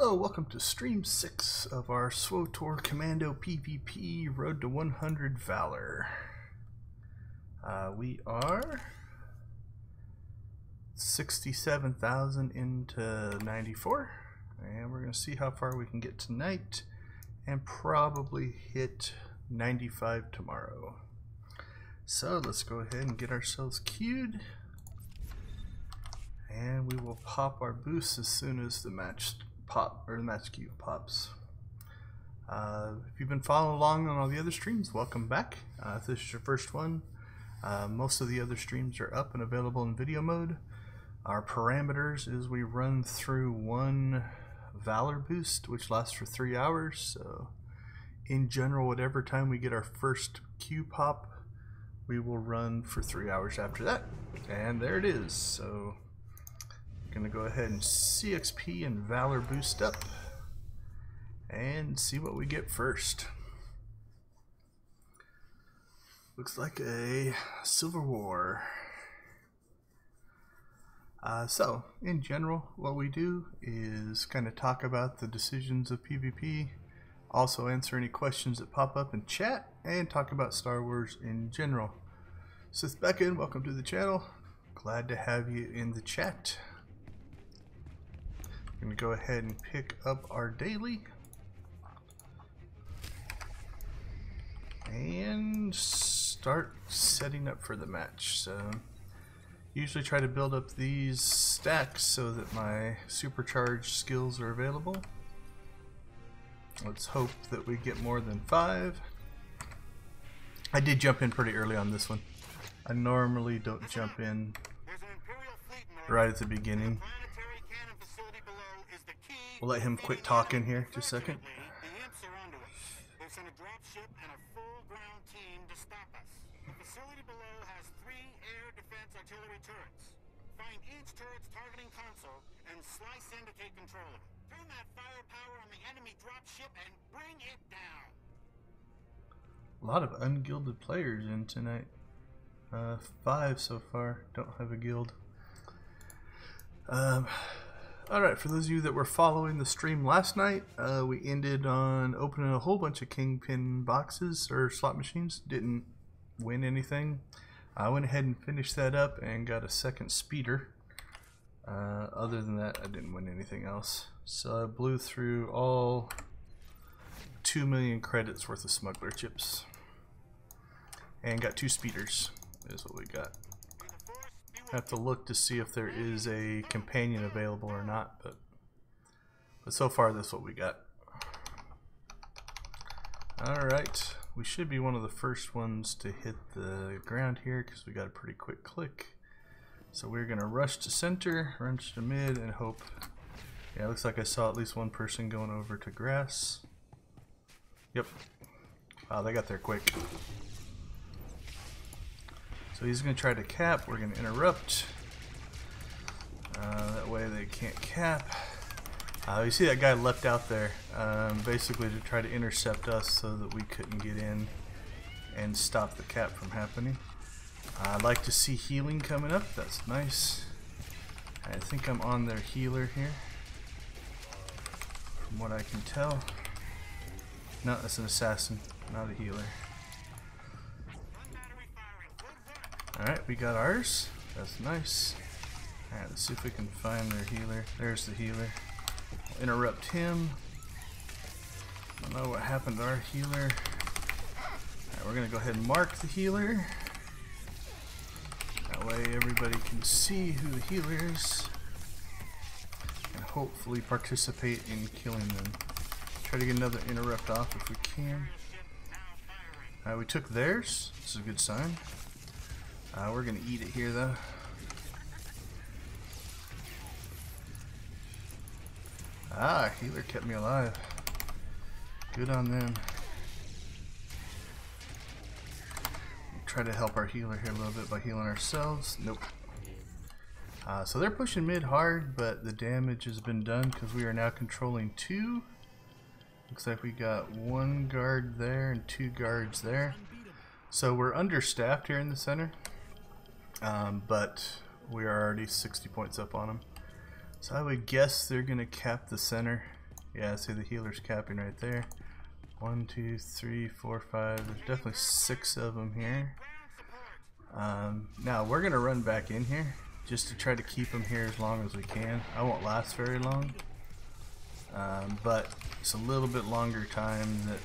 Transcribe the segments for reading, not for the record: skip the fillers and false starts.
Hello, welcome to stream 6 of our SWTOR Commando PvP Road to 100 Valor. We are 67,000 into 94, and we're going to see how far we can get tonight and probably hit 95 tomorrow. So let's go ahead and get ourselves queued, and we will pop our boosts as soon as the match queue pops. If you've been following along on all the other streams, welcome back. If this is your first one, most of the other streams are up and available in video mode. Our parameters is we run through one Valor boost, which lasts for 3 hours. So in general, whatever time we get our first queue pop, we will run for 3 hours after that. And there it is. So gonna go ahead and CXP and Valor boost up and see what we get first. Looks like a Civil War. So in general, what we do is kind of talk about the decisions of PvP, also answer any questions that pop up in chat, and talk about Star Wars in general. Sith Beckin, welcome to the channel. Glad to have you in the chat. I'm going to go ahead and pick up our daily and start setting up for the match. So usually try to build up these stacks so that my supercharged skills are available. Let's hope that we get more than 5. I did jump in pretty early on this one. I normally don't jump in right at the beginning. We'll let him quit talking here just a second. They've sent a drop ship and a full ground team to stop us. The facility below has 3 air defense artillery turrets. Find each turret's targeting console and slice in to take control of it. Turn that firepower on the enemy drop ship and bring it down. A lot of ungilded players in tonight. 5 so far. Don't have a guild. Alright, for those of you that were following the stream last night, we ended on opening a whole bunch of Kingpin boxes or slot machines. Didn't win anything. I went ahead and finished that up and got a second speeder. Other than that, I didn't win anything else. So I blew through all 2 million credits worth of smuggler chips. And got 2 speeders, is what we got. Have to look to see if there is a companion available or not, but so far that's what we got. Alright, we should be one of the first ones to hit the ground here because we got a pretty quick click. So we're gonna rush to center, rush to mid, and hope. Yeah, looks like I saw at least one person going over to grass. Yep. Wow, they got there quick. So he's going to try to cap, we're going to interrupt. That way they can't cap. You see that guy leapt out there, basically to try to intercept us so that we couldn't get in and stop the cap from happening. I'd like to see healing coming up, that's nice. I think I'm on their healer here, from what I can tell. No, that's an assassin, not a healer. Alright, we got ours. That's nice. Alright, let's see if we can find their healer. There's the healer. We'll interrupt him. I don't know what happened to our healer. Alright, we're going to go ahead and mark the healer. That way everybody can see who the healer is. And hopefully participate in killing them. Try to get another interrupt off if we can. Alright, we took theirs. This is a good sign. We're gonna eat it here though. Healer kept me alive. Good on them. We'll try to help our healer here a little bit by healing ourselves. Nope. So they're pushing mid hard, but the damage has been done because we are now controlling 2. Looks like we got 1 guard there and 2 guards there. So we're understaffed here in the center. But we are already 60 points up on them. So I would guess they're going to cap the center Yeah, see the healer's capping right there. 1, 2, 3, 4, 5. There's definitely 6 of them here. Now we're gonna run back in here just to try to keep them here as long as we can. I won't last very long, but it's a little bit longer time that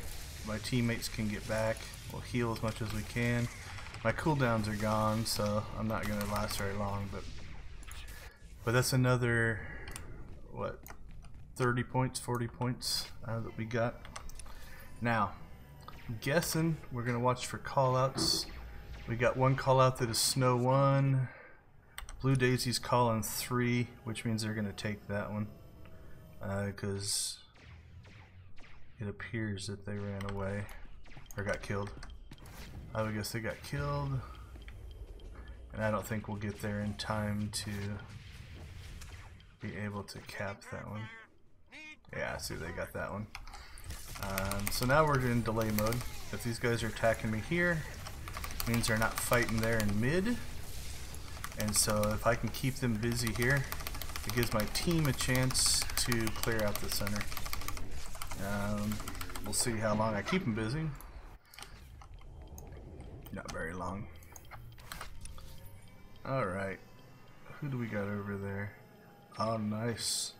my teammates can get back. We'll heal as much as we can. My cooldowns are gone, so I'm not gonna last very long. But that's another, what, 30 points, 40 points that we got. Now, I'm guessing we're gonna watch for callouts. We got one call out that is Snow 1. Blue Daisy's calling 3, which means they're going to take that one. Because it appears that they ran away. Or got killed. I would guess they got killed. And I don't think we'll get there in time to be able to cap that one. Yeah, see, they got that one. So now we're in delay mode. If these guys are attacking me here, means they're not fighting there in mid, and so if I can keep them busy here, it gives my team a chance to clear out the center. We'll see how long I keep them busy. Not very long. Alright, who do we got over there? Oh, nice.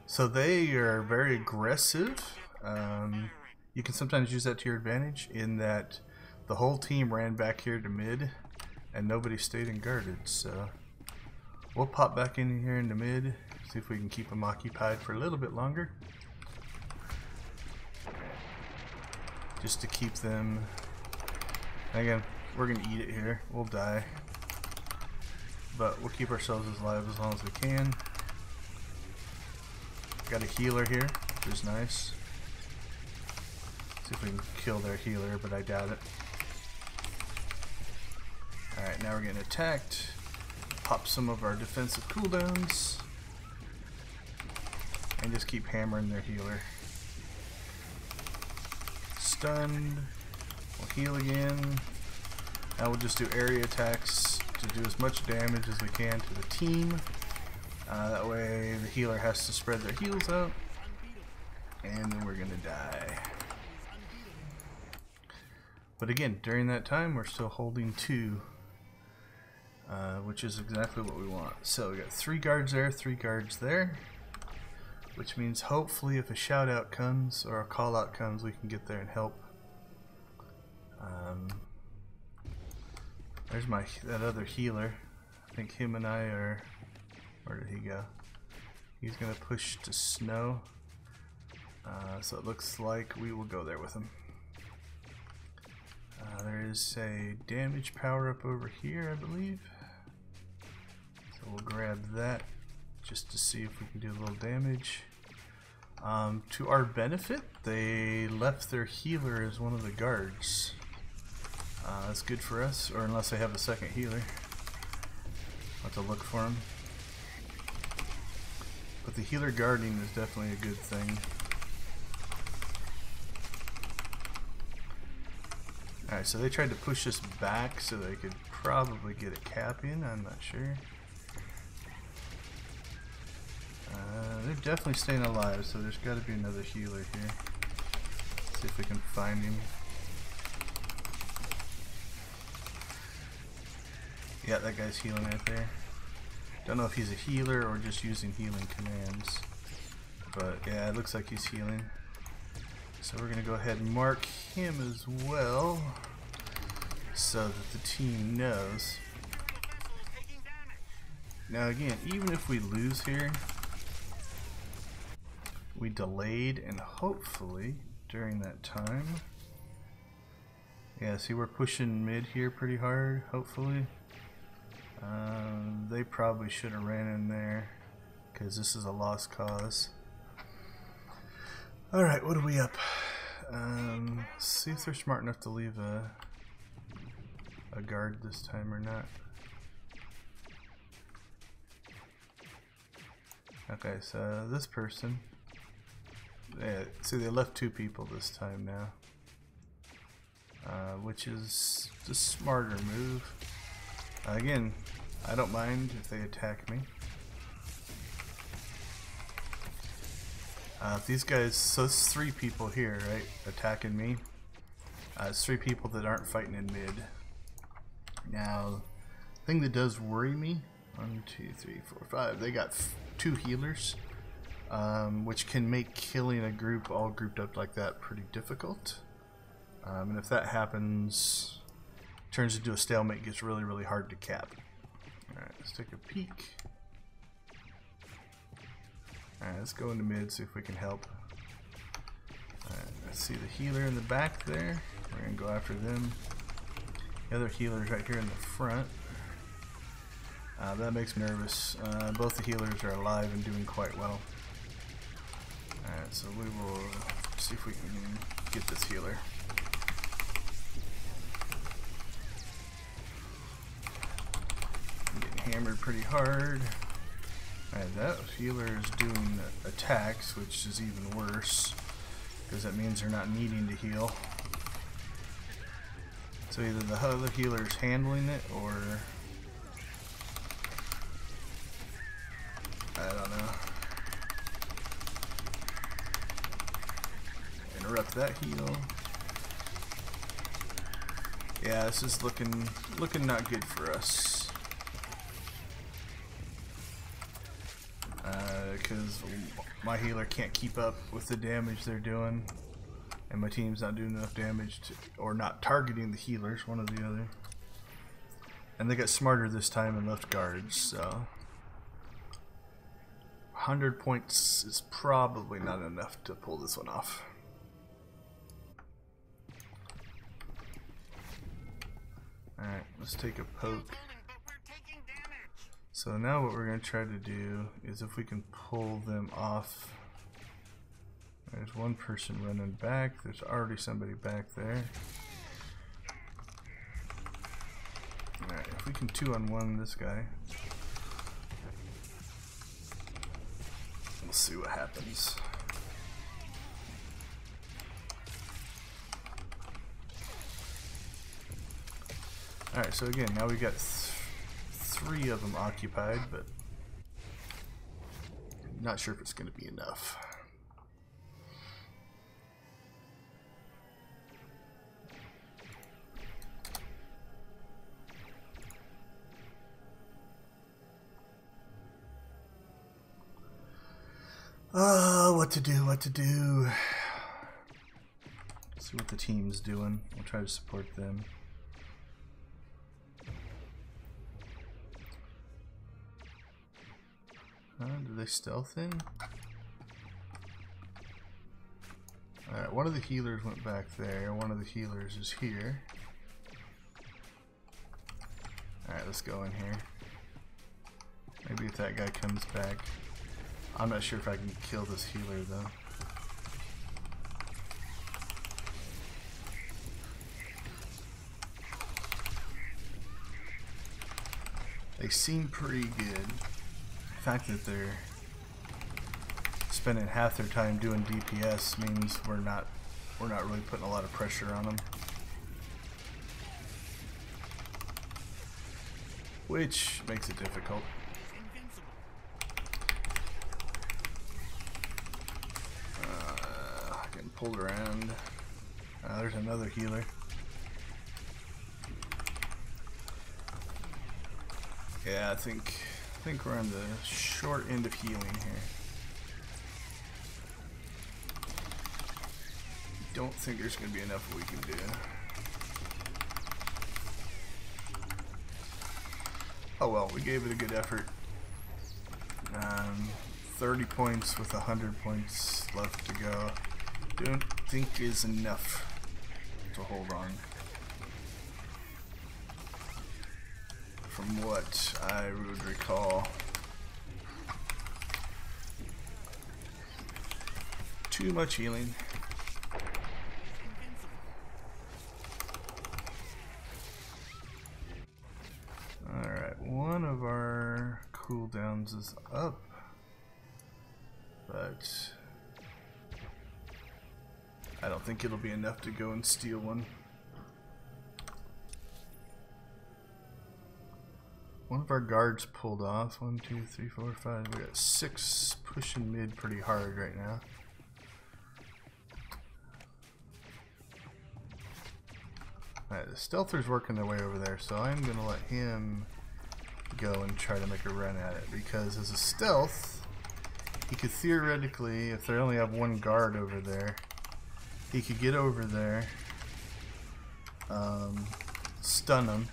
So they are very aggressive. You can sometimes use that to your advantage in that the whole team ran back here to mid and nobody stayed and guarded, so we'll pop back in here into mid, see if we can keep them occupied for a little bit longer. Just to keep them, again, we're gonna eat it here, we'll die, but we'll keep ourselves as alive as long as we can. Got a healer here, which is nice. See if we can kill their healer, but I doubt it. Alright, now we're getting attacked. Pop some of our defensive cooldowns. And just keep hammering their healer. Stunned. We'll heal again. Now we'll just do area attacks to do as much damage as we can to the team. That way the healer has to spread their heals out. And then we're gonna die. But again, during that time we're still holding 2. Which is exactly what we want. So we got 3 guards there, 3 guards there, which means hopefully if a shout out comes or a call out comes, we can get there and help. There's that other healer. I think him and I are, where did he go? He's gonna push to Snow, so it looks like we will go there with him. There is a damage power up over here, I believe. So we'll grab that just to see if we can do a little damage. To our benefit, they left their healer as one of the guards. That's good for us, or unless they have a second healer. I'll have to look for him. But the healer guarding is definitely a good thing. Alright, so they tried to push us back so they could probably get a cap in, I'm not sure. They're definitely staying alive, so there's got to be another healer here. Let's see if we can find him. Yeah, that guy's healing right there. Don't know if he's a healer or just using healing commands. But yeah, it looks like he's healing. So we're going to go ahead and mark him as well, so that the team knows. Now again, even if we lose here, we delayed, and hopefully during that time, yeah, see we're pushing mid here pretty hard, hopefully. They probably should have ran in there, because this is a lost cause. Alright, what are we up? See if they're smart enough to leave a guard this time or not. Okay, so this person, yeah, see they left 2 people this time now, which is the smarter move. Again, I don't mind if they attack me. These guys, so it's 3 people here, right, attacking me. It's 3 people that aren't fighting in mid. Now, the thing that does worry me, 1, 2, 3, 4, 5, they got 2 healers, which can make killing a group all grouped up like that pretty difficult. And if that happens, turns into a stalemate, gets really, really hard to cap. Alright, let's take a peek. Alright, let's go into mid, see if we can help. Alright, let's see the healer in the back there. We're going to go after them. The other healer's right here in the front. That makes me nervous. Both the healers are alive and doing quite well. Alright, so we will see if we can get this healer. I'm getting hammered pretty hard. Alright, that healer is doing attacks, which is even worse, because that means they're not needing to heal. So either the other healer is handling it, or I don't know. Interrupt that heal. Yeah, this is looking not good for us. Because my healer can't keep up with the damage they're doing, and my team's not doing enough damage to, or not targeting the healers, one or the other. And they got smarter this time and left guards, so 100 points is probably not enough to pull this one off. Alright, let's take a poke. So now what we're going to try to do is if we can pull them off. There's one person running back. There's already somebody back there. Alright, if we can 2-on-1 this guy, we'll see what happens. Alright, so again, now we got 3 of them occupied, but not sure if it's going to be enough. What to do. Let's see what the team's doing. We'll try to support them. Do they stealth in? Alright, one of the healers went back there. One of the healers is here. Alright, let's go in here. Maybe if that guy comes back. I'm not sure if I can kill this healer though. They seem pretty good. The fact that they're spending half their time doing DPS means we're not really putting a lot of pressure on them, which makes it difficult. Getting pulled around. There's another healer. Yeah, I think we're on the short end of healing here. Don't think there's going to be enough we can do. Oh well, we gave it a good effort. 30 points with 100 points left to go. Don't think is enough to hold on. From what I would recall. Too much healing. Alright, one of our cooldowns is up, but I don't think it'll be enough to go and steal one. One of our guards pulled off. 1, 2, 3, 4, 5. We got 6 pushing mid pretty hard right now. Alright, the stealther's working their way over there, so I'm going to let him go and try to make a run at it, because as a stealth, he could theoretically, if they only have one guard over there, he could get over there, stun them,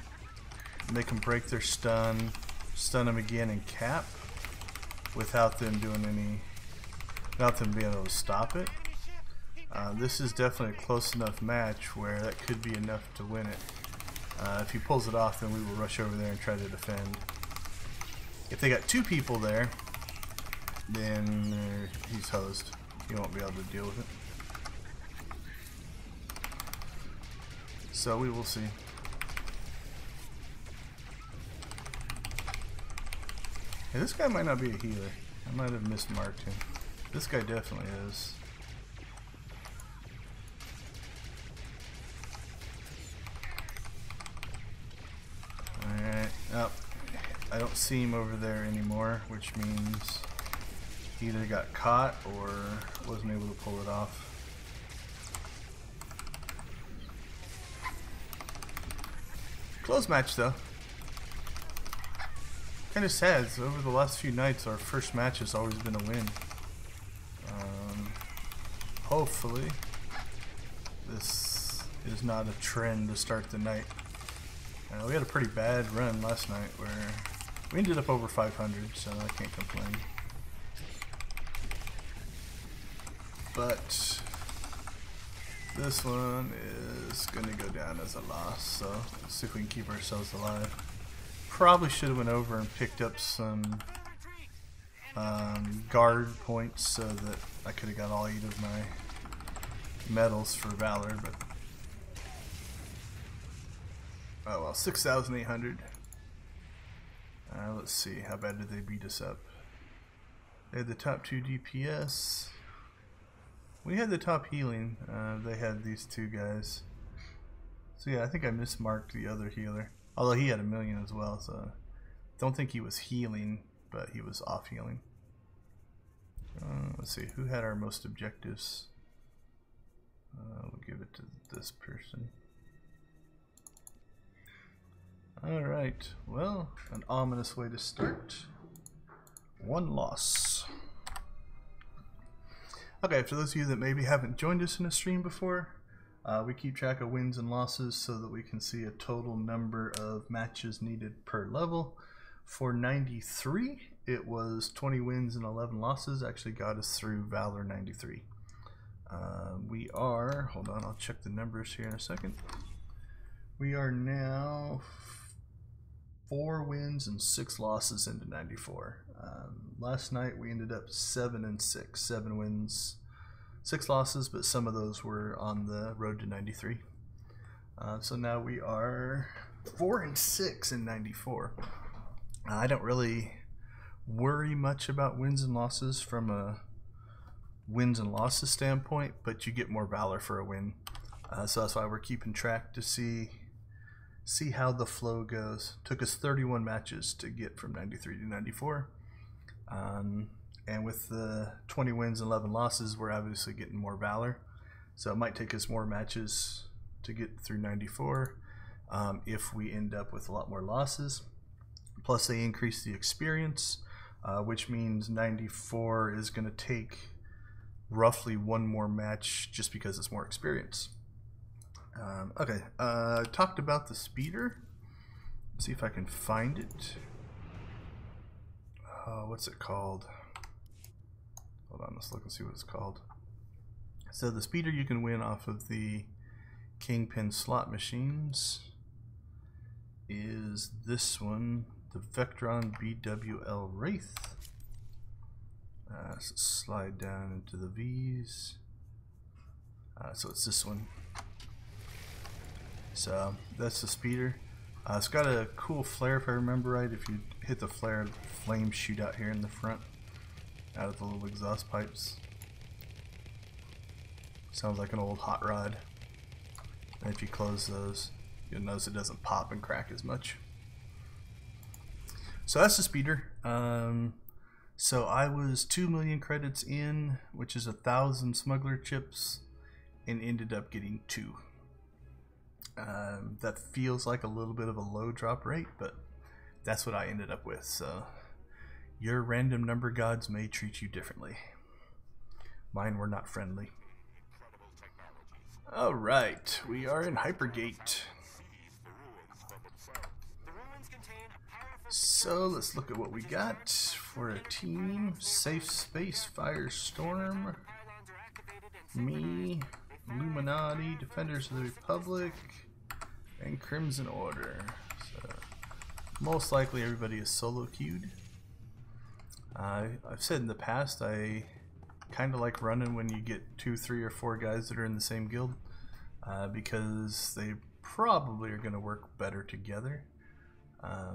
make them break their stun them again and cap without them doing any, without them being able to stop it. This is definitely a close enough match where that could be enough to win it. If he pulls it off, then we will rush over there and try to defend. If they got two people there, then he's hosed. He won't be able to deal with it. So we will see. Hey, this guy might not be a healer. I might have mismarked him. This guy definitely is. Alright, oh, I don't see him over there anymore, which means he either got caught or wasn't able to pull it off. Close match though. Kind of sad. So over the last few nights, our first match has always been a win. Hopefully, this is not a trend to start the night. We had a pretty bad run last night where we ended up over 500, so I can't complain. But this one is going to go down as a loss, so let's see if we can keep ourselves alive. Probably should have went over and picked up some guard points so that I could have got all 8 of my medals for Valor, but oh well, 6,800. Let's see, how bad did they beat us up? They had the top 2 DPS. We had the top healing. They had these two guys. So yeah, I think I mismarked the other healer. Although he had 1 million as well, so don't think he was healing, but he was off healing. Let's see, who had our most objectives? We'll give it to this person. Alright, well, an ominous way to start. 1 loss. Okay, for those of you that maybe haven't joined us in a stream before, we keep track of wins and losses so that we can see a total number of matches needed per level. For 93, it was 20 wins and 11 losses. Actually got us through Valor 93. We are, hold on, I'll check the numbers here in a second. We are now 4 wins and 6 losses into 94. Last night we ended up 7 and 6, 7 wins, 6 losses, but some of those were on the road to 93. So now we are 4 and 6 in 94. I don't really worry much about wins and losses from a wins and losses standpoint, but you get more Valor for a win. So that's why we're keeping track to see how the flow goes. Took us 31 matches to get from 93 to 94. And with the 20 wins and 11 losses, we're obviously getting more Valor. So it might take us more matches to get through 94 if we end up with a lot more losses. Plus they increase the experience, which means 94 is going to take roughly 1 more match just because it's more experience. Okay, talked about the speeder. Let's see if I can find it. What's it called? Hold on, let's look and see what it's called. So the speeder you can win off of the Kingpin slot machines is this one, the Vectron BWL Wraith. So slide down into the V's. So it's this one. So that's the speeder. It's got a cool flare if I remember right. If you hit the flare, flames shoot out here in the front, out of the little exhaust pipes. Sounds like an old hot rod. And if you close those, you'll notice it doesn't pop and crack as much. So that's the speeder. So I was 2 million credits in, which is 1,000 smuggler chips, and ended up getting 2. That feels like a little bit of a low drop rate, but that's what I ended up with. So your random number gods may treat you differently. Mine were not friendly. Alright, we are in Hypergate. So let's look at what we got for a team. Safe Space, Firestorm, me, Illuminati, Defenders of the Republic, and Crimson Order. So most likely everybody is solo queued. I've said in the past I kind of like running when you get 2, 3, or 4 guys that are in the same guild, because they probably are going to work better together.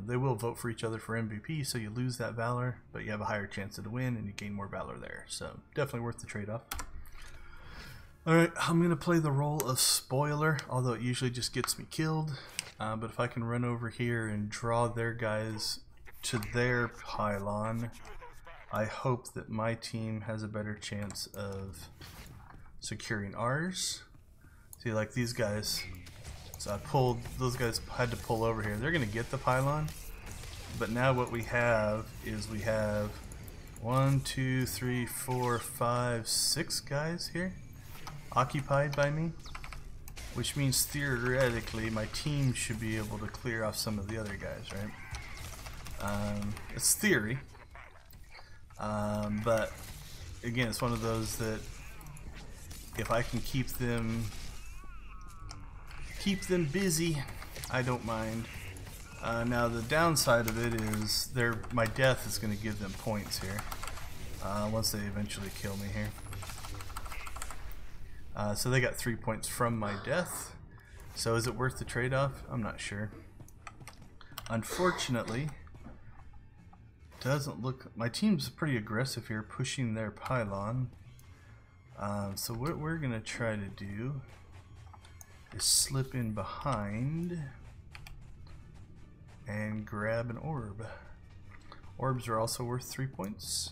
They will vote for each other for MVP, so you lose that Valor, but you have a higher chance of win and you gain more Valor there. So definitely worth the trade-off. Alright, I'm going to play the role of spoiler, although it usually just gets me killed. But if I can run over here and draw their guys to their pylon, I hope that my team has a better chance of securing ours. See, like these guys, so I pulled, those guys had to pull over here. They're going to get the pylon, but now what we have is we have 1, 2, 3, 4, 5, 6 guys here occupied by me, which means theoretically my team should be able to clear off some of the other guys, right? It's theory, but again, it's one of those that if I can keep them busy, I don't mind. Now the downside of it is my death is going to give them points here once they eventually kill me here. So they got 3 points from my death. So is it worth the trade-off? I'm not sure. Unfortunately, doesn't look. My team's pretty aggressive here, pushing their pylon. So what we're gonna try to do is slip in behind and grab an orb. Orbs are also worth 3 points.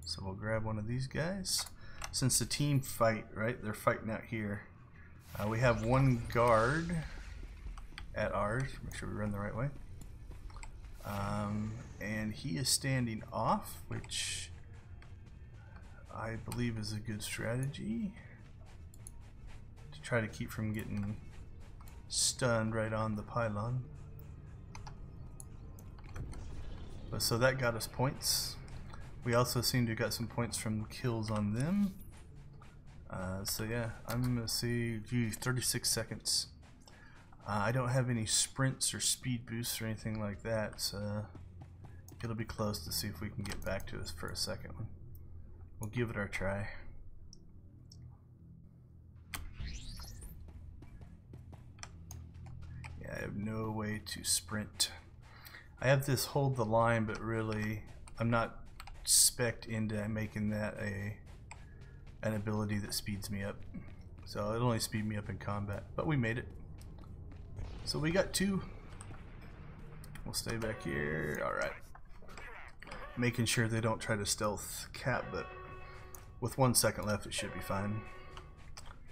So we'll grab one of these guys. Since the team fight, right, they're fighting out here. We have one guard at ours. Make sure we run the right way. And he is standing off, which I believe is a good strategy to try to keep from getting stunned right on the pylon. But so that got us points. We also seem to have got some points from kills on them. So yeah, I'm gonna see, 36 seconds. I don't have any sprints or speed boosts or anything like that, so it'll be close to see if we can get back to us for a second one. We'll give it our try. Yeah, I have no way to sprint. I have this hold the line, but really I'm not spec'd into making that an ability that speeds me up. So it'll only speed me up in combat, but we made it. So we got 2. We'll stay back here. Alright. Making sure they don't try to stealth cap, but with 1 second left it should be fine.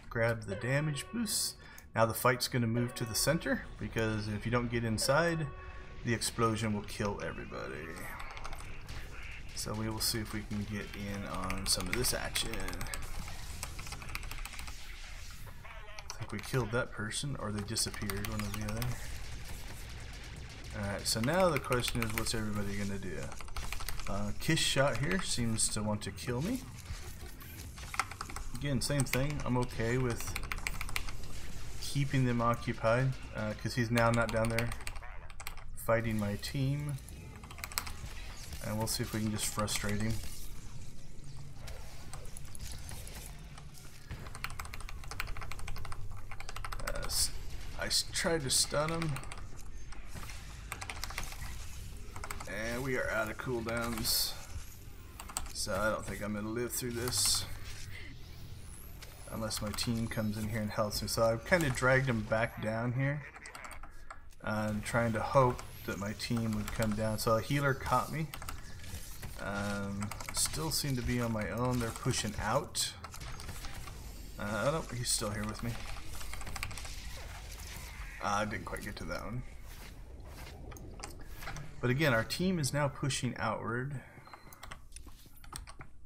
Grab the damage boost. Now the fight's going to move to the center, because if you don't get inside, the explosion will kill everybody. So we will see if we can get in on some of this action. I think we killed that person, or they disappeared, one or the other. Alright, so now the question is, what's everybody gonna do? Kiss Shot here seems to want to kill me. Again, same thing. I'm okay with keeping them occupied, because he's now not down there fighting my team. And we'll see if we can just frustrate him. I tried to stun him. And we are out of cooldowns. So I don't think I'm going to live through this. Unless my team comes in here and helps me. So I've kind of dragged him back down here. Trying to hope that my team would come down. So a healer caught me. Still seem to be on my own. They're pushing out. He's still here with me. I didn't quite get to that one. But again, our team is now pushing outward.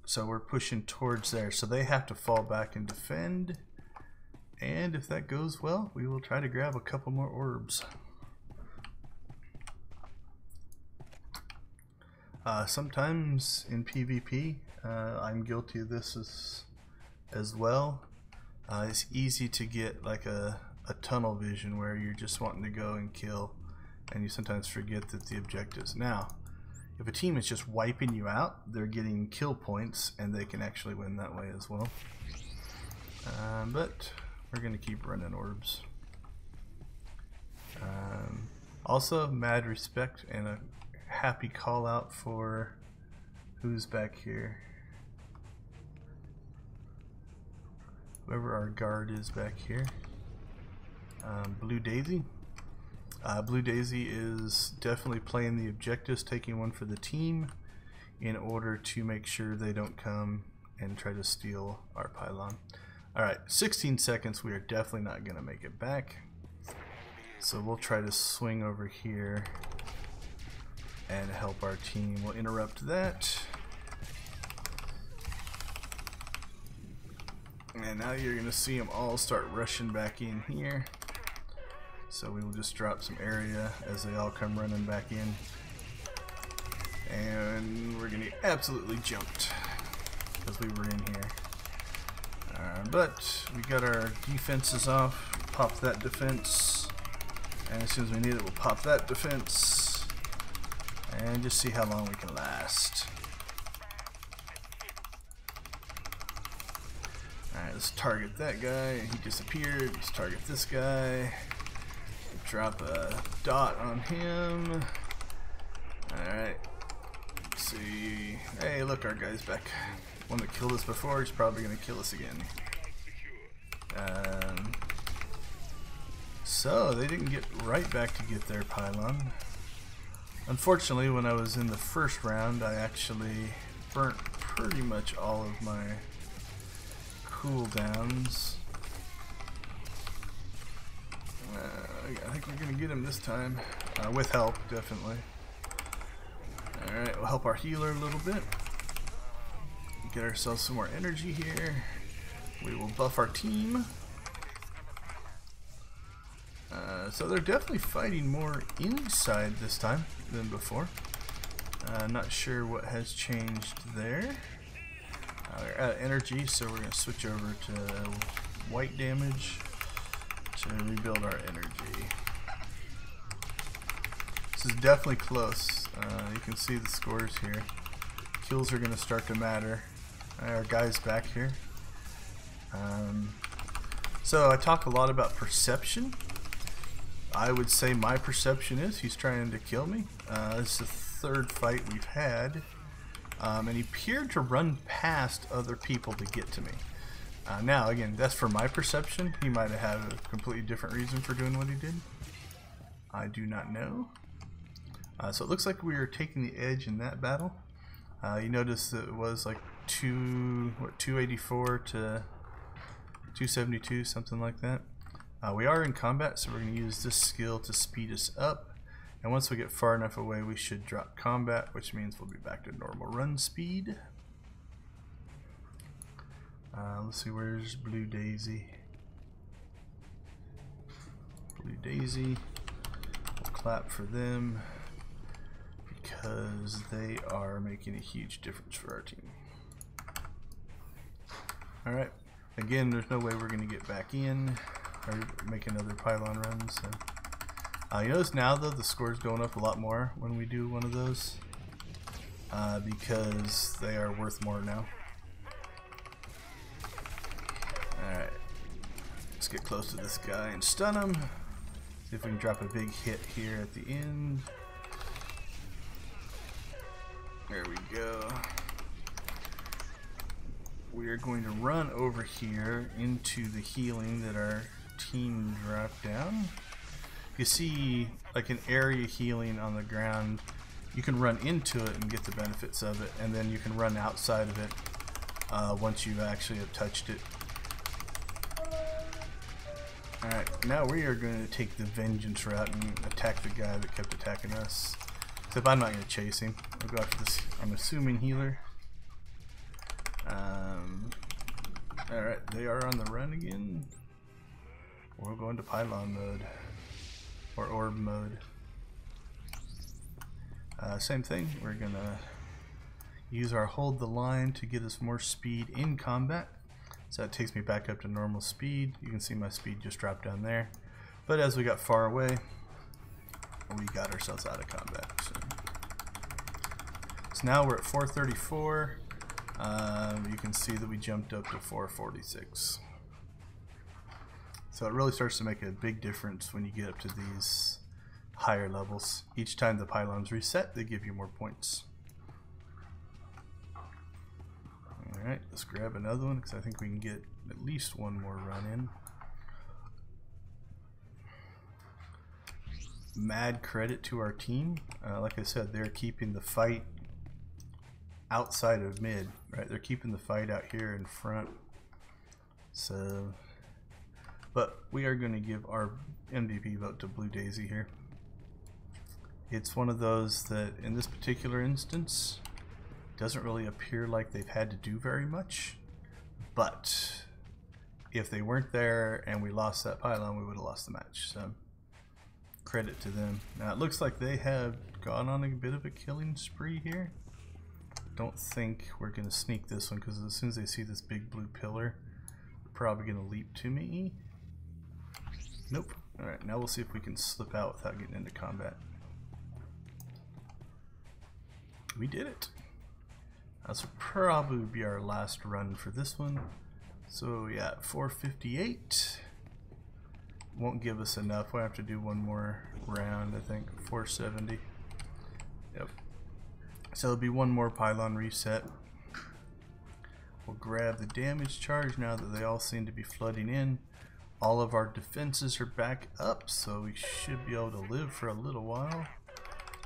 So we're pushing towards there. So they have to fall back and defend. And if that goes well, we will try to grab a couple more orbs. Sometimes in PvP, I'm guilty of this as well. It's easy to get like a tunnel vision where you're just wanting to go and kill, and you sometimes forget that the objectives. Now, if a team is just wiping you out, they're getting kill points, and they can actually win that way as well. But we're going to keep running orbs. Also, mad respect and a happy call out for who's back here. Whoever our guard is back here. Blue Daisy. Blue Daisy is definitely playing the objectives, taking one for the team in order to make sure they don't come and try to steal our pylon. Alright, 16 seconds. We are definitely not going to make it back. So we'll try to swing over here and help our team. We'll interrupt that. And now you're going to see them all start rushing back in here. So we will just drop some area as they all come running back in. And we're going to get absolutely jumped because we were in here. But we got our defenses off. Pop that defense. And as soon as we need it, we'll pop that defense. And just see how long we can last. Alright, let's target that guy. He disappeared. Let's target this guy. Drop a dot on him. Alright. Let's see. Hey, look, our guy's back. One that killed us before, he's probably going to kill us again. So, they didn't get right back to get their pylon. Unfortunately, when I was in the first round, I actually burnt pretty much all of my cooldowns. I think we're going to get him this time. With help, definitely. Alright, we'll help our healer a little bit. Get ourselves some more energy here. We will buff our team. So they're definitely fighting more inside this time than before. Not sure what has changed there. We're out of energy, so we're going to switch over to white damage to rebuild our energy. This is definitely close. You can see the scores here. Kills are going to start to matter. Our guy's back here. So I talk a lot about perception. I would say my perception is he's trying to kill me. This is the third fight we've had. And he appeared to run past other people to get to me. Now, again, that's for my perception. He might have had a completely different reason for doing what he did. I do not know. So it looks like we are taking the edge in that battle. You notice that it was like 284 to 272, something like that. We are in combat, so we're going to use this skill to speed us up. And once we get far enough away, we should drop combat, which means we'll be back to normal run speed. Let's see, where's Blue Daisy? Blue Daisy. We'll clap for them because they are making a huge difference for our team. Alright, again, there's no way we're going to get back in or make another pylon run. So you notice now, though, the score's going up a lot more when we do one of those because they are worth more now. Alright, let's get close to this guy and stun him. See if we can drop a big hit here at the end. There we go. We are going to run over here into the healing that our team dropped down. You see like an area healing on the ground. You can run into it and get the benefits of it, and then you can run outside of it once you actually have touched it. Alright, now we are going to take the vengeance route and attack the guy that kept attacking us. Except I'm not going to chase him. I'll go after this, I'm assuming, healer. Alright, they are on the run again. We'll go into pylon mode. Or orb mode. Same thing, we're going to use our hold the line to get us more speed in combat. So that takes me back up to normal speed. You can see my speed just dropped down there. But as we got far away, we got ourselves out of combat. So now we're at 434. You can see that we jumped up to 446. So it really starts to make a big difference when you get up to these higher levels. Each time the pylons reset, they give you more points. Alright, let's grab another one because I think we can get at least one more run in. Mad credit to our team. Like I said, they're keeping the fight outside of mid, right? They're keeping the fight out here in front. So, but we are going to give our MVP vote to Blue Daisy here. It's one of those that, in this particular instance, doesn't really appear like they've had to do very much. But if they weren't there and we lost that pylon, we would have lost the match. So, credit to them. Now, it looks like they have gone on a bit of a killing spree here. Don't think we're going to sneak this one because as soon as they see this big blue pillar, they're probably going to leap to me. Nope. Alright, now we'll see if we can slip out without getting into combat. We did it. This will probably be our last run for this one. So yeah, 458. Won't give us enough. We'll have to do one more round, I think. 470. Yep. So it'll be one more pylon reset. We'll grab the damage charge now that they all seem to be flooding in. All of our defenses are back up, so we should be able to live for a little while.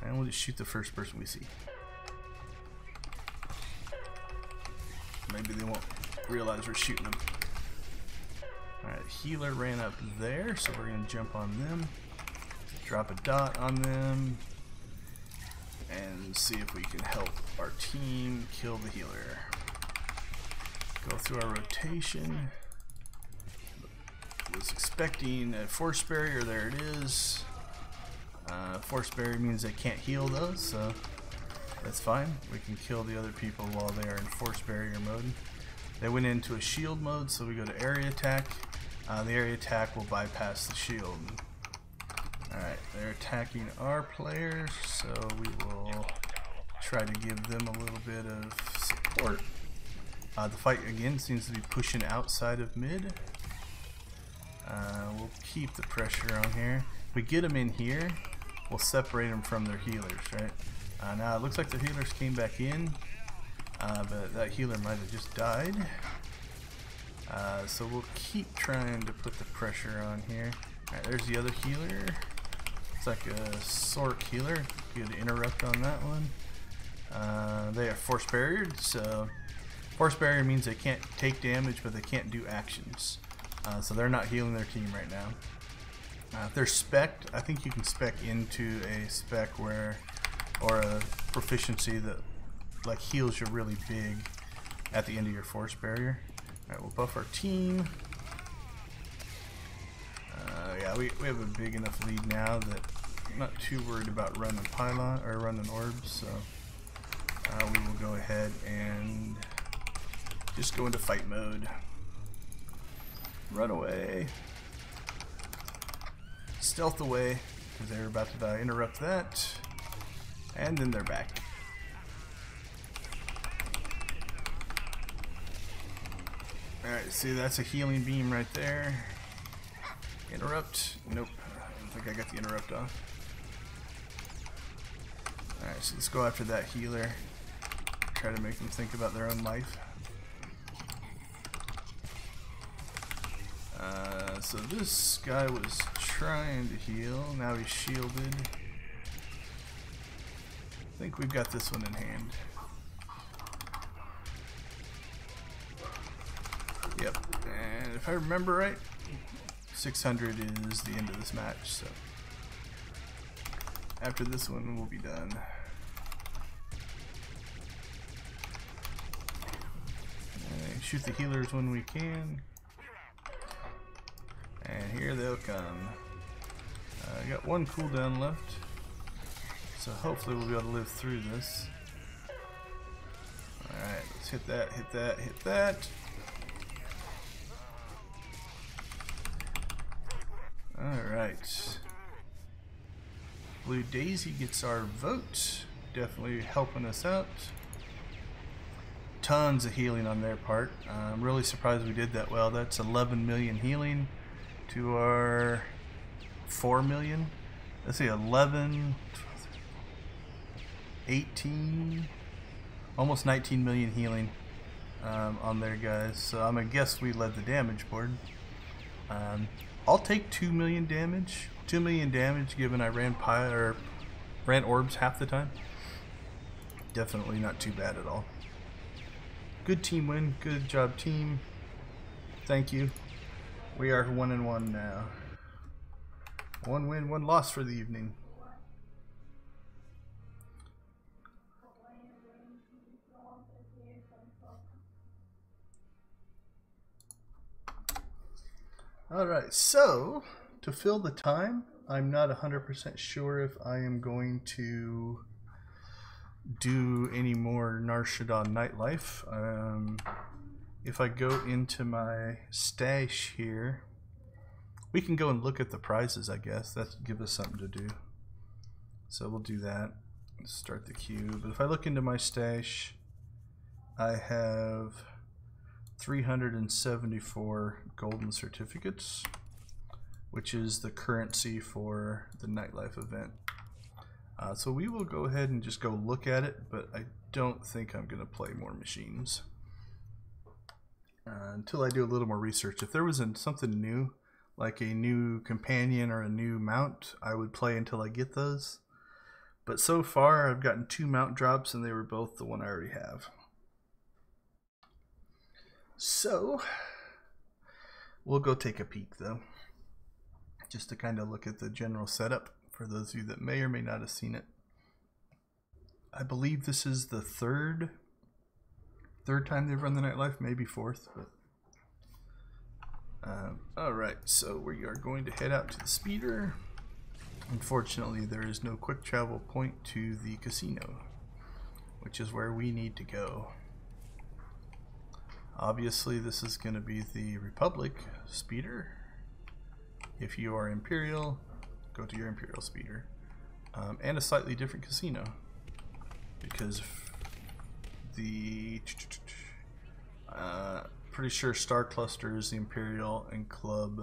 And we'll just shoot the first person we see. Maybe they won't realize we're shooting them. Alright, healer ran up there, so we're going to jump on them. Drop a dot on them. And see if we can help our team kill the healer. Go through our rotation. Was expecting a force barrier, there it is. Force barrier means they can't heal those, so that's fine. We can kill the other people while they are in force barrier mode. They went into a shield mode, so we go to area attack. The area attack will bypass the shield. Alright, they're attacking our players, so we will try to give them a little bit of support. The fight again seems to be pushing outside of mid. We'll keep the pressure on here. If we get them in here, we'll separate them from their healers, right? Now it looks like the healers came back in, but that healer might have just died. So we'll keep trying to put the pressure on here. Alright, there's the other healer. It's like a SWTOR healer. Get an interrupt on that one. They are force barriered, so force barrier means they can't take damage, but they can't do actions. So they're not healing their team right now. If they're spec'd, I think you can spec into a spec where, or a proficiency that like heals you really big at the end of your force barrier. Alright, we'll buff our team. Yeah, we have a big enough lead now that I'm not too worried about running pylon or running orbs, so we will go ahead and just go into fight mode. Run away. Stealth away, because they're about to die. Interrupt that. And then they're back. Alright, see, that's a healing beam right there. Interrupt. Nope. I don't think I got the interrupt off. Alright, so let's go after that healer. Try to make them think about their own life. So this guy was trying to heal, now he's shielded. I think we've got this one in hand. Yep, and if I remember right, 600 is the end of this match, so after this one we'll be done. Shoot the healers when we can. And here they'll come. I got one cooldown left, so hopefully we'll be able to live through this. Alright, let's hit that, hit that, hit that. Alright. Blue Daisy gets our vote. Definitely helping us out. Tons of healing on their part. I'm really surprised we did that well. That's 11 million healing to our 4 million. Let's see, 11, 18, almost 19 million healing on there, guys. So I'm gonna guess we led the damage board. I'll take 2 million damage. 2 million damage given I ran orbs half the time. Definitely not too bad at all. Good team win. Good job, team. Thank you. We are 1-1 now. 1 win, 1 loss for the evening. Alright, so to fill the time, I'm not 100% sure if I am going to do any more Nar Shaddaa Nightlife. If I go into my stash here, we can go and look at the prizes, I guess. That give us something to do. So we'll do that. Start the queue. But if I look into my stash, I have 374 golden certificates, which is the currency for the Nightlife event. So we will go ahead and just go look at it, but I don't think I'm going to play more machines until I do a little more research. If there was something new, like a new companion or a new mount, I would play until I get those. But so far I've gotten 2 mount drops and they were both the one I already have. So we'll go take a peek though, just to kind of look at the general setup for those of you that may or may not have seen it. I believe this is the third time they've run the Nightlife, maybe 4th, but alright, so we are going to head out to the speeder. Unfortunately, there is no quick travel point to the casino, which is where we need to go. Obviously, this is going to be the Republic speeder. If you are Imperial, go to your Imperial speeder. And a slightly different casino, because the pretty sure Star Cluster is the Imperial and Club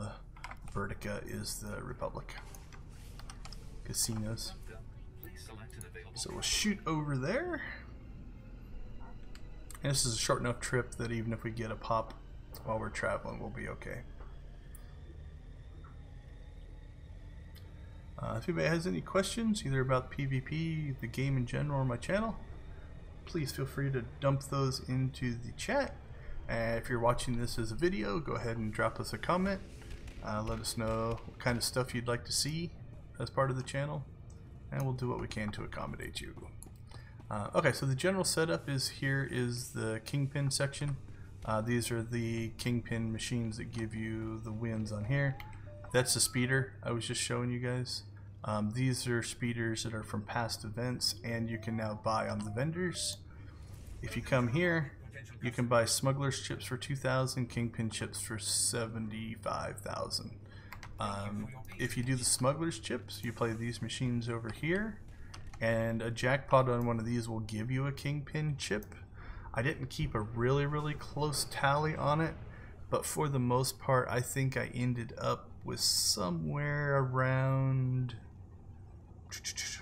Vertica is the Republic casinos. So we'll shoot over there. And this is a short enough trip that even if we get a pop while we're traveling, we'll be okay. If anybody has any questions, either about PvP, the game in general, or my channel, please feel free to dump those into the chat. And if you're watching this as a video, go ahead and drop us a comment. Let us know what kind of stuff you'd like to see as part of the channel, and we'll do what we can to accommodate you. Okay, so the general setup is here is the Kingpin section. These are the Kingpin machines that give you the wins on here. That's the speeder I was just showing you guys. These are speeders that are from past events and you can now buy on the vendors. If you come here, you can buy Smuggler's Chips for 2,000, Kingpin Chips for 75,000. If you do the Smuggler's Chips, you play these machines over here, and a jackpot on one of these will give you a Kingpin chip. I didn't keep a really close tally on it, but for the most part, I think I ended up with somewhere around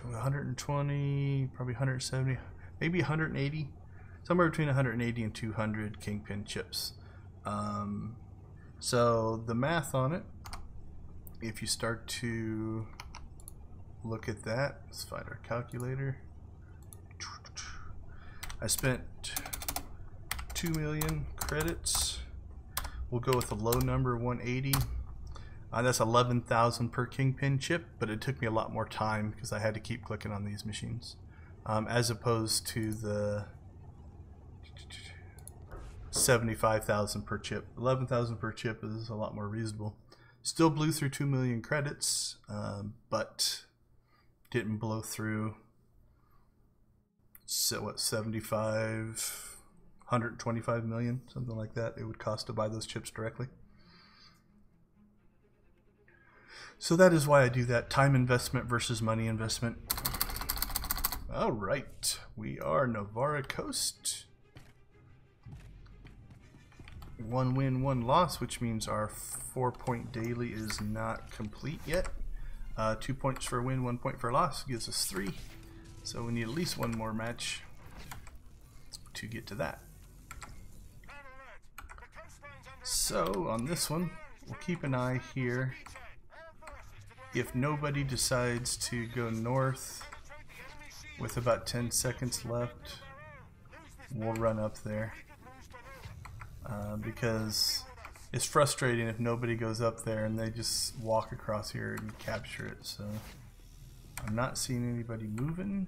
120, probably 170, maybe 180, somewhere between 180 and 200 Kingpin chips. So the math on it, if you start to look at that, let's find our calculator. I spent 2 million credits. We'll go with a low number, 180. That's 11,000 per Kingpin chip, but it took me a lot more time because I had to keep clicking on these machines. As opposed to the 75,000 per chip. 11,000 per chip is a lot more reasonable. Still blew through 2 million credits, but didn't blow through, so what, 125 million, something like that it would cost to buy those chips directly. So that is why I do that. Time investment versus money investment. Alright, we are Navarra Coast. 1 win, 1 loss, which means our 4-point daily is not complete yet. 2 points for a win, 1 point for a loss gives us 3. So we need at least 1 more match to get to that. So on this one, we'll keep an eye here. If nobody decides to go north with about 10 seconds left, we'll run up there. Because it's frustrating if nobody goes up there and they just walk across here and capture it. So I'm not seeing anybody moving,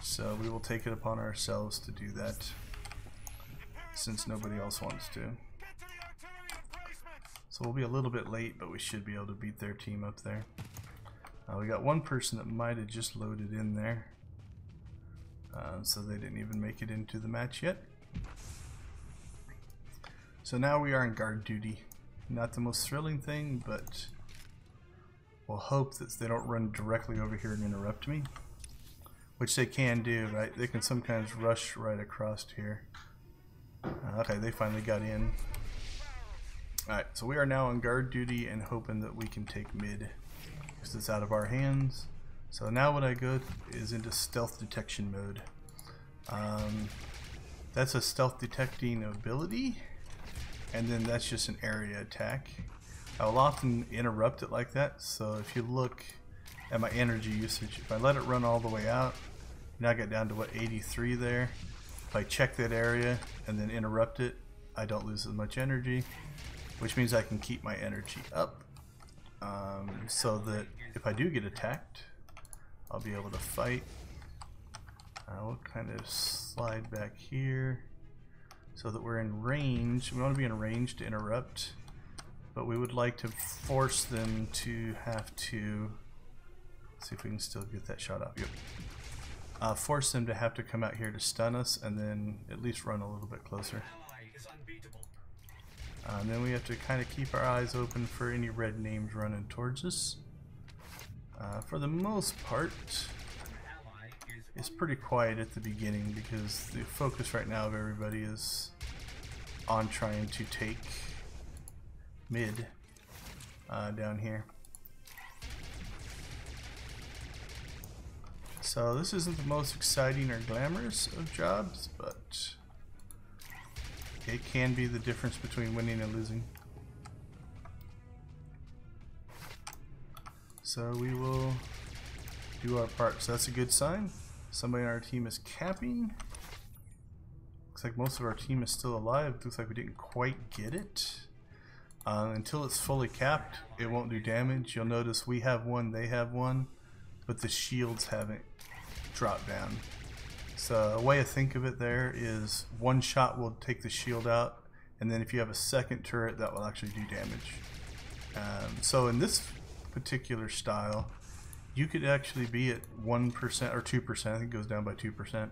so we will take it upon ourselves to do that since nobody else wants to. So we'll be a little bit late, but we should be able to beat their team up there. We got one person that might have just loaded in there, so they didn't even make it into the match yet. So now we are on guard duty. Not the most thrilling thing, but we'll hope that they don't run directly over here and interrupt me, which they can do, right? They can sometimes rush right across here. Okay, they finally got in. Alright, so we are now on guard duty and hoping that we can take mid because it's out of our hands. So now what I go is into stealth detection mode. That's a stealth detecting ability, and then that's just an area attack. I will often interrupt it like that, so if you look at my energy usage, if I let it run all the way out, now I get down to what, 83 there. If I check that area and then interrupt it, I don't lose as much energy, which means I can keep my energy up, so that if I do get attacked, I'll be able to fight. We'll kind of slide back here so that we're in range. We want to be in range to interrupt, but we would like to force them to have to, let's see if we can still get that shot off. Yep. Force them to have to come out here to stun us, and then at least run a little bit closer. And then we have to kind of keep our eyes open for any red names running towards us. For the most part, it's pretty quiet at the beginning because the focus right now of everybody is on trying to take mid down here. So this isn't the most exciting or glamorous of jobs, but it can be the difference between winning and losing. So we will do our part. So that's a good sign. Somebody on our team is capping. Looks like most of our team is still alive. Looks like we didn't quite get it. Until it's fully capped, it won't do damage. You'll notice we have one, they have one, but the shields haven't dropped down. So a way to think of it there is one shot will take the shield out, and then if you have a second turret, that will actually do damage. So in this particular style, you could actually be at 1% or 2%. I think it goes down by 2%.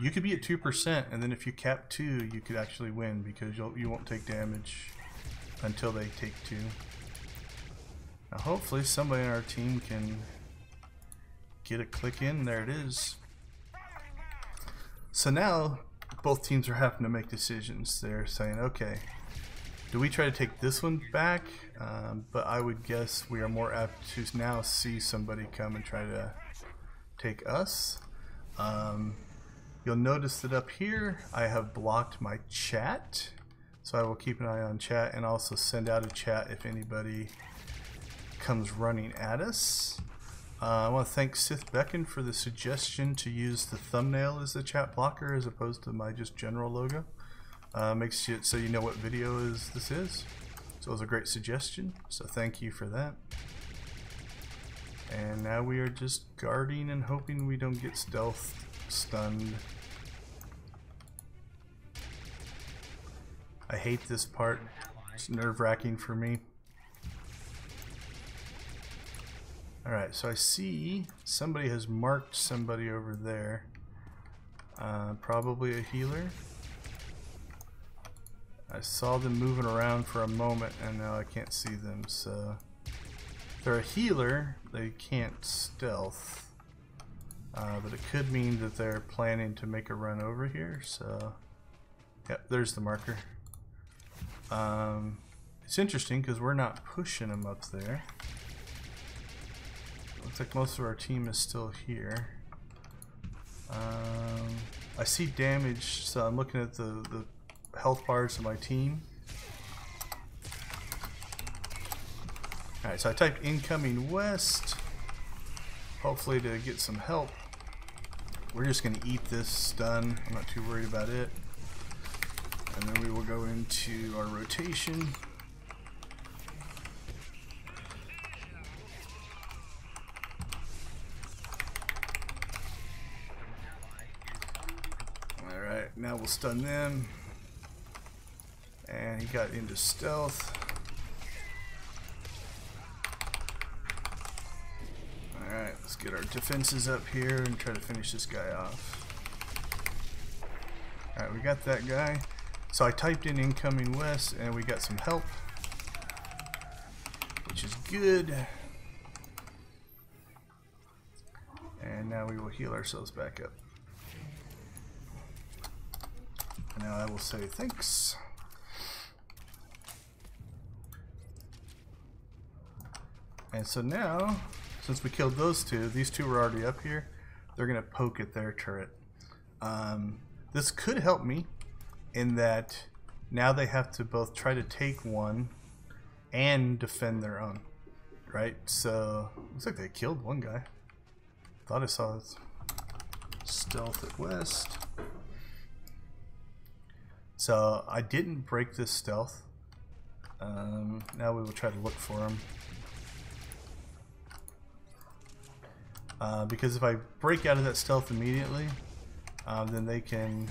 You could be at 2%, and then if you cap 2, you could actually win because you won't take damage until they take 2. Now hopefully somebody on our team can get a click in. There it is. So now both teams are having to make decisions. They're saying, okay, do we try to take this one back? But I would guess we are more apt to now see somebody come and try to take us. You'll notice that up here I have blocked my chat, so I will keep an eye on chat and also send out a chat if anybody comes running at us. I want to thank Sith Beacon for the suggestion to use the thumbnail as the chat blocker as opposed to my just general logo. Makes it so you know what video this is. So it was a great suggestion, so thank you for that. And now we are just guarding and hoping we don't get stealth stunned. I hate this part. It's nerve-wracking for me. Alright, so I see somebody has marked somebody over there. Probably a healer. I saw them moving around for a moment and now I can't see them, so if they're a healer, they can't stealth. But it could mean that they're planning to make a run over here, so yep, there's the marker. It's interesting because we're not pushing them up there. Looks like most of our team is still here. I see damage, so I'm looking at the health bars of my team. Alright, so I typed incoming west, hopefully to get some help. We're just going to eat this stun, I'm not too worried about it. And then we will go into our rotation. Alright, now we'll stun them. And he got into stealth. Alright, let's get our defenses up here and try to finish this guy off. Alright, we got that guy. So I typed in incoming west and we got some help, which is good. And now we will heal ourselves back up. And now I will say thanks. And so now, since we killed those two, these two were already up here, they're going to poke at their turret. This could help me in that now they have to both try to take one and defend their own, right? So, looks like they killed one guy. Thought I saw stealth at west. So, I didn't break this stealth. Now we will try to look for him. Because if I break out of that stealth immediately, then they can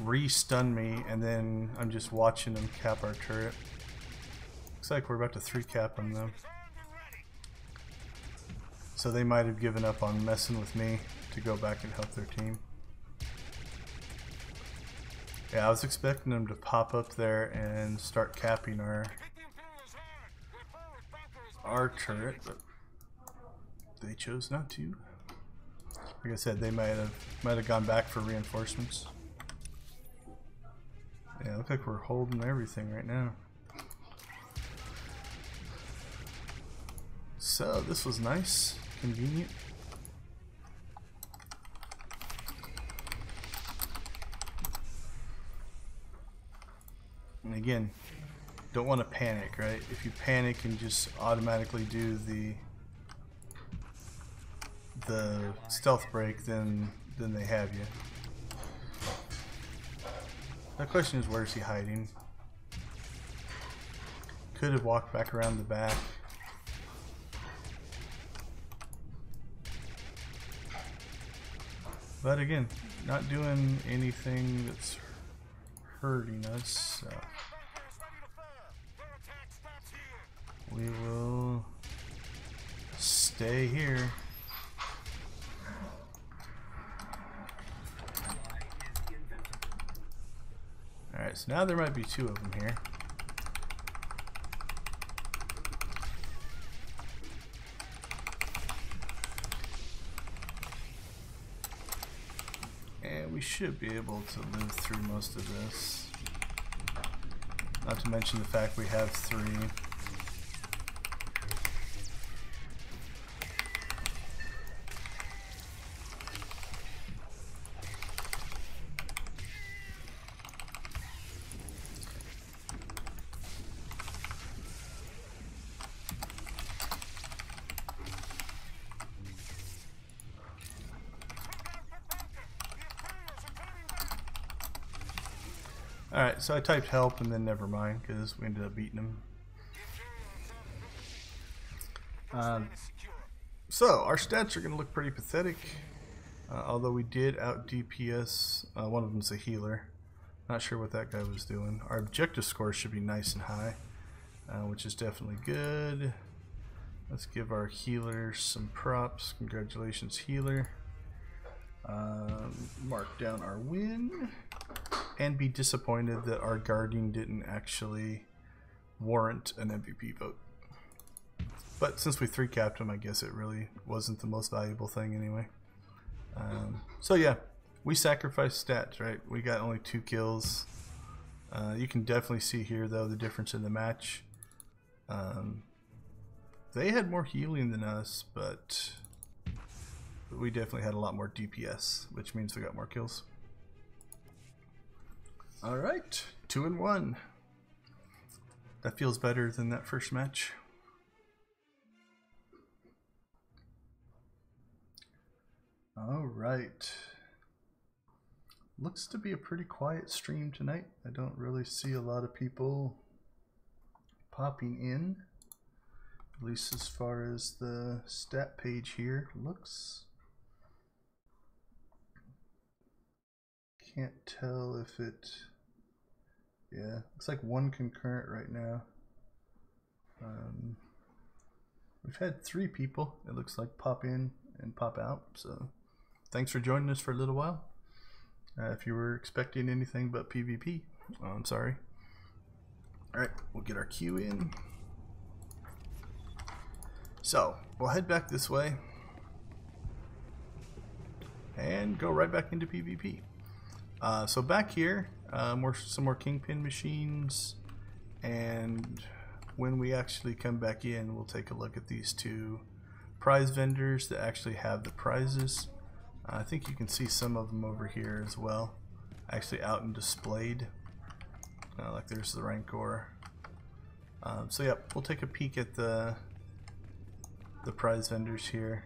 re-stun me, and then I'm just watching them cap our turret. Looks like we're about to 3-cap them though. So they might have given up on messing with me to go back and help their team. Yeah, I was expecting them to pop up there and start capping our turret, but they chose not to. Like I said, they might have gone back for reinforcements. Yeah, look like we're holding everything right now. So this was nice, convenient. And again, don't want to panic, right? If you panic and just automatically do the stealth break, then they have you. The question is, where is he hiding? Could have walked back around the back. But again, not doing anything that's hurting us. So we will stay here. Alright, so now there might be two of them here. And we should be able to live through most of this. Not to mention the fact we have 3. Alright, so I typed help and then never mind because we ended up beating him. So our stats are going to look pretty pathetic, although we did out DPS. One of them's a healer. Not sure what that guy was doing. Our objective score should be nice and high, which is definitely good. Let's give our healer some props. Congratulations, healer. Mark down our win and be disappointed that our guardian didn't actually warrant an MVP vote. But since we 3-capped him, I guess it really wasn't the most valuable thing anyway. So yeah, we sacrificed stats, right? We got only 2 kills. You can definitely see here though the difference in the match. They had more healing than us, but we definitely had a lot more DPS, which means we got more kills. Alright, 2-1. That feels better than that first match. Alright. Looks to be a pretty quiet stream tonight. I don't really see a lot of people popping in. At least as far as the stat page here looks. Can't tell if it... Yeah, looks like 1 concurrent right now. We've had 3 people, it looks like, pop in and pop out. So thanks for joining us for a little while. If you were expecting anything but PvP, I'm sorry. Alright, we'll get our queue in. So, we'll head back this way and go right back into PvP. So back here, some more Kingpin machines, and when we actually come back in, we'll take a look at these 2 prize vendors that actually have the prizes. I think you can see some of them over here as well, actually out and displayed. Like there's the Rancor. So yep, we'll take a peek at the prize vendors here.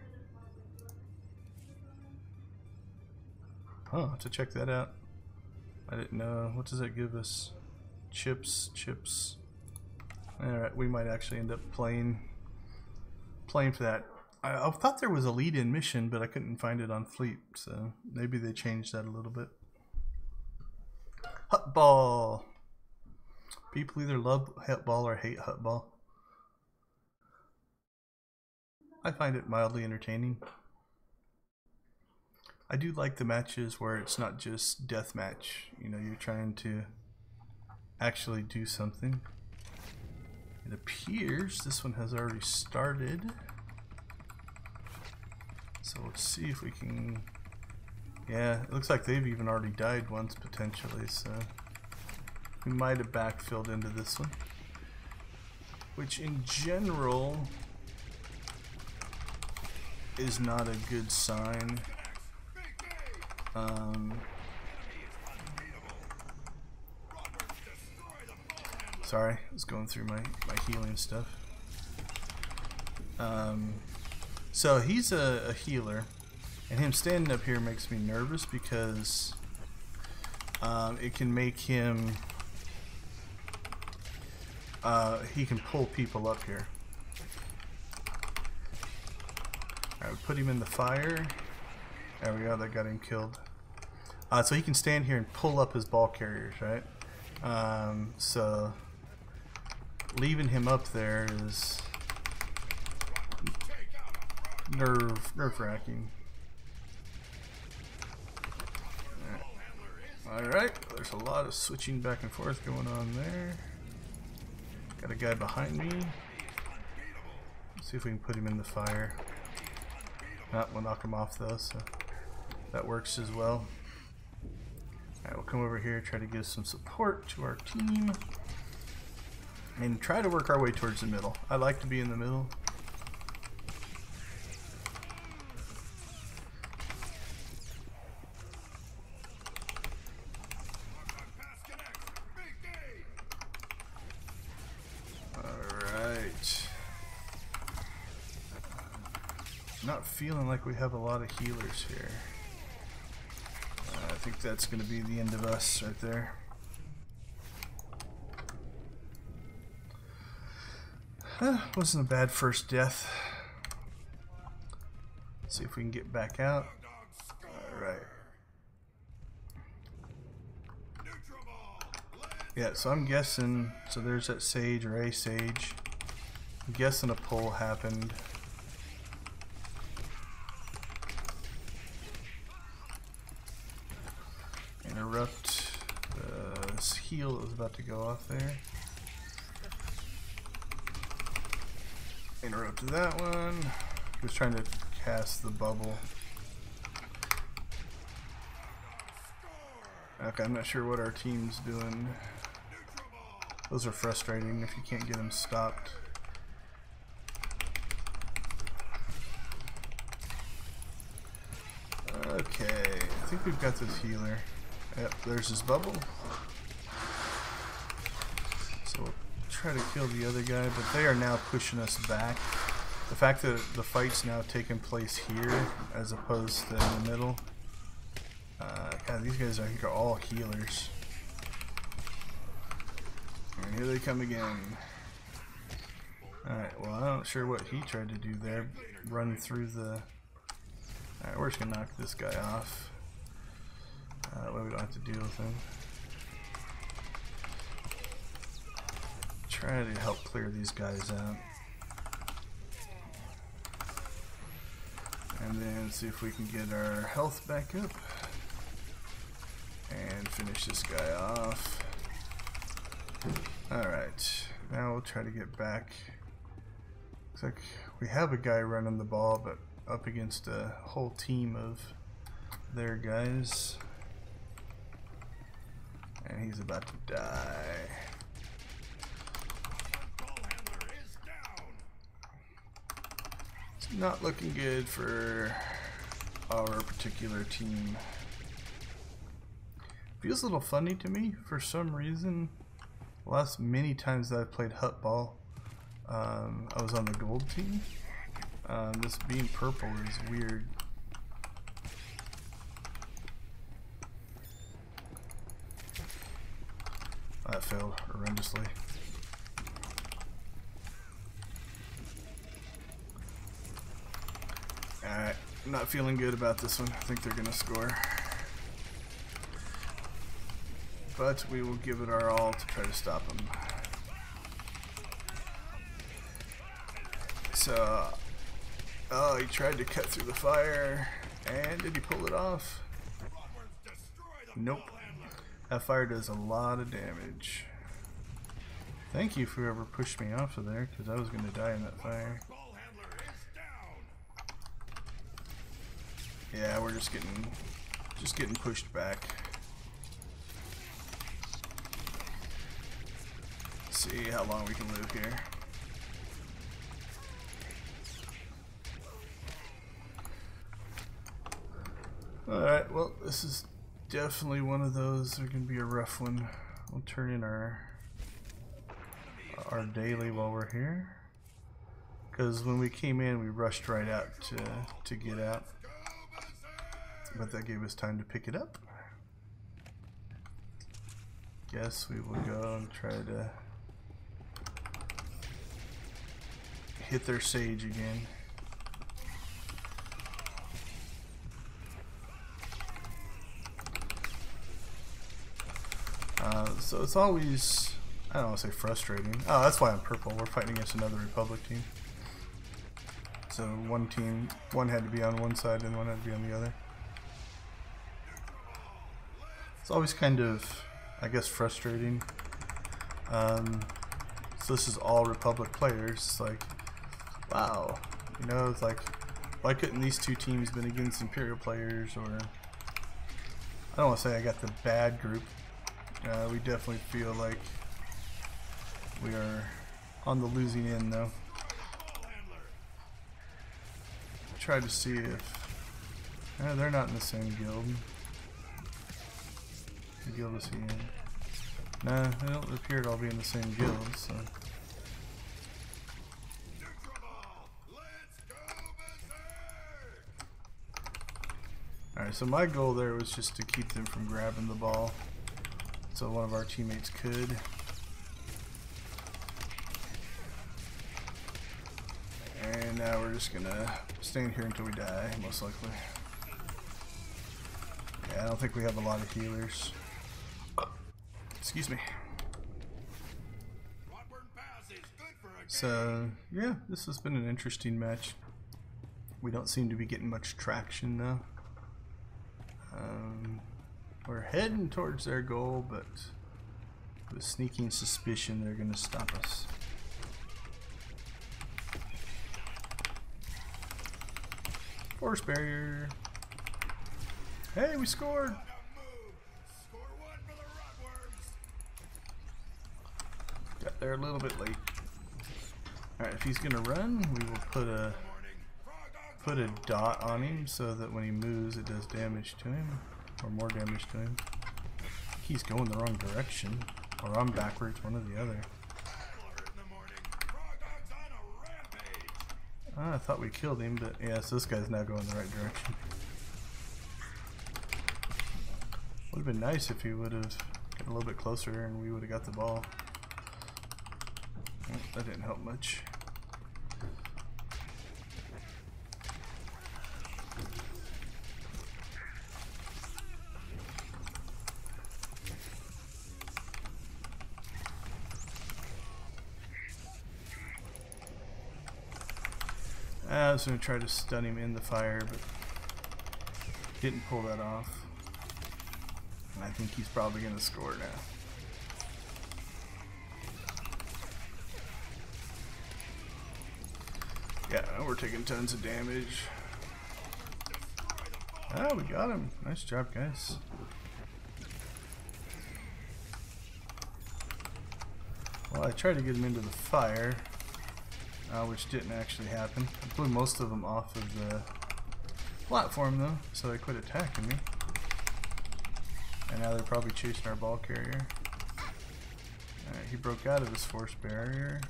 Oh, I'll have to check that out. I didn't know. What does that give us? Chips. Alright, we might actually end up playing for that. I thought there was a lead-in mission, but I couldn't find it on Fleet, so maybe they changed that a little bit. Hutball! People either love Hutball or hate Hutball. I find it mildly entertaining. I do like the matches where it's not just deathmatch. You know, you're trying to actually do something. It appears this one has already started. So let's see if we can... Yeah, it looks like they've even already died once potentially, so we might have backfilled into this one. Which in general is not a good sign. Sorry, I was going through my healing stuff. So he's a healer, and him standing up here makes me nervous because it can make him he can pull people up here. Alright, we put him in the fire. There we go, that got him killed. So he can stand here and pull up his ball carriers, right? So leaving him up there is nerve-wracking. Alright, there's a lot of switching back and forth going on there. Got a guy behind me. Let's see if we can put him in the fire. We'll knock him off though, so that works as well. Alright, we'll come over here, try to give some support to our team, and try to work our way towards the middle. I like to be in the middle. Not feeling like we have a lot of healers here. I think that's going to be the end of us right there. Wasn't a bad first death. Let's see if we can get back out. Alright. Yeah, so I'm guessing, so there's that sage or a sage. I'm guessing a pull happened. Interrupt. This heal is about to go off there. Interrupted that one. He was trying to cast the bubble. Okay, I'm not sure what our team's doing. Those are frustrating if you can't get them stopped. Okay, I think we've got this healer. Yep, there's his bubble. So we'll try to kill the other guy, but they are now pushing us back. The fact that the fight's now taking place here as opposed to in the middle. God, these guys are all healers. And here they come again. Alright, well, I'm not sure what he tried to do there. Run through the... Alright, we're just gonna knock this guy off. That way we don't have to deal with him. Try to help clear these guys out. And then see if we can get our health back up. And finish this guy off. Alright, now we'll try to get back. Looks like we have a guy running the ball, but up against a whole team of their guys. And he's about to die. It's not looking good for our particular team. Feels a little funny to me for some reason. The last many times that I've played Hut Ball, I was on the gold team. This being purple is weird. That failed horrendously. Alright, not feeling good about this one. I think they're gonna score. But we will give it our all to try to stop them. So, oh, he tried to cut through the fire, and did he pull it off? Nope. That fire does a lot of damage. Thank you for whoever pushed me off of there, because I was going to die in that fire. Yeah, we're just getting pushed back. See how long we can live here. Alright, well, this is definitely one of those. They're going to be a rough one. We'll turn in our daily while we're here. Because when we came in, we rushed right out to get out. But that gave us time to pick it up. Guess we will go and try to hit their sage again. So it's always, I don't want to say frustrating. Oh, that's why I'm purple. We're fighting against another Republic team. So one had to be on one side and one had to be on the other. It's always kind of, I guess, frustrating. So this is all Republic players. It's like, wow, you know, it's like, why couldn't these two teams been against Imperial players? Or I don't want to say I got the bad group. We definitely feel like we are on the losing end, though. Try to see if they're not in the same guild. What guild is he in? Nah, they don't appear to all be in the same guild. So. Alright, so my goal there was just to keep them from grabbing the ball. So one of our teammates could. And now we're just gonna stand here until we die, most likely. Yeah, I don't think we have a lot of healers. Excuse me. So, yeah, this has been an interesting match. We don't seem to be getting much traction though. We're heading towards their goal, but with sneaking suspicion they're going to stop us. Force barrier. Hey, we scored! Got there a little bit late. Alright, if he's gonna run, we will put a dot on him so that when he moves it does damage to him. Or more damage to him. He's going the wrong direction. Or I'm backwards, one or the other. Ah, I thought we killed him, but yeah, so this guy's now going the right direction. Would have been nice if he would have got a little bit closer and we would have got the ball. Oh, that didn't help much. I was going to try to stun him in the fire, but didn't pull that off. And I think he's probably going to score now. Yeah, we're taking tons of damage. Oh, we got him. Nice job, guys. Well, I tried to get him into the fire. Which didn't actually happen. I blew most of them off of the platform though, so they quit attacking me. And now they're probably chasing our ball carrier. Alright, he broke out of his force barrier.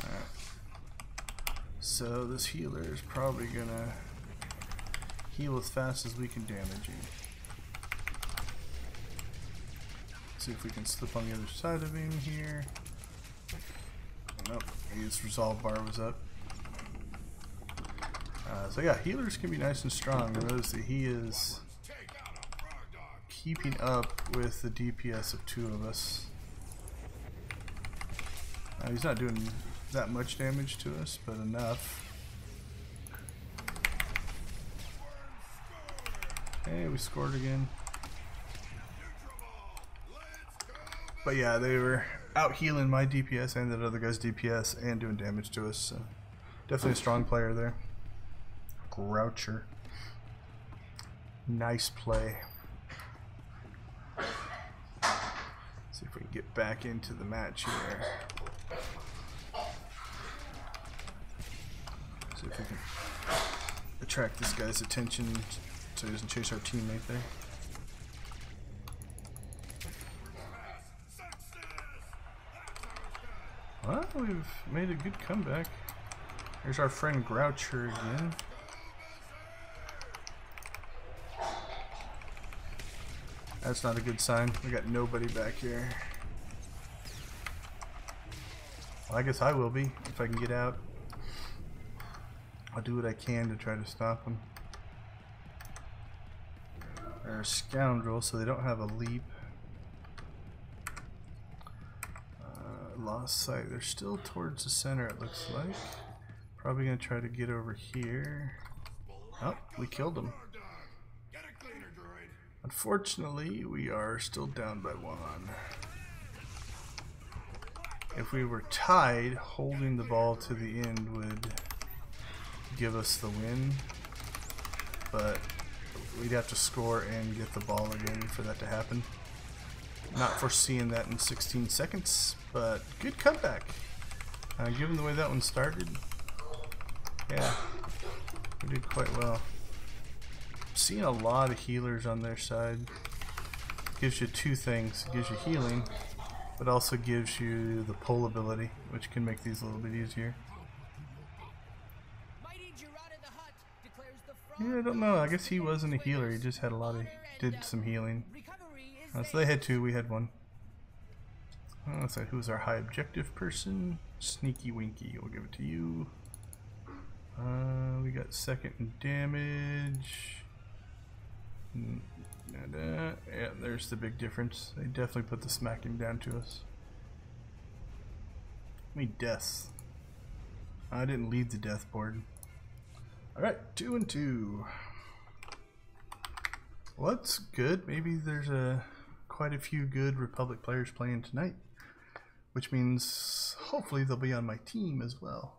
Alright. So this healer is probably gonna heal as fast as we can damage him. See if we can slip on the other side of him here. Nope, his resolve bar was up. So yeah, healers can be nice and strong. Notice that he is keeping up with the DPS of two of us. He's not doing that much damage to us, but enough. Hey, we scored again. But yeah, they were out healing my DPS and that other guy's DPS and doing damage to us. So definitely a strong player there. Groucher. Nice play. See if we can get back into the match here. See if we can attract this guy's attention so he doesn't chase our teammate there. Well, we've made a good comeback. Here's our friend Groucher again. That's not a good sign. We got nobody back here. Well, I guess I will be if I can get out. I'll do what I can to try to stop them. They're a scoundrel, so they don't have a leap. Lost sight. They're still towards the center, it looks like. Probably gonna try to get over here. Oh, we killed them. Unfortunately, we are still down by one. If we were tied, holding the ball to the end would give us the win. But we'd have to score and get the ball again for that to happen. Not foreseeing that in 16 seconds, but good comeback. Given the way that one started, yeah, we did quite well. Seeing a lot of healers on their side. Gives you two things. It gives you healing, but also gives you the pull ability, which can make these a little bit easier. Yeah, I don't know. I guess he wasn't a healer. He just had a lot of, did some healing. So they had two, we had one. Let's see, who's our high objective person? Sneaky Winky, we'll give it to you. We got second in damage. Yeah, there's the big difference. They definitely put the smacking down to us. How many deaths? I didn't lead the death board. Alright, 2 and 2. Well, that's good. Maybe there's quite a few good Republic players playing tonight, which means hopefully they'll be on my team as well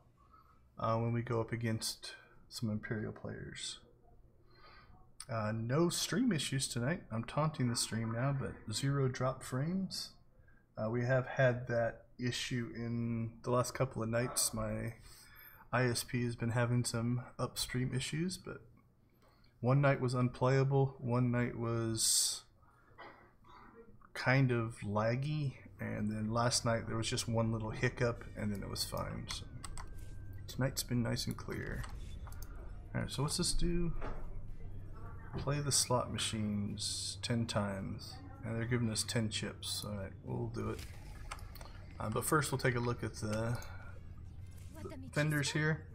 when we go up against some Imperial players. No stream issues tonight. I'm taunting the stream now, but 0 drop frames. We have had that issue in the last couple of nights. My ISP has been having some upstream issues, but one night was unplayable, one night was kind of laggy, and then last night there was just one little hiccup and then it was fine. So tonight's been nice and clear. Alright, so what's this do? Play the slot machines 10 times, and they're giving us 10 chips. Alright, we'll do it. But first we'll take a look at the vendors here.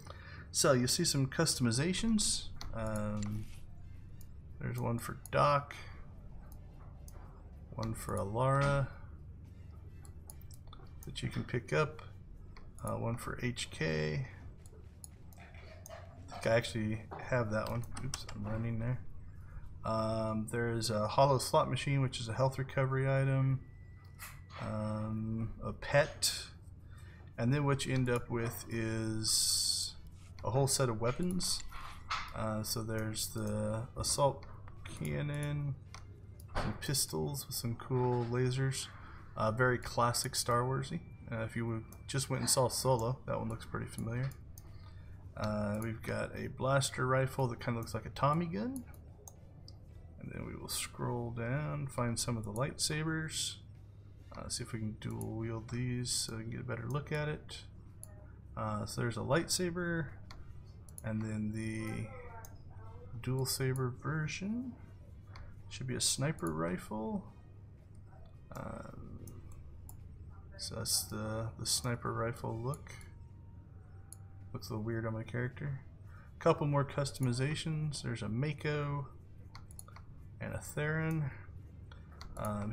So you'll see some customizations. There's one for Doc, one for Alara that you can pick up, one for HK. I think I actually have that one. Oops, I'm running there. There's a hollow slot machine, which is a health recovery item, a pet, and then what you end up with is a whole set of weapons. So there's the assault cannon, some pistols with some cool lasers, very classic Star Warsy. If you just went and saw Solo, that one looks pretty familiar. We've got a blaster rifle that kind of looks like a Tommy gun. And then we will scroll down, find some of the lightsabers. See if we can dual wield these so we can get a better look at it. So there's a lightsaber, and then the dual saber version should be a sniper rifle. So that's the sniper rifle look. Looks a little weird on my character. A couple more customizations. There's a Mako and a Theron.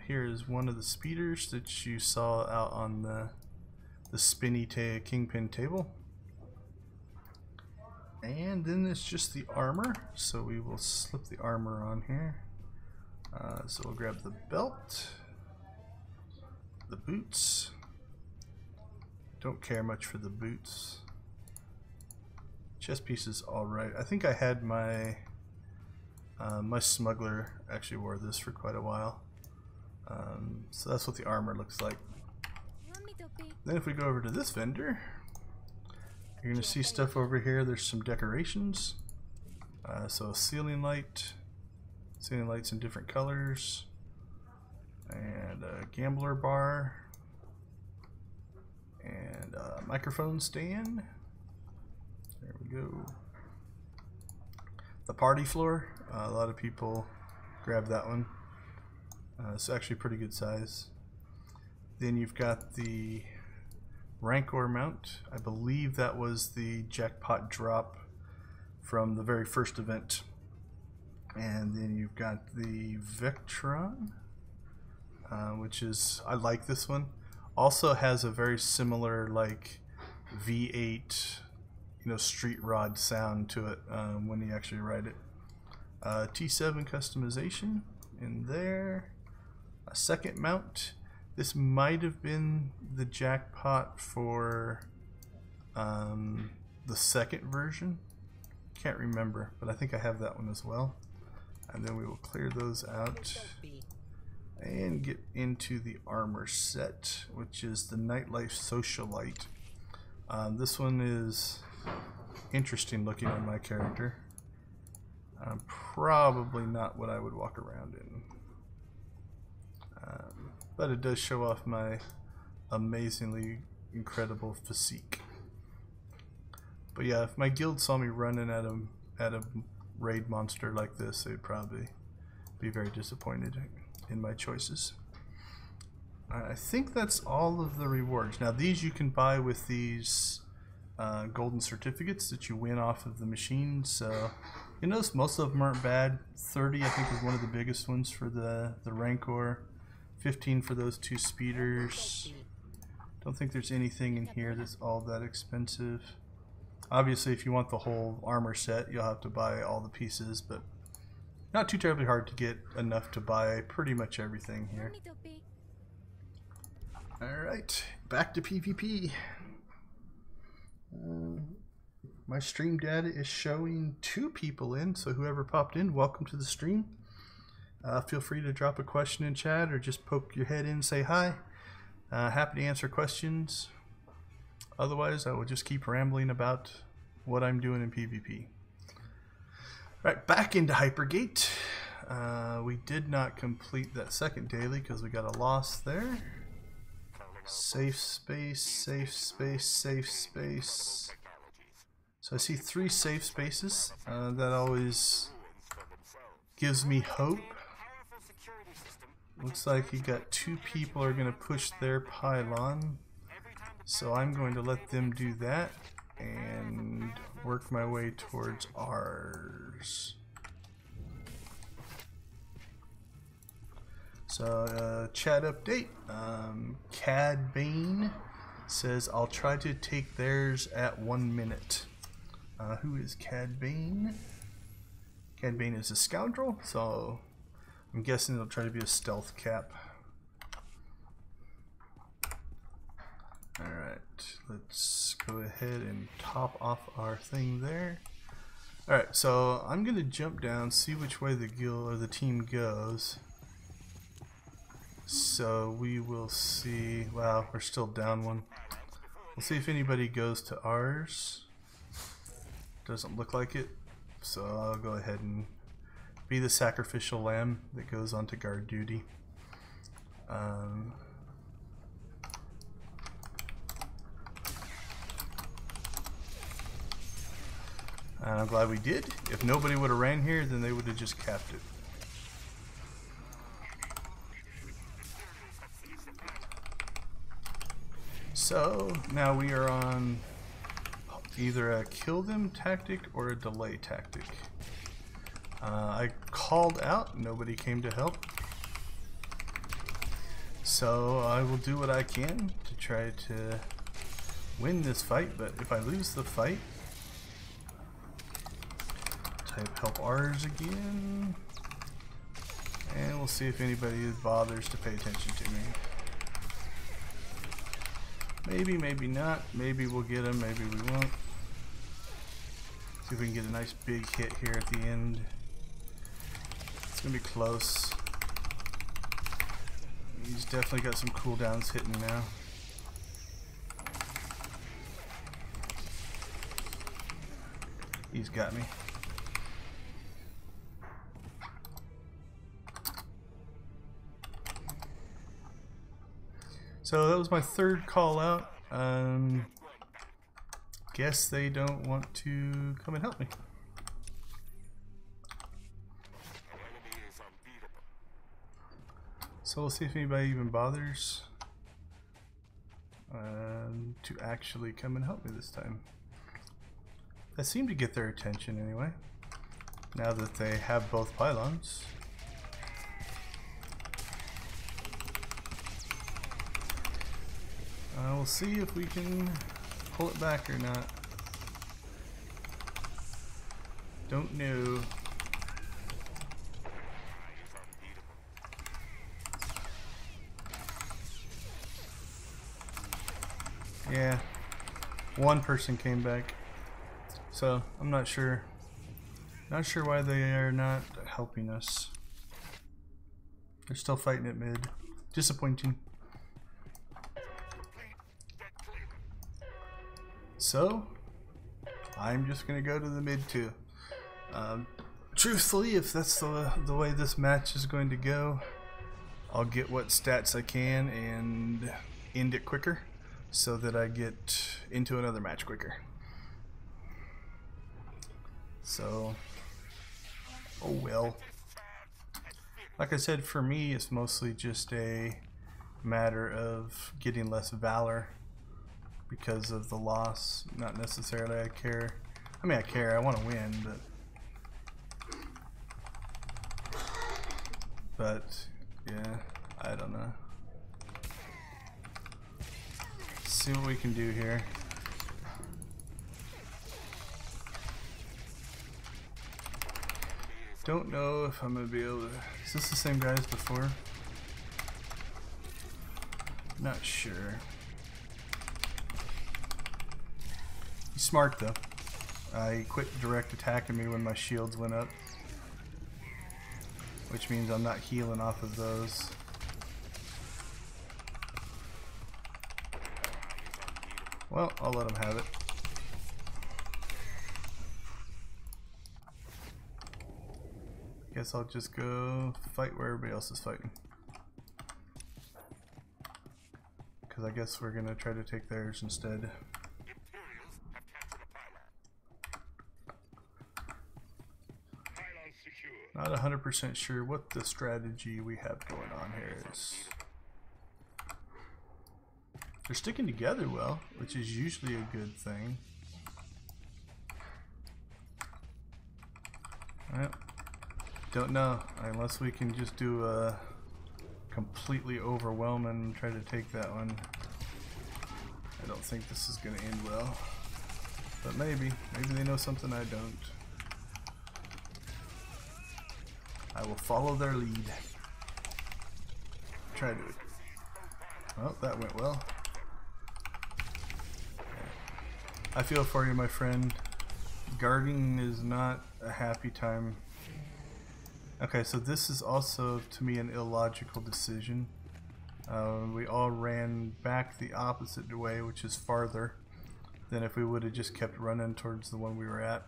Here is one of the speeders that you saw out on the spinny kingpin table. And then it's just the armor, so we will slip the armor on here. So we'll grab the belt, the boots. Don't care much for the boots. Chest piece is alright. I think I had my my smuggler actually wore this for quite a while. So that's what the armor looks like. Then if we go over to this vendor, you're going to see stuff over here. There's some decorations. So a ceiling lights in different colors, and a gambler bar, and a microphone stand. There we go. The party floor, a lot of people grab that one. It's actually pretty good size. Then you've got the Rancor mount. I believe that was the jackpot drop from the very first event. And then you've got the Vectron, which is, I like this one. Also has a very similar like V8, street rod sound to it when you actually ride it. T7 customization in there. A second mount. This might have been the jackpot for the second version. Can't remember, but I think I have that one as well. And then we will clear those out and get into the armor set, which is the Nightlife Socialite. This one is interesting looking on my character. Probably not what I would walk around in. But it does show off my amazingly incredible physique. But yeah, if my guild saw me running at a raid monster like this, they'd probably be very disappointed in my choices. I think that's all of the rewards. Now these you can buy with these golden certificates that you win off of the machine. So you notice most of them aren't bad. 30 I think is one of the biggest ones for the Rancor. 15 for those 2 speeders. Don't think there's anything in here that's all that expensive. Obviously if you want the whole armor set you'll have to buy all the pieces, but not too terribly hard to get enough to buy pretty much everything here. Alright, back to PvP. My stream data is showing 2 people in, so whoever popped in, welcome to the stream. Feel free to drop a question in chat or just poke your head in and say hi. Happy to answer questions. Otherwise, I will just keep rambling about what I'm doing in PvP. Right, back into Hypergate. We did not complete that second daily because we got a loss there. Safe space, safe space, safe space. So I see 3 safe spaces. That always gives me hope. Looks like you got 2 people are going to push their pylon. So I'm going to let them do that and work my way towards ours. So chat update, Cad Bane says I'll try to take theirs at 1 minute. Who is Cad Bane? Cad Bane is a scoundrel, so I'm guessing it'll try to be a stealth cap. Alright, let's go ahead and top off our thing there. Alright, so I'm gonna jump down, see which way the guild or the team goes. So we will see. Wow, we're still down 1. We'll see if anybody goes to ours. Doesn't look like it, so I'll go ahead and be the sacrificial lamb that goes onto guard duty. And I'm glad we did. If nobody would have ran here, then they would have just capped it. So now we are on either a kill them tactic or a delay tactic. I called out, nobody came to help. So I will do what I can to try to win this fight, but if I lose the fight, type help ours again, and we'll see if anybody bothers to pay attention to me. Maybe, maybe not. Maybe we'll get him, maybe we won't. See if we can get a nice big hit here at the end. It's gonna be close. He's definitely got some cooldowns hitting now. He's got me. So that was my 3rd call out. Guess they don't want to come and help me. So we'll see if anybody even bothers to actually come and help me this time. That seemed to get their attention anyway, now that they have both pylons. We'll see if we can pull it back or not. Don't know. Yeah, 1 person came back, so I'm not sure. Not sure why they are not helping us. They're still fighting at mid. Disappointing. So I'm just gonna go to the mid too. Truthfully, if that's the way this match is going to go, I'll get what stats I can and end it quicker, so that I get into another match quicker. So, oh well. Like I said, for me, it's mostly just a matter of getting less Valor because of the loss. Not necessarily I care. I mean, I care. I want to win, but yeah, I don't know. Let's see what we can do here. Don't know if I'm gonna be able to. Is this the same guy as before? Not sure. He's smart though. He quit direct attacking me when my shields went up, which means I'm not healing off of those. Well, I'll let him have it. Guess I'll just go fight where everybody else is fighting. Because I guess we're gonna try to take theirs instead. Not 100% sure what the strategy we have going on here is. They're sticking together well, which is usually a good thing. Well, don't know, unless we can just do a completely overwhelming and try to take that one. I don't think this is going to end well, but maybe they know something I don't. I will follow their lead. Try to. Well, that went well. I feel for you, my friend. Guarding is not a happy time. Okay, so this is also, to me, an illogical decision. We all ran back the opposite way, which is farther than if we would have just kept running towards the one we were at.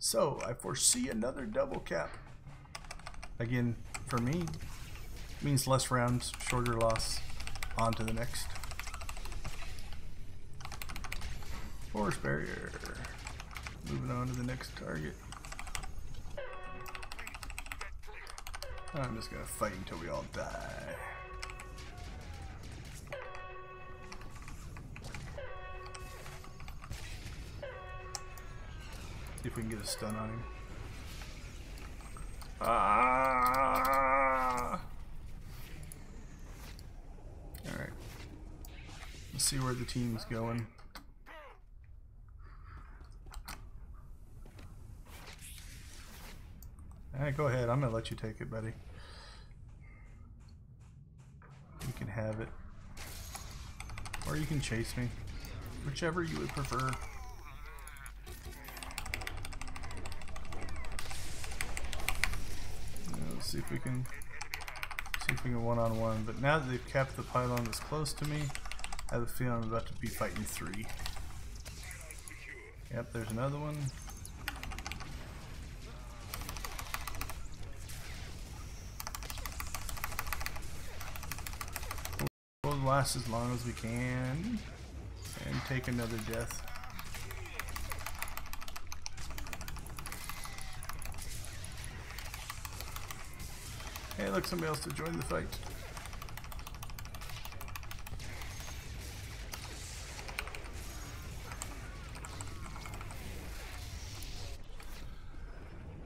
So, I foresee another double cap. Again, for me, means less rounds, shorter loss, on to the next. Force barrier. Moving on to the next target. I'm just gonna fight until we all die. See if we can get a stun on him. Ah! Alright. Let's see where the team's going. Alright, go ahead. I'm gonna let you take it, buddy. You can have it. Or you can chase me. Whichever you would prefer. See if we can one-on-one. But now that they've capped the pylon that's close to me, I have a feeling I'm about to be fighting 3. Yep, there's another one. We'll last as long as we can and take another death. Hey, look, somebody else to join the fight.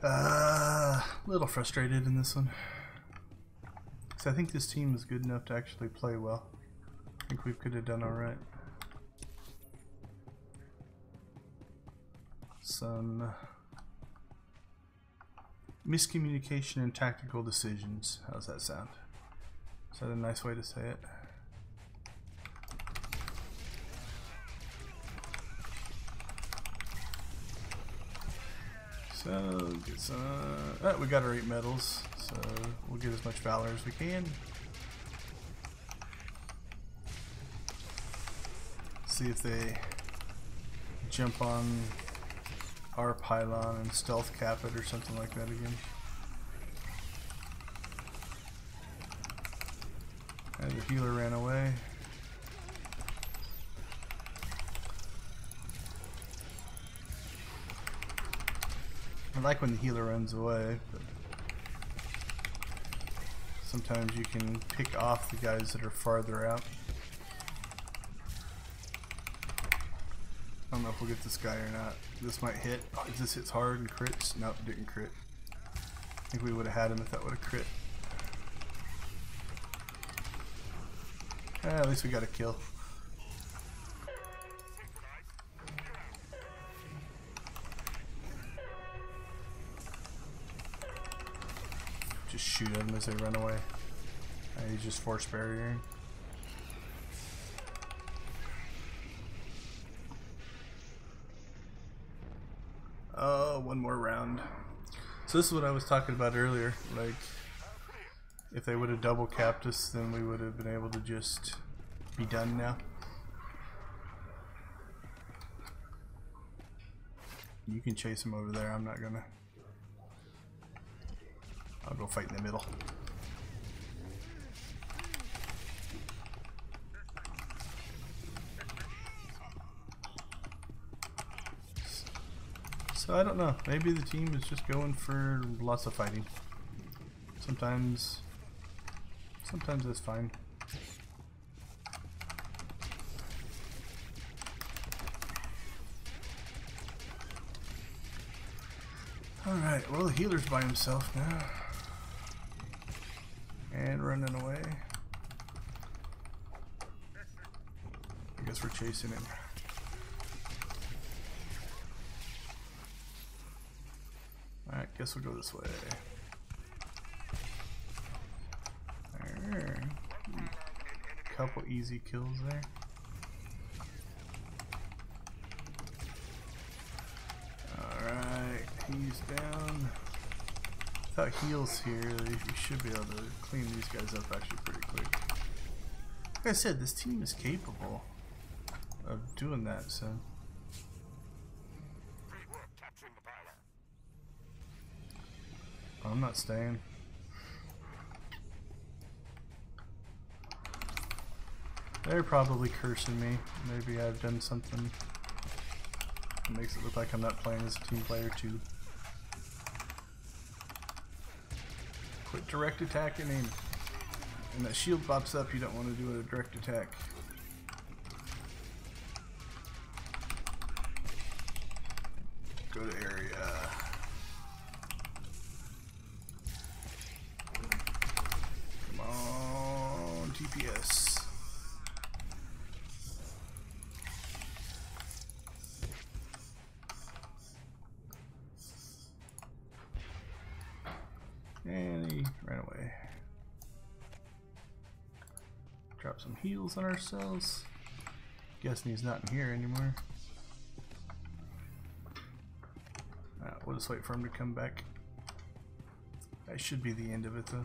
A little frustrated in this one. So I think this team is good enough to actually play well. I think we could have done alright. Some miscommunication and tactical decisions. How's that sound? Is that a nice way to say it? So, get some. We got our 8 medals, so we'll get as much Valor as we can. See if they jump on our pylon and stealth cap it or something like that again. And the healer ran away. I like when the healer runs away, but Sometimes you can pick off the guys that are farther out. I don't know if we'll get this guy or not. This might hit. Oh, if this hits hard and crits. Nope, didn't crit. I think we would have had him if that would have crit. At least we got a kill. Just shoot at them as they run away. He's just force barriering. Oh, one more round. So this is what I was talking about earlier. Like, if they would have double capped us, then we would have been able to just be done now. You can chase him over there. I'm not gonna. I'll go fight in the middle. So I don't know. Maybe the team is just going for lots of fighting. Sometimes that's fine. Alright, well, the healer's by himself now. And running away. I guess we're chasing him. Alright, guess we'll go this way. There. Couple easy kills there. Alright, he's down. Without heals here, you should be able to clean these guys up actually pretty quick. Like I said, this team is capable of doing that, so. I'm not staying. They're probably cursing me. Maybe I've done something that makes it look like I'm not playing as a team player too. Quit direct attacking him. And that shield pops up, you don't want to do a direct attack. Go to area. Come on, TPS. And he ran away. Drop some heals on ourselves. Guessing he's not in here anymore. We'll just wait for him to come back. That should be the end of it though.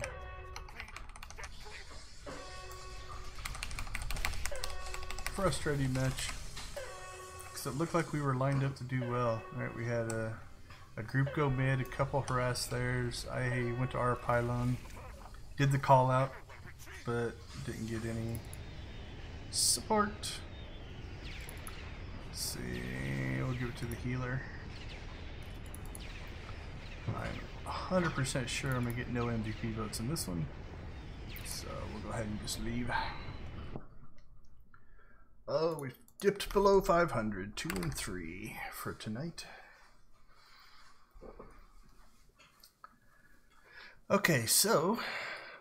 Frustrating match. Because it looked like we were lined up to do well. Right, we had a group go mid, a couple harass theirs. I went to our pylon, did the call out, but didn't get any support. Let's see, we'll give it to the healer. I'm 100% sure I'm gonna get no MVP votes in this one, so we'll go ahead and just leave. Oh, we've dipped below 500, 2 and 3 for tonight. Okay, so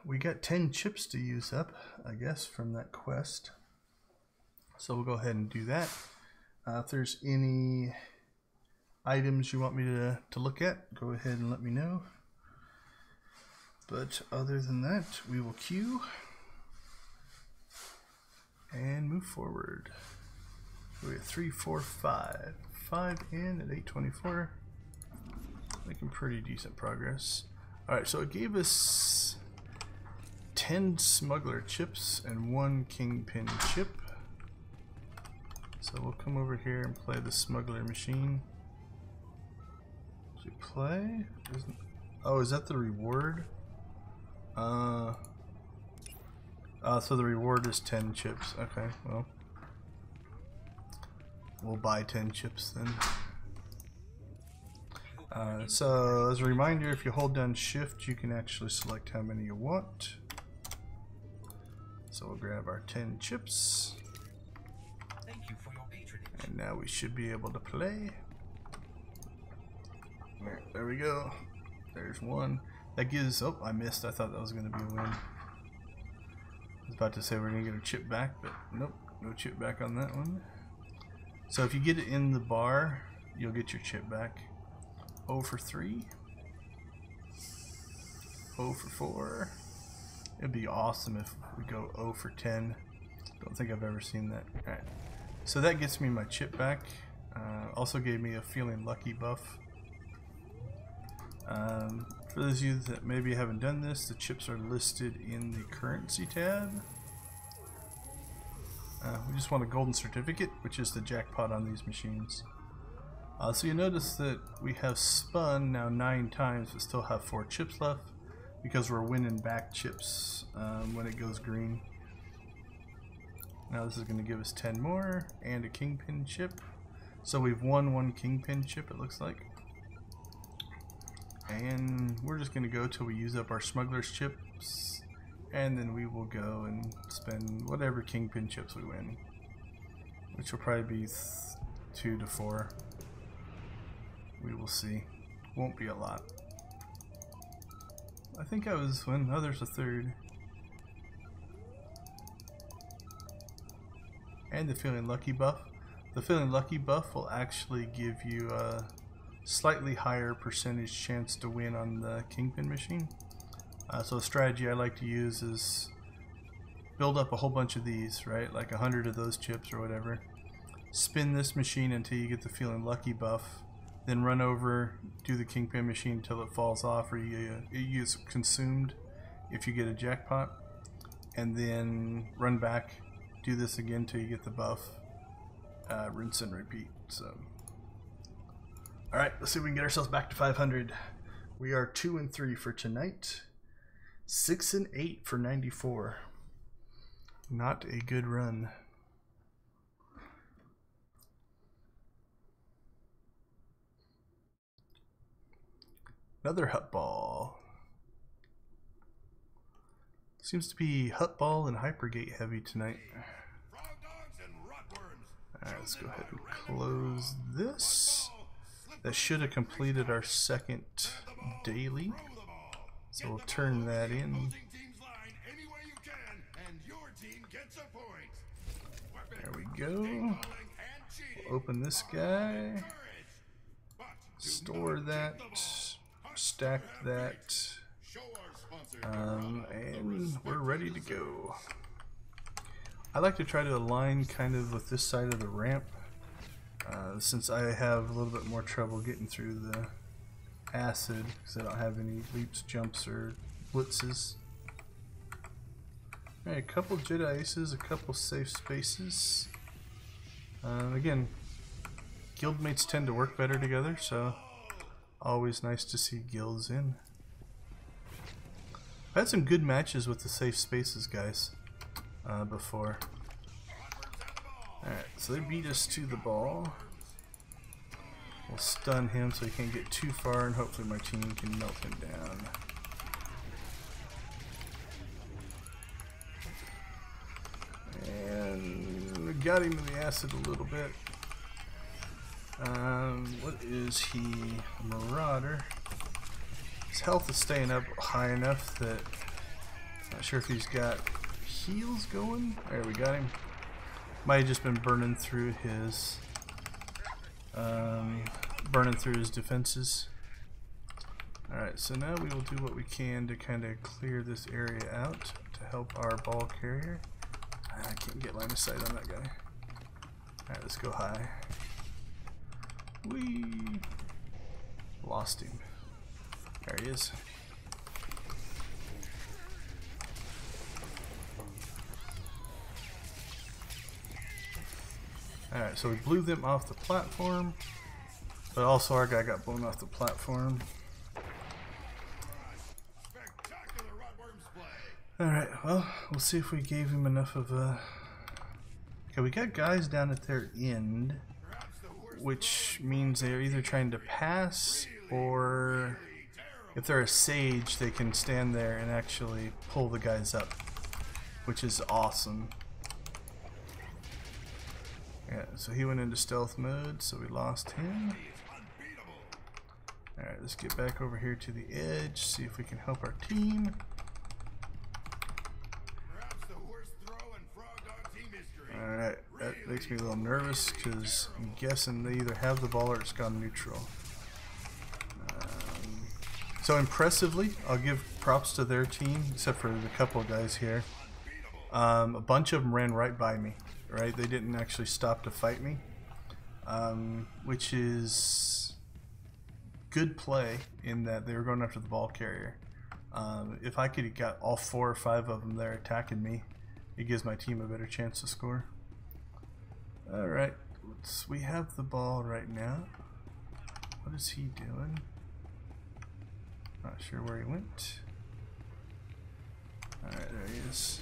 we got 10 chips to use up, I guess, from that quest. So we'll go ahead and do that. If there's any items you want me to look at, go ahead and let me know. But other than that, we will queue and move forward. We have 3, 4, 5. 5 in at 824. Making pretty decent progress. Alright, so it gave us 10 smuggler chips and 1 kingpin chip. So we'll come over here and play the smuggler machine. Did you play? Oh, is that the reward? So the reward is 10 chips. Okay, well, we'll buy 10 chips then. So as a reminder, if you hold down shift, you can actually select how many you want. So we'll grab our 10 chips. Thank you for your patronage. And now we should be able to play. There we go. There's one. That gives... Oh, I missed. I thought that was going to be a win. I was about to say we're going to get a chip back, but nope. No chip back on that one. So if you get it in the bar, you'll get your chip back. 0 for 3. 0 for 4. It'd be awesome if we go 0 for 10. Don't think I've ever seen that. Alright. So that gets me my chip back. Also gave me a feeling lucky buff. For those of you that maybe haven't done this, the chips are listed in the currency tab. We just want a golden certificate, which is the jackpot on these machines. So you notice that we have spun now 9 times, but still have 4 chips left because we're winning back chips when it goes green. Now this is going to give us 10 more and a kingpin chip. So we've won 1 kingpin chip, it looks like. And we're just going to go till we use up our smuggler's chips, and then we will go and spend whatever kingpin chips we win, which will probably be 2 to 4. We will see. Won't be a lot. I think I was when there's a 3rd. And the feeling lucky buff. The feeling lucky buff will actually give you a slightly higher percentage chance to win on the kingpin machine. So a strategy I like to use is build up a whole bunch of these, right? Like 100 of those chips or whatever. Spin this machine until you get the feeling lucky buff. Then run over, do the kingpin machine until it falls off or you use consumed if you get a jackpot. And then run back, do this again until you get the buff. Rinse and repeat. So. Alright, let's see if we can get ourselves back to 500. We are 2 and 3 for tonight. 6 and 8 for 94. Not a good run. Another hut ball. Seems to be hut ball and hypergate heavy tonight. Alright, let's go ahead and close this. That should have completed our 2nd daily. So we'll turn that in. There we go. We'll open this guy. Store that. Stack that. And we're ready to go. I like to try to align kind of with this side of the ramp. Since I have a little bit more trouble getting through the acid because I don't have any leaps, jumps, or blitzes. Alright, a couple Jedi Aces, a couple safe spaces. Again, guildmates tend to work better together, so always nice to see guilds in. I've had some good matches with the safe spaces guys before. Alright, so they beat us to the ball. We'll stun him so he can't get too far, and hopefully my team can melt him down. And we got him in the acid a little bit. What is he? A marauder. His health is staying up high enough that not sure if he's got heals going. There, we got him. Might have just been burning through his defenses. Alright, so now we will do what we can to kind of clear this area out to help our ball carrier. I can't get line of sight on that guy. Alright, let's go high. We lost him. There he is. Alright, so we blew them off the platform, but also our guy got blown off the platform. Alright, well, we'll see if we gave him enough of a... Okay, we got guys down at their end, which means they're either trying to pass, or if they're a sage, they can stand there and actually pull the guys up. which is awesome. Yeah, so he went into stealth mode, so we lost him. Alright, let's get back over here to the edge, see if we can help our team. Alright, that makes me a little nervous because I'm guessing they either have the ball or it's gone neutral. So impressively, I'll give props to their team, except for the couple of guys here. A bunch of them ran right by me, right? They didn't actually stop to fight me, which is good play in that they were going after the ball carrier. If I could have got all 4 or 5 of them there attacking me, it gives my team a better chance to score. Alright, we have the ball right now. What is he doing? Not sure where he went. Alright, there he is.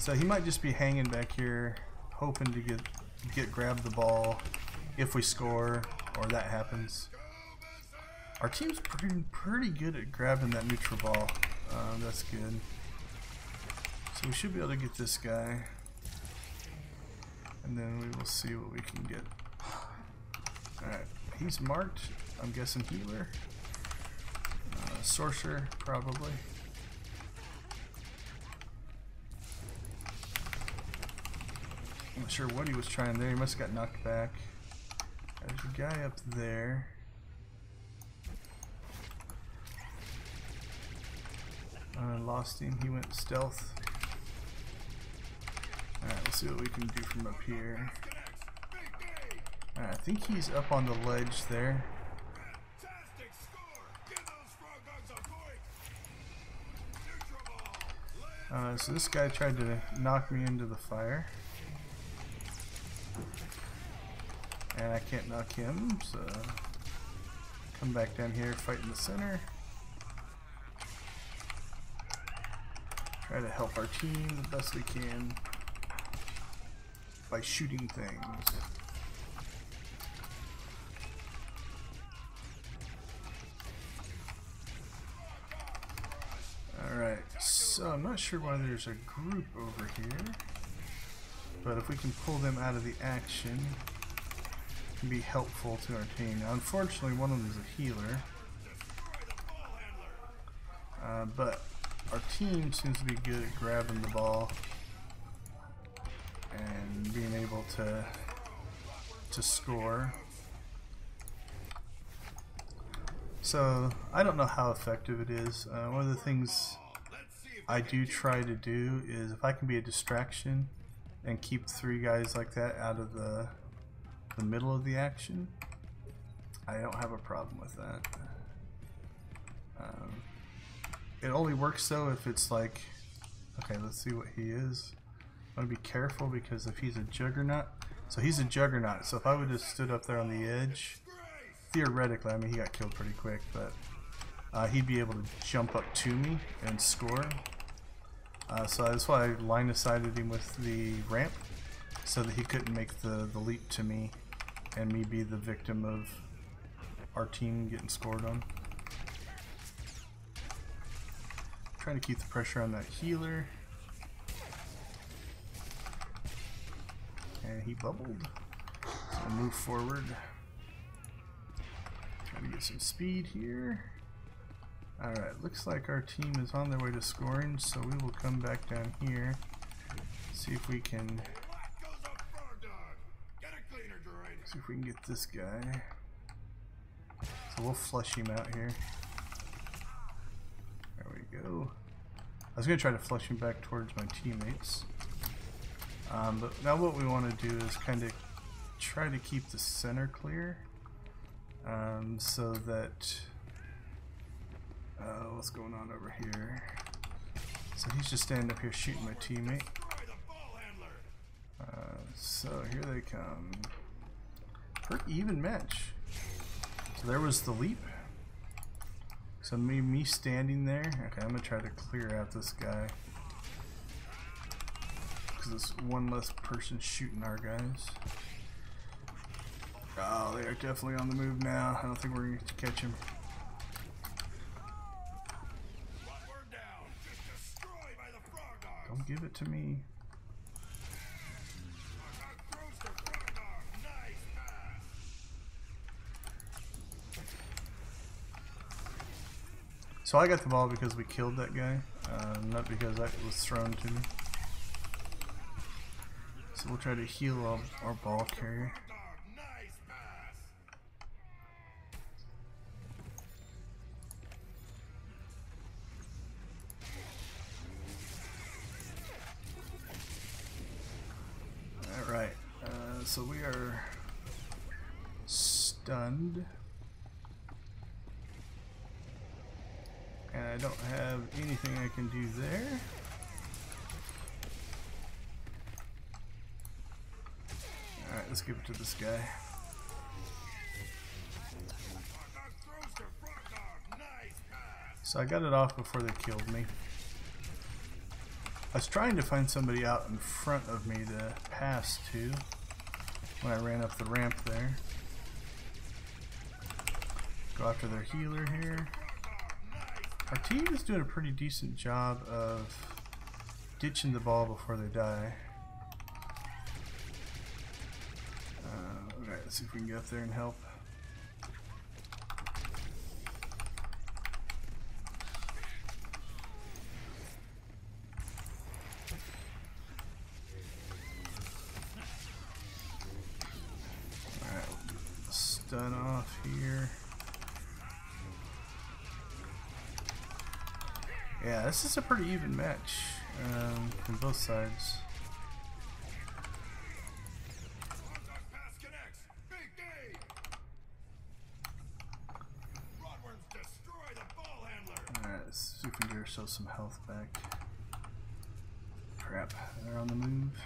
So he might just be hanging back here, hoping to grab the ball if we score or that happens. Our team's pretty good at grabbing that neutral ball. That's good. So we should be able to get this guy, and then we will see what we can get. Alright, he's marked. I'm guessing healer. Sorcerer, probably. I'm not sure what he was trying there. He must have got knocked back. There's a guy up there. Lost him. He went stealth. Alright, let's see what we can do from up here. Alright, I think he's up on the ledge there. So this guy tried to knock me into the fire. And I can't knock him, so come back down here, fight in the center. Try to help our team the best we can by shooting things. Alright, so I'm not sure why there's a group over here, but if we can pull them out of the action, it can be helpful to our team. Now, unfortunately, one of them is a healer, but our team seems to be good at grabbing the ball and being able to score. So I don't know how effective it is. One of the things I do try to do is, if I can be a distraction and keep 3 guys like that out of the middle of the action, I don't have a problem with that. It only works though if it's like, okay, let's see what he is. I want to be careful because if he's a juggernaut, so he's a juggernaut, so if I would have stood up there on the edge, theoretically, I mean, he got killed pretty quick, but he'd be able to jump up to me and score. So that's why I line of sighted him with the ramp, so that he couldn't make the leap to me and me be the victim of our team getting scored on. Trying to keep the pressure on that healer. And he bubbled. So we'll move forward. Trying to get some speed here. Alright, looks like our team is on their way to scoring, so we will come back down here. See if we can get this guy. So we'll flush him out here. There we go. I was going to try to flush him back towards my teammates. But now what we want to do is kind of try to keep the center clear. So that... what's going on over here? So he's just standing up here shooting my teammate. So here they come. Pretty even match. So there was the leap. So me standing there. Okay, I'm gonna try to clear out this guy, because it's one less person shooting our guys. Oh, they are definitely on the move now. I don't think we're going to catch him. Don't give it to me. So I got the ball because we killed that guy, not because that was thrown to me. So we'll try to heal our ball carrier. Alright, so we are stunned. And I don't have anything I can do there. Alright, let's give it to this guy. So I got it off before they killed me. I was trying to find somebody out in front of me to pass to when I ran up the ramp there. Go after their healer here. Our team is doing a pretty decent job of ditching the ball before they die. Alright, let's see if we can get up there and help. Alright, stun off here. Yeah, this is a pretty even match from both sides. Alright, let's see if we can get ourselves some health back. Crap, they're on the move.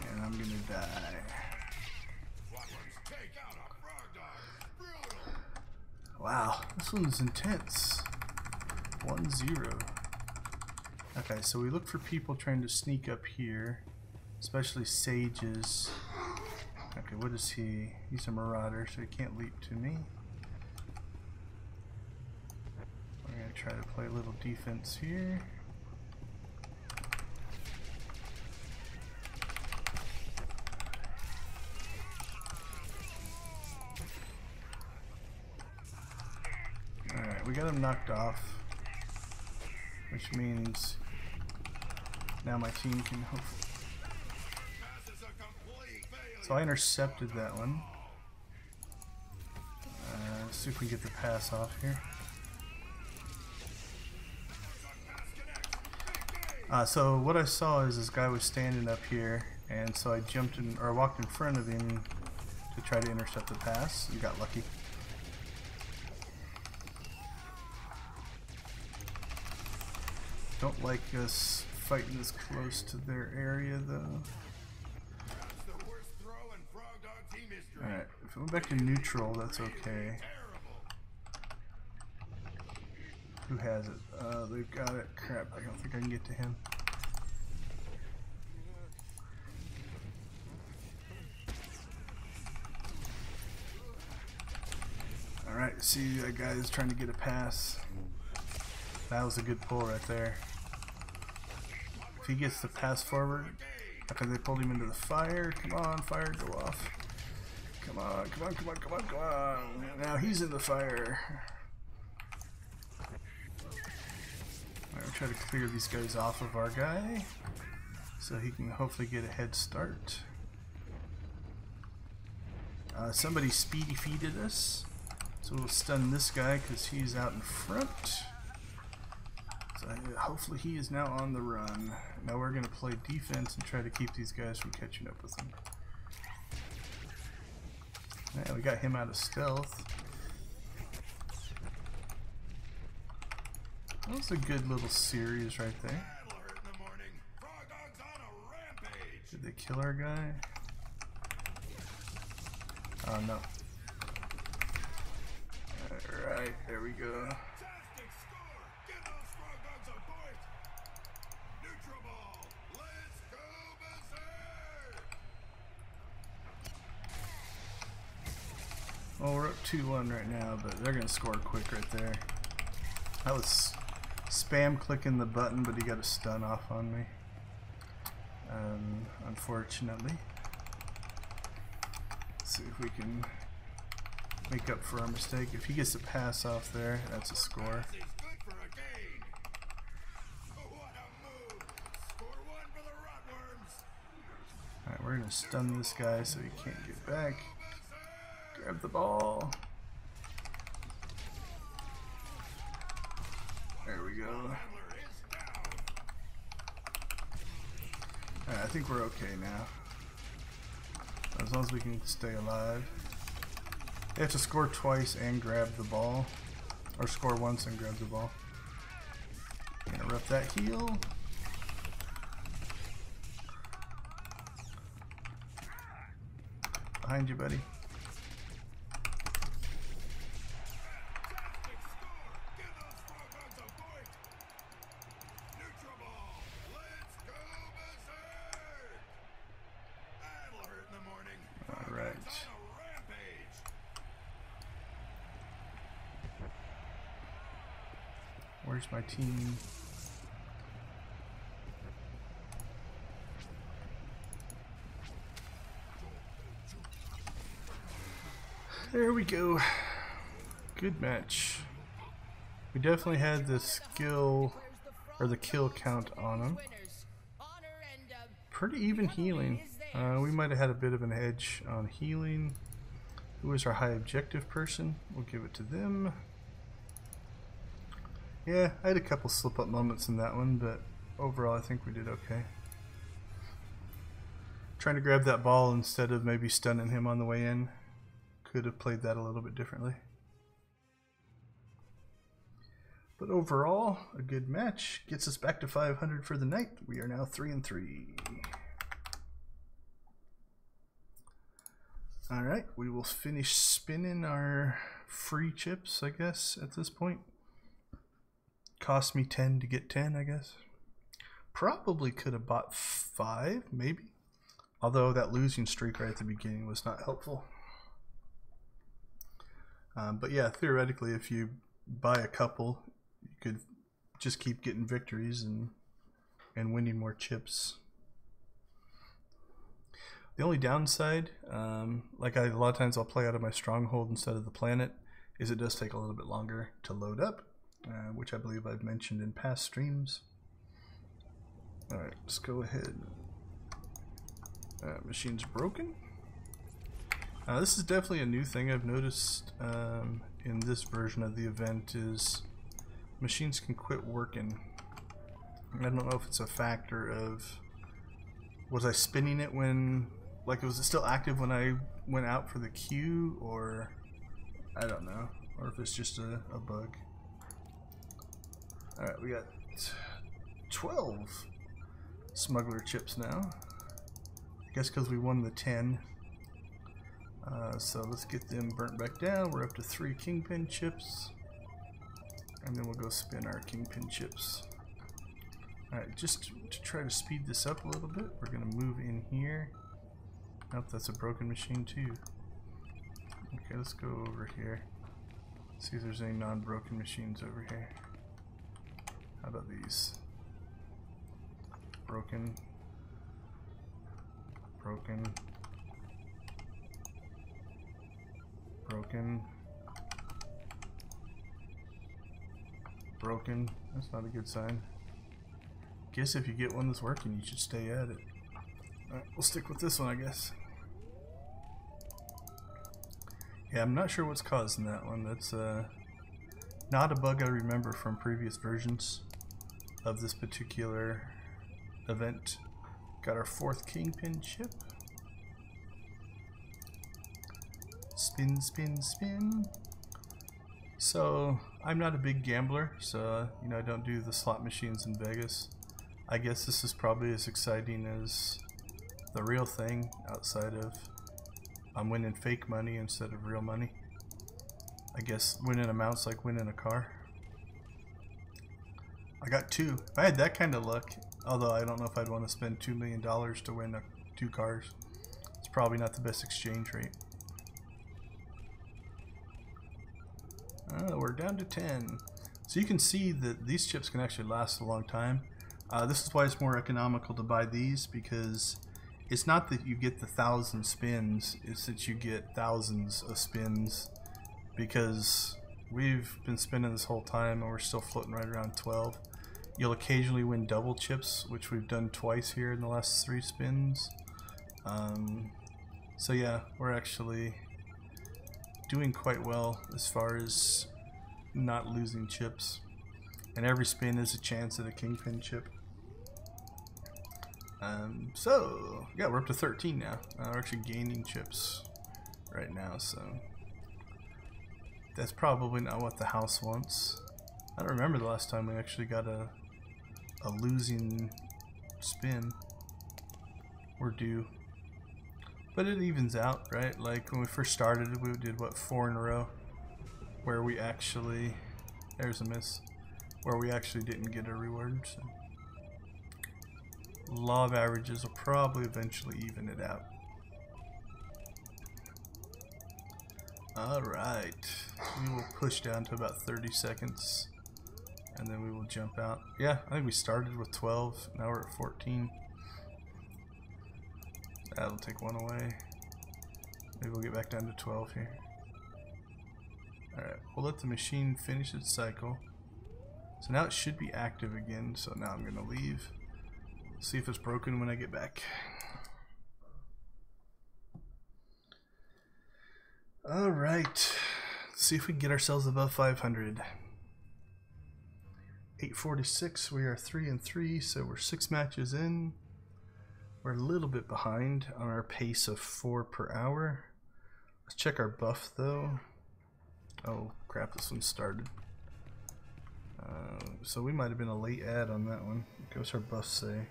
And I'm gonna die. Wow, this one's intense. 1-0. Okay, so we look for people trying to sneak up here, especially sages. Okay, what is he? He's a marauder, so he can't leap to me. We're gonna try to play a little defense here. We got him knocked off, which means now my team can hopefully. So I intercepted that one. Let's see if we can get the pass off here. So what I saw is this guy was standing up here, and so I jumped in, or walked in front of him to try to intercept the pass and got lucky. Don't like us fighting this close to their area though. Alright, if we went back to neutral, that's okay. Who has it? They've got it. Crap, I don't think I can get to him. Alright, see that guy is trying to get a pass. That was a good pull right there. If he gets the pass forward, okay, they pulled him into the fire. Come on, fire, go off. Come on, come on, come on, come on, come on. Now he's in the fire. Alright, we'll try to clear these guys off of our guy so he can hopefully get a head start. Somebody speedy feeded us, so we'll stun this guy because he's out in front. So hopefully he is now on the run. Now we're going to play defense and try to keep these guys from catching up with him. Yeah, we got him out of stealth. That was a good little series right there. Did they kill our guy? Oh no. Alright, there we go. Well, we're up 2-1 right now, but they're going to score quick right there. That was spam clicking the button, but he got a stun off on me. Unfortunately. Let's see if we can make up for our mistake. If he gets a pass off there, that's a score. Alright, we're going to stun this guy so he can't get back. Grab the ball. There we go. Alright, I think we're okay now. As long as we can stay alive. You have to score twice and grab the ball. Or score once and grab the ball. Interrupt that heal. Behind you, buddy. Alright. Where's my team? There we go. Good match. We definitely had the skill or the kill count on him. Pretty even healing. We might have had a bit of an edge on healing. Who is our high objective person? We'll give it to them. Yeah, I had a couple slip up moments in that one, but overall I think we did okay. Trying to grab that ball instead of maybe stunning him on the way in. Could have played that a little bit differently. But overall, a good match. Gets us back to 500 for the night. We are now 3-3. Alright, we will finish spinning our free chips, I guess, at this point. Cost me 10 to get 10, I guess. Probably could have bought 5, maybe. Although that losing streak right at the beginning was not helpful. But yeah, theoretically, if you buy a couple, you could just keep getting victories and winning more chips. The only downside, like a lot of times I'll play out of my stronghold instead of the planet, is it does take a little bit longer to load up, which I believe I've mentioned in past streams. Alright, let's go ahead. Machine's broken. This is definitely a new thing I've noticed in this version of the event is machines can quit working. I don't know if it's a factor of, was I spinning it when, like, was it still active when I went out for the queue, or I don't know, or if it's just a bug. Alright, we got 12 smuggler chips now. I guess because we won the 10. So let's get them burnt back down. We're up to 3 kingpin chips. And then we'll go spin our kingpin chips. Alright, just to try to speed this up a little bit, we're going to move in here. Nope, that's a broken machine too. Okay, let's go over here. See if there's any non-broken machines over here. How about these? Broken. Broken. Broken. Broken. That's not a good sign. Guess if you get one that's working, you should stay at it. Alright, we'll stick with this one, I guess. Yeah, I'm not sure what's causing that one. That's not a bug I remember from previous versions of this particular event. Got our 4th kingpin chip. Spin, spin, spin. So, I'm not a big gambler, so, you know, I don't do the slot machines in Vegas. I guess this is probably as exciting as the real thing, outside of I'm winning fake money instead of real money. I guess winning amounts like winning a car. I got 2. If I had that kind of luck, although I don't know if I'd want to spend $2 million to win 2 cars. It's probably not the best exchange rate. We're down to 10. So you can see that these chips can actually last a long time. This is why it's more economical to buy these, because it's not that you get the 1,000 spins, it's that you get thousands of spins, because we've been spinning this whole time and we're still floating right around 12. You'll occasionally win double chips, which we've done twice here in the last 3 spins. So yeah, we're actually doing quite well as far as not losing chips. And every spin is a chance at a kingpin chip. So yeah, we're up to 13 now. We're actually gaining chips right now, so that's probably not what the house wants. I don't remember the last time we actually got a losing spin. We're due. But it evens out, right? Like when we first started, we did what, 4 in a row where we actually, there's a miss, where we actually didn't get a reward. So law of averages will probably eventually even it out. Alright, we will push down to about 30 seconds and then we will jump out. Yeah, I think we started with 12, now we're at 14. That'll take 1 away. Maybe we'll get back down to 12 here. Alright, we'll let the machine finish its cycle. So now it should be active again, so now I'm going to leave. See if it's broken when I get back. Alright, see if we can get ourselves above 500. 846, we are 3-3, so we're 6 matches in. We're a little bit behind on our pace of 4 per hour. Let's check our buff though. Oh crap, this one started. So we might have been a late ad on that one. What's our buff say?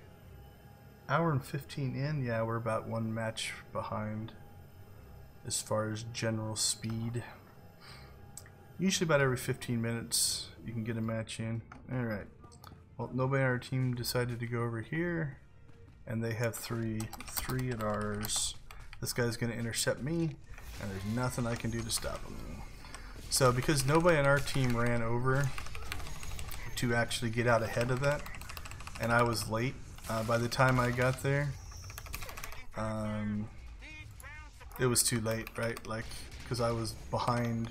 Hour and 15 in, yeah, we're about 1 match behind as far as general speed. Usually about every 15 minutes you can get a match in. Alright, well, nobody on our team decided to go over here, and they have 3 at ours. This guy's going to intercept me, and there's nothing I can do to stop him. So because nobody on our team ran over to actually get out ahead of that, and I was late, by the time I got there, it was too late, right? Like, because I was behind.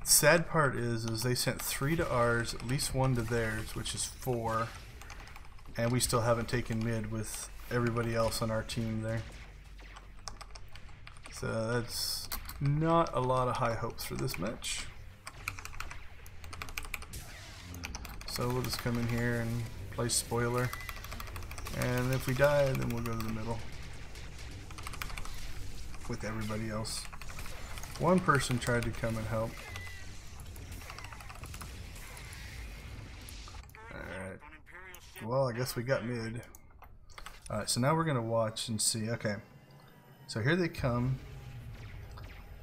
Sad part is they sent 3 to ours, at least 1 to theirs, which is 4, and we still haven't taken mid with everybody else on our team there. So that's not a lot of high hopes for this match. So we'll just come in here and play spoiler, and if we die, then we'll go to the middle with everybody else. One person tried to come and help. Alright, well, I guess we got mid. Alright, so now we're gonna watch and see. Okay, so here they come.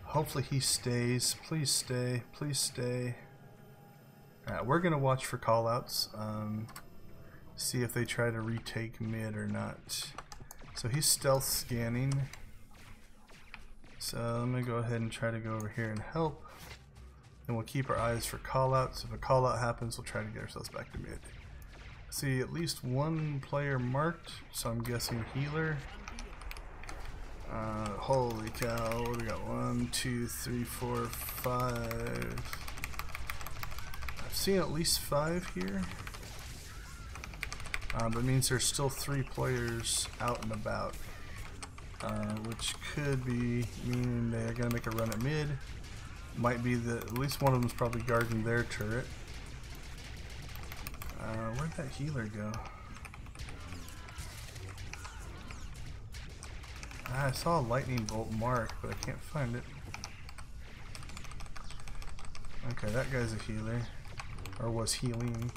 Hopefully he stays. Please stay, please stay. Alright, we're gonna watch for callouts, see if they try to retake mid or not. So he's stealth scanning. So let me go ahead and try to go over here and help. Then we'll keep our eyes for callouts. If a callout happens, we'll try to get ourselves back to mid. See, at least 1 player marked, so I'm guessing healer. Holy cow, we got 1, 2, 3, 4, 5. I've seen at least 5 here. But it means there's still 3 players out and about. Which could be meaning they're gonna make a run at mid. Might be that at least one of them's probably guarding their turret. Where'd that healer go? I saw a lightning bolt mark, but I can't find it. Okay, that guy's a healer, or was healing.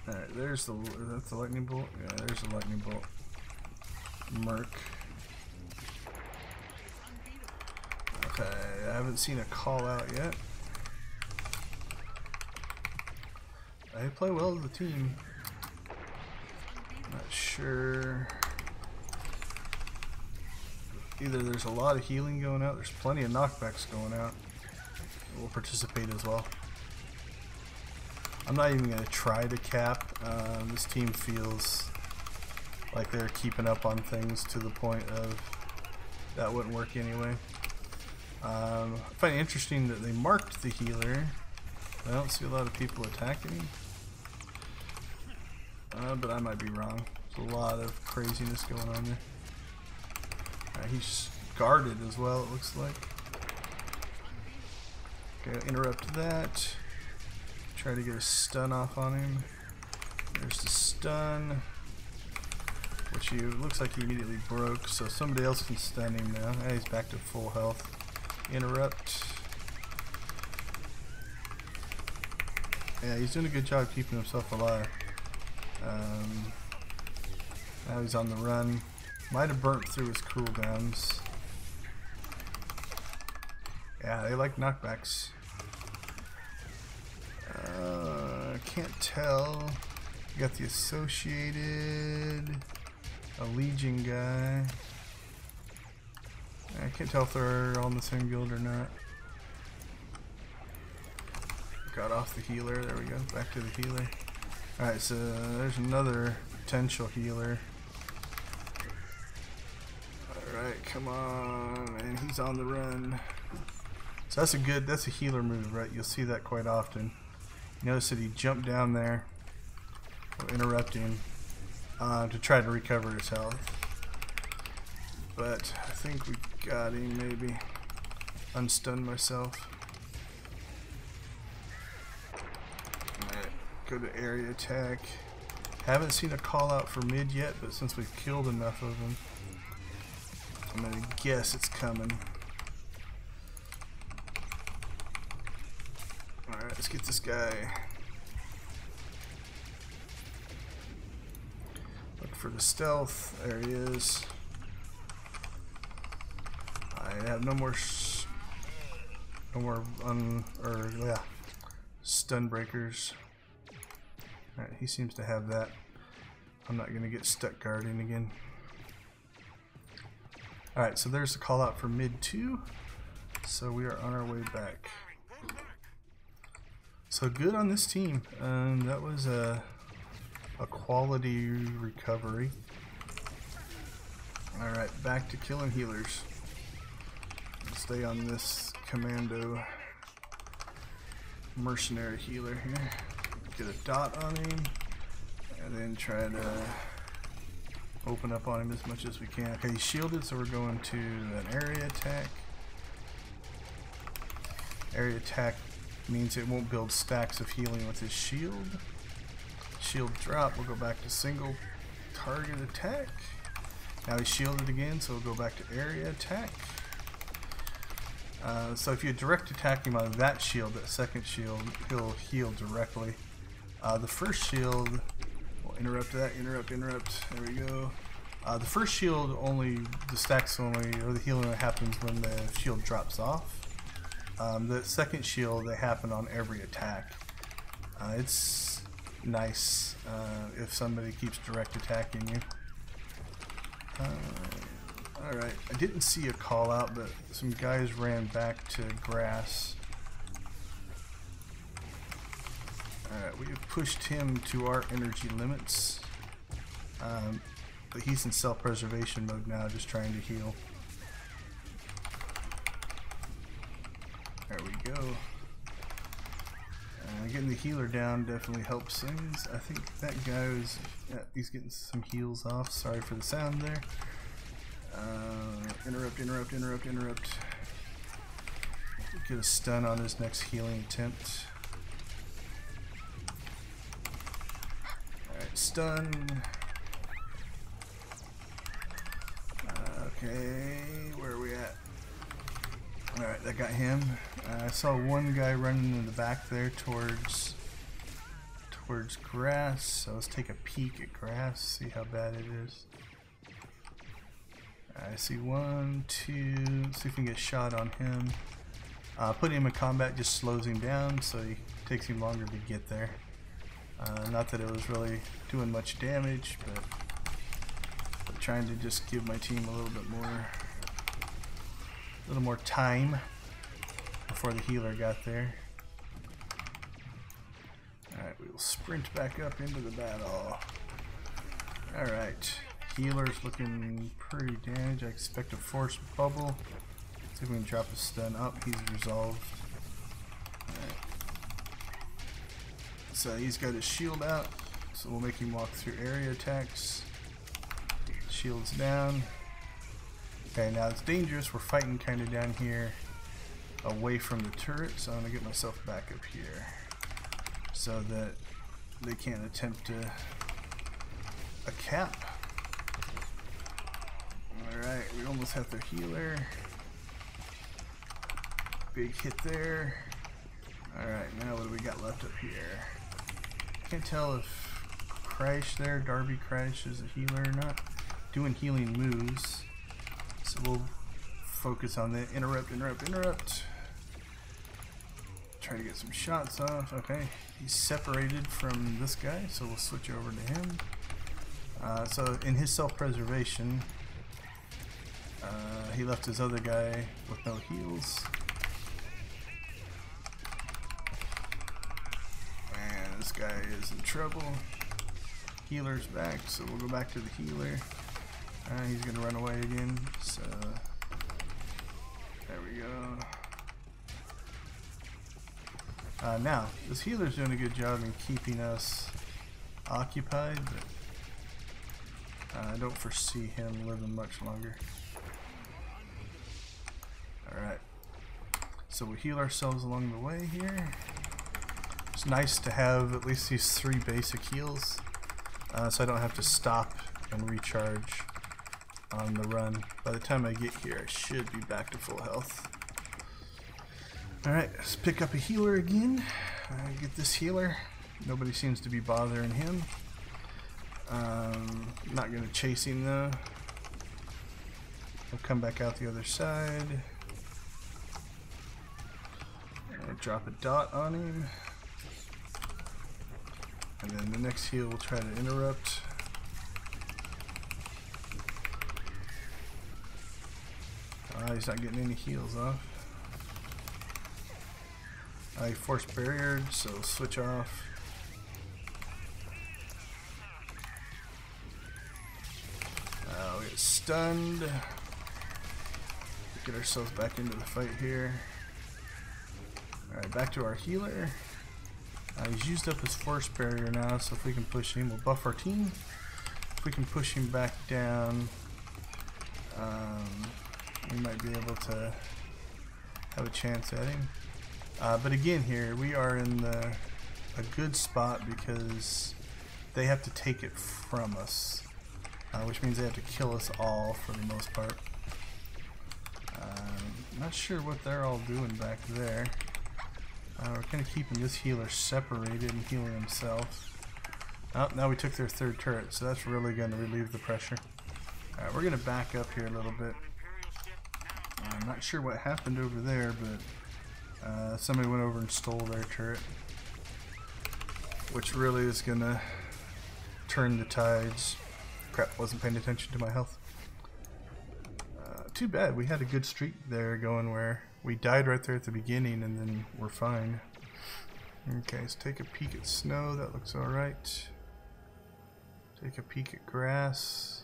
Alright, there's the, that's the lightning bolt? Yeah, there's the lightning bolt. Merc. Okay, I haven't seen a call out yet. They play well as a team. Not sure. Either there's a lot of healing going out, there's plenty of knockbacks going out. We'll participate as well. I'm not even going to try to cap. This team feels like they're keeping up on things to the point of that wouldn't work anyway. I find it interesting that they marked the healer. I don't see a lot of people attacking him. But I might be wrong. There's a lot of craziness going on there. He's guarded as well, it looks like. Okay, interrupt that. Try to get a stun off on him. There's the stun, which looks like he immediately broke, so somebody else can stun him now. He's back to full health. Interrupt. Yeah, he's doing a good job keeping himself alive. Now he's on the run. Might have burnt through his cooldowns. Yeah, they like knockbacks. Can't tell. You got the associated, a Legion guy. I can't tell if they're all in the same guild or not. Got off the healer. There we go. Back to the healer. Alright, so there's another potential healer. Alright, come on. And he's on the run. So that's a healer move, right? You'll see that quite often. Notice that he jumped down there, interrupting, to try to recover his health. But I think we got him, maybe. Unstun myself. Alright, go to area attack. Haven't seen a call out for mid yet, but since we've killed enough of them, I'm gonna guess it's coming. Alright, let's get this guy. Look for the stealth. There he is. I have no more stun breakers. Alright, he seems to have that. I'm not gonna get stuck guarding again. Alright, so there's the call out for mid 2. So we are on our way back. So good on this team. That was a quality recovery. Alright, back to killing healers. Stay on this commando mercenary healer here. Get a dot on him, and then try to open up on him as much as we can. Okay, he's shielded, so we're going to an area attack. Area attack means it won't build stacks of healing with his shield. Shield drop, we'll go back to single target attack. Now he's shielded again, so we'll go back to area attack. So if you direct attack him on that shield, that second shield, he'll heal directly. The first shield, we'll interrupt that, interrupt. There we go. The first shield the stacks only, or the healing happens when the shield drops off. The second shield, they happen on every attack. It's nice if somebody keeps direct attacking you. Alright, I didn't see a call out, but some guys ran back to grass. Alright, we have pushed him to our energy limits. But he's in self-preservation mode now, just trying to heal. There we go. Getting the healer down definitely helps things. I think that guy was... he's getting some heals off. Sorry for the sound there. Interrupt. Get a stun on his next healing attempt. Alright, stun. Okay, where are we at? Alright, that got him. I saw one guy running in the back there towards grass, so let's take a peek at grass, see how bad it is. I see 1, 2, let's see if we can get a shot on him. Putting him in combat just slows him down, so it takes him longer to get there. Not that it was really doing much damage, but trying to just give my team a little more time before the healer got there. Alright, we will sprint back up into the battle. Alright, healer's looking pretty damaged. I expect a force bubble. See if we can drop a stun. Oh, he's resolved. Alright. So he's got his shield out, so we'll make him walk through area attacks. Shield's down. Okay, now it's dangerous. We're fighting kind of down here away from the turret, so I'm going to get myself back up here so that they can't attempt a cap. Alright, we almost have their healer. Big hit there. Alright, now what do we got left up here? Can't tell if Crash there, Darby Crash, is a healer or not. Doing healing moves. So we'll focus on the interrupt. Try to get some shots off. Okay, he's separated from this guy, so we'll switch over to him. So in his self-preservation, he left his other guy with no heals. And this guy is in trouble. Healer's back, so we'll go back to the healer. He's gonna run away again, so there we go. Now, this healer's doing a good job in keeping us occupied, but I don't foresee him living much longer. Alright, so we'll heal ourselves along the way here. It's nice to have at least these 3 basic heals, so I don't have to stop and recharge on the run. By the time I get here, I should be back to full health. Alright, let's pick up a healer again. Get this healer. Nobody seems to be bothering him. Not going to chase him though. We'll come back out the other side. Drop a dot on him. And then the next heal we'll try to interrupt. He's not getting any heals off. He forced barriered, so switch off. We get stunned. Get ourselves back into the fight here. Alright, back to our healer. He's used up his force barrier now, so if we can push him, we'll buff our team. If we can push him back down, we might be able to have a chance at him. But again here, we are in a good spot because they have to take it from us, which means they have to kill us all for the most part. Not sure what they're all doing back there. We're kind of keeping this healer separated and healing himself. Oh, now we took their 3rd turret, so that's really going to relieve the pressure. Alright, we're going to back up here a little bit. I'm not sure what happened over there, but somebody went over and stole their turret, which really is going to turn the tides. Crap, wasn't paying attention to my health. Too bad, we had a good streak there going where we died right there at the beginning and then we're fine. Okay, let's take a peek at snow, that looks alright. Take a peek at grass.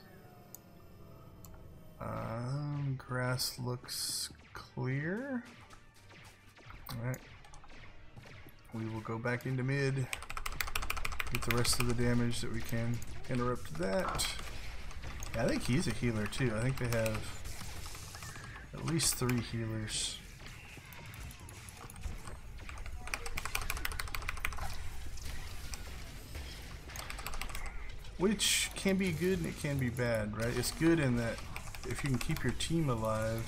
Grass looks clear. Alright. We will go back into mid. Get the rest of the damage that we can. Interrupt that. Yeah, I think he's a healer too. I think they have at least 3 healers. Which can be good and it can be bad, right? It's good in that if you can keep your team alive,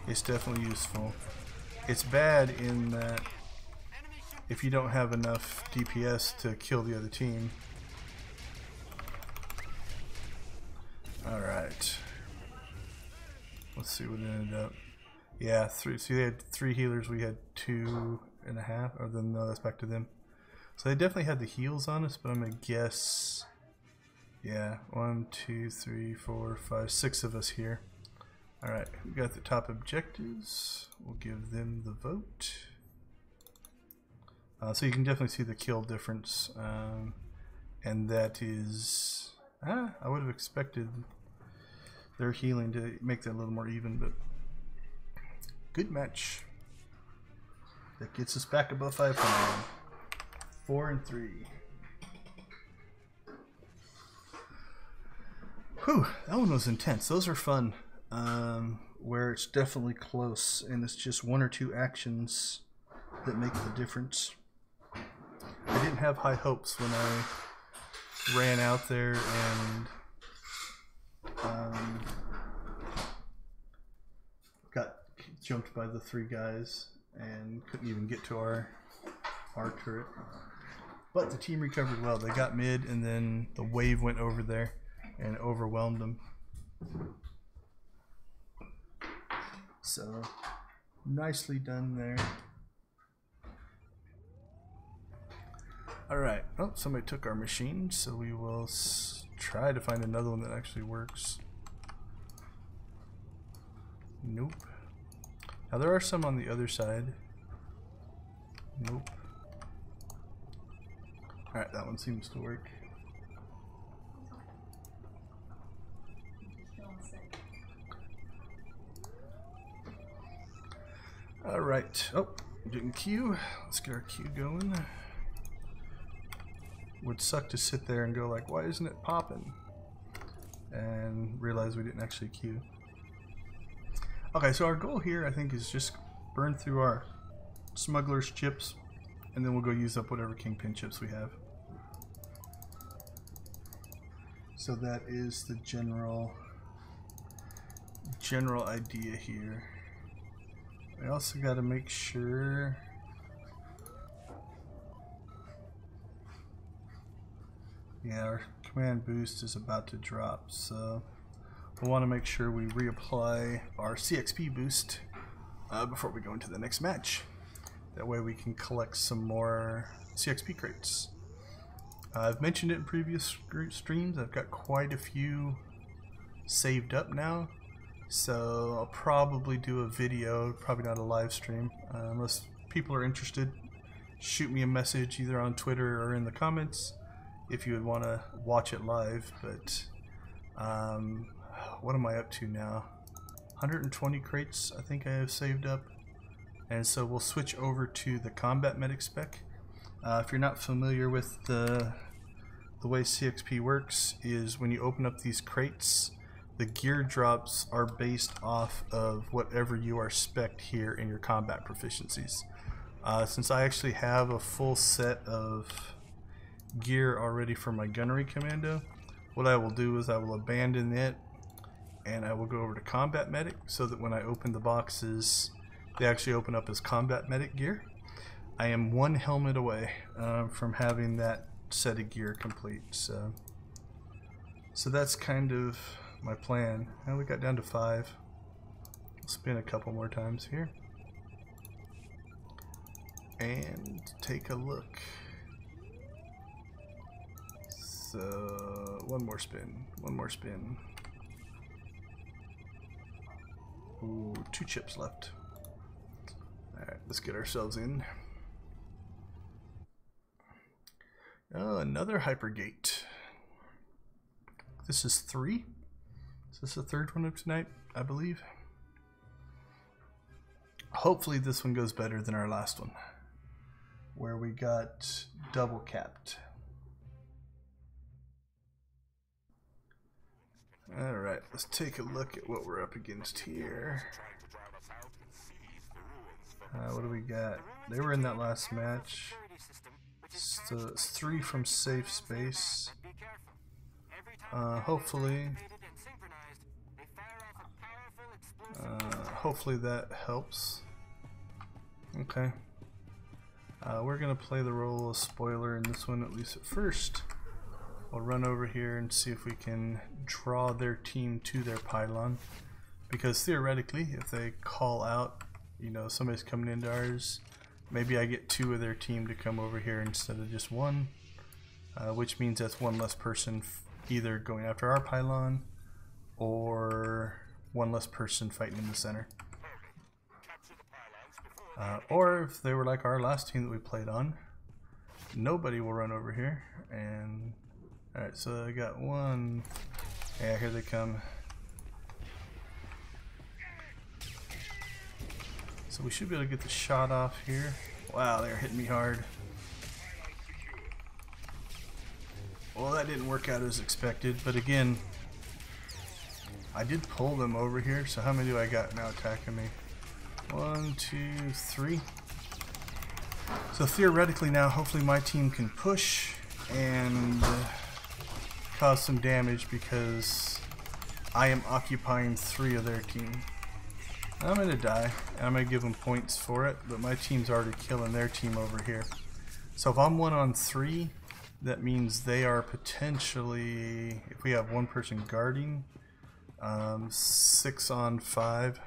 it's definitely useful. It's bad in that if you don't have enough DPS to kill the other team. Alright. Let's see what it ended up. Yeah, 3. See, they had 3 healers, we had 2.5. Or then, no, that's back to them. So they definitely had the heals on us, but I'm gonna guess. Yeah, 1, 2, 3, 4, 5, 6 of us here. Alright, we got the top objectives. We'll give them the vote. So you can definitely see the kill difference, and that is, I would have expected their healing to make that a little more even, but good match. That gets us back above 500. 4-3. Whew, that one was intense. Those are fun, where it's definitely close and it's just one or two actions that make the difference. I didn't have high hopes when I ran out there and got jumped by the 3 guys and couldn't even get to our turret. But the team recovered well. They got mid and then the wave went over there and overwhelmed them. So nicely done there. Alright, oh, somebody took our machine, so we will try to find another one that actually works. Nope. Now there are some on the other side. Nope. Alright, that one seems to work. Alright, oh, didn't queue. Let's get our queue going. Would suck to sit there and go like, why isn't it popping? And realize we didn't actually queue. Okay, so our goal here I think is just burn through our smuggler's chips and then we'll go use up whatever kingpin chips we have. So that is the general idea here. I also got to make sure our command boost is about to drop, so we'll want to make sure we reapply our CXP boost before we go into the next match. That way we can collect some more CXP crates. I've mentioned it in previous streams, I've got quite a few saved up now, so I'll probably do a video, probably not a live stream, unless people are interested. Shoot me a message either on Twitter or in the comments if you would want to watch it live. But what am I up to now? 120 crates I think I have saved up, and so we'll switch over to the combat medic spec. If you're not familiar with the way CXP works, is when you open up these crates, the gear drops are based off of whatever you are spec'd here in your combat proficiencies. Since I actually have a full set of gear already for my gunnery commando, what I will do is I will abandon it and I will go over to combat medic, so that when I open the boxes they actually open up as combat medic gear. I am one helmet away from having that set of gear complete, so that's kind of my plan. Now we got down to 5. We'll spin a couple more times here and take a look. So one more spin. Ooh, 2 chips left. Alright, let's get ourselves in. Oh, another hypergate. This is 3. Is this the 3rd one of tonight, I believe? Hopefully this one goes better than our last one, where we got double capped. Alright, let's take a look at what we're up against here. What do we got? They were in that last match. So it's 3 from safe space. Hopefully that helps. Okay. We're gonna play the role of spoiler in this one, at least at first. We'll run over here and see if we can draw their team to their pylon, because theoretically if they call out, you know, somebody's coming into ours, maybe I get 2 of their team to come over here instead of just 1, which means that's 1 less person either going after our pylon or 1 less person fighting in the center. Or if they were like our last team that we played on, nobody will run over here. And alright, so I got one. Yeah, here they come. So we should be able to get the shot off here. Wow, they're hitting me hard. Well, that didn't work out as expected, but again, I did pull them over here, so how many do I got now attacking me? 1, 2, 3. So theoretically now, hopefully my team can push and cause some damage because I am occupying 3 of their team. I'm going to die, and I'm going to give them points for it, but my team's already killing their team over here. So if I'm 1 on 3, that means they are potentially, if we have one person guarding, 6 on 5,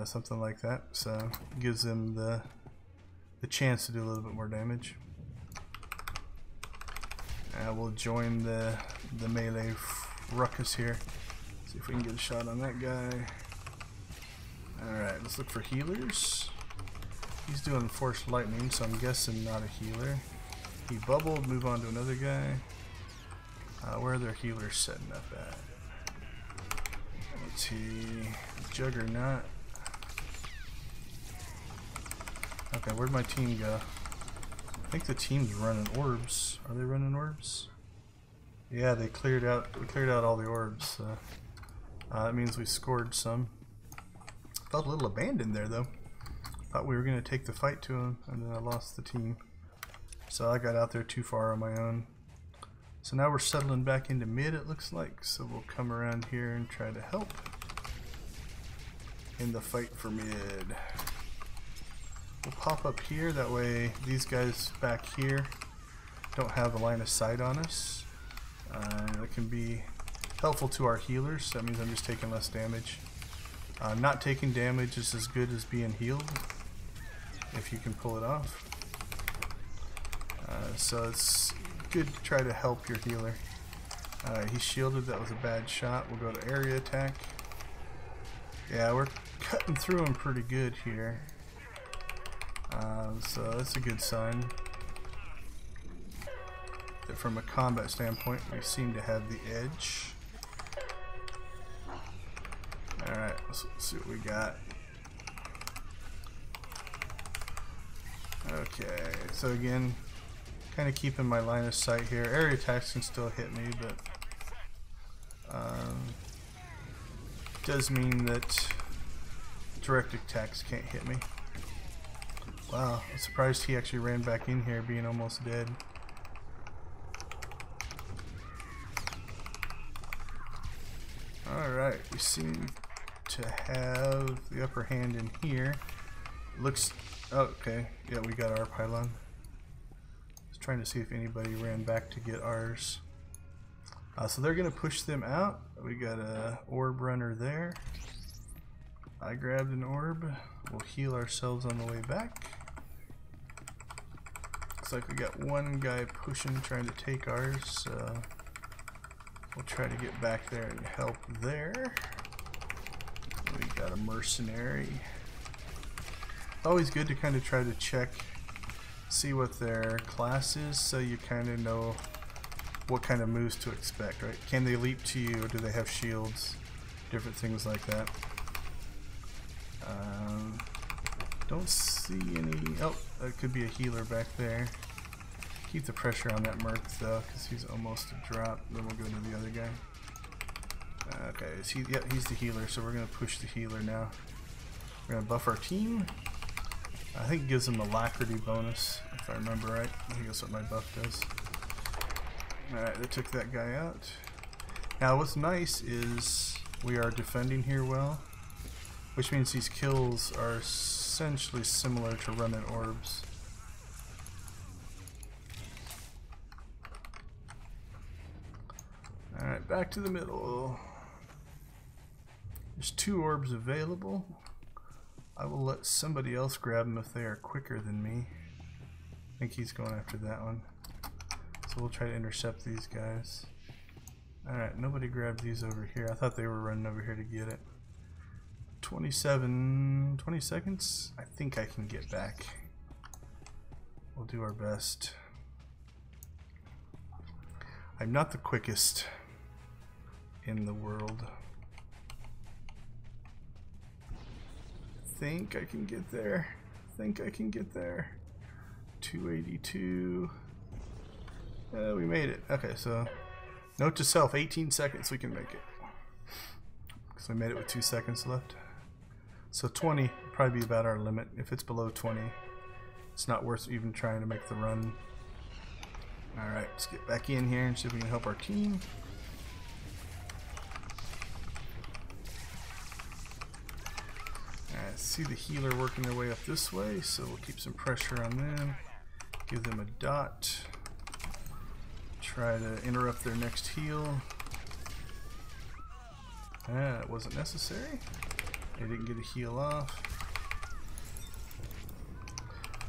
something like that. So it gives them the chance to do a little bit more damage. We'll join the melee ruckus here. See if we can get a shot on that guy. Alright, let's look for healers. He's doing force lightning, so I'm guessing not a healer. He bubbled, move on to another guy. Where are their healers setting up at? Let's see. Juggernaut. Okay, where'd my team go? I think the team's running orbs. Are they running orbs? Yeah, they cleared out. We cleared out all the orbs. So, that means we scored some. Felt a little abandoned there, though. Thought we were going to take the fight to him, and then I lost the team. So I got out there too far on my own. So now we're settling back into mid, it looks like. So we'll come around here and try to help in the fight for mid. We'll pop up here, that way these guys back here don't have a line of sight on us. That can be helpful to our healers. That means I'm just taking less damage. Not taking damage is as good as being healed, if you can pull it off. So it's good to try to help your healer. He's shielded, that was a bad shot. We'll go to area attack. Yeah, we're cutting through him pretty good here. So that's a good sign. That from a combat standpoint, we seem to have the edge. Alright, let's see what we got. Okay, so again, kind of keeping my line of sight here. Area attacks can still hit me, but does mean that direct attacks can't hit me. Wow, I'm surprised he actually ran back in here being almost dead. Alright, we seem to have the upper hand in here. Looks, oh, okay, yeah, we got our pylon. Just trying to see if anybody ran back to get ours. So they're gonna push them out. We got a orb runner there. I grabbed an orb. We'll heal ourselves on the way back. Looks like we got one guy pushing, trying to take ours, so we'll try to get back there and help there. We got a mercenary. Always good to kind of try to check, see what their class is, so you kind of know what kind of moves to expect, right? Can they leap to you, or do they have shields? Different things like that. Don't see any. Oh, that could be a healer back there. Keep the pressure on that merc though, because he's almost a drop. Then we'll go to the other guy. Okay, is he? Yeah, he's the healer, so we're gonna push the healer now. We're gonna buff our team. I think it gives them alacrity bonus, if I remember right. I think that's what my buff does. Alright, they took that guy out. Now what's nice is we are defending here well, which means these kills are essentially similar to running orbs. Alright, back to the middle. There's 2 orbs available. I will let somebody else grab them if they are quicker than me. I think he's going after that one. So we'll try to intercept these guys. Alright, nobody grabbed these over here. I thought they were running over here to get it. 20 seconds. I think I can get back. We'll do our best. I'm not the quickest in the world. Think I can get there. Think I can get there. 282. We made it. Okay, so note to self, 18 seconds we can make it. Because we made it with 2 seconds left. So 20 would probably be about our limit. If it's below 20, it's not worth even trying to make the run. Alright, let's get back in here and see if we can help our team. Alright, see the healer working their way up this way, so we'll keep some pressure on them. Give them a dot. Try to interrupt their next heal. Ah, it wasn't necessary. They didn't get a heal off.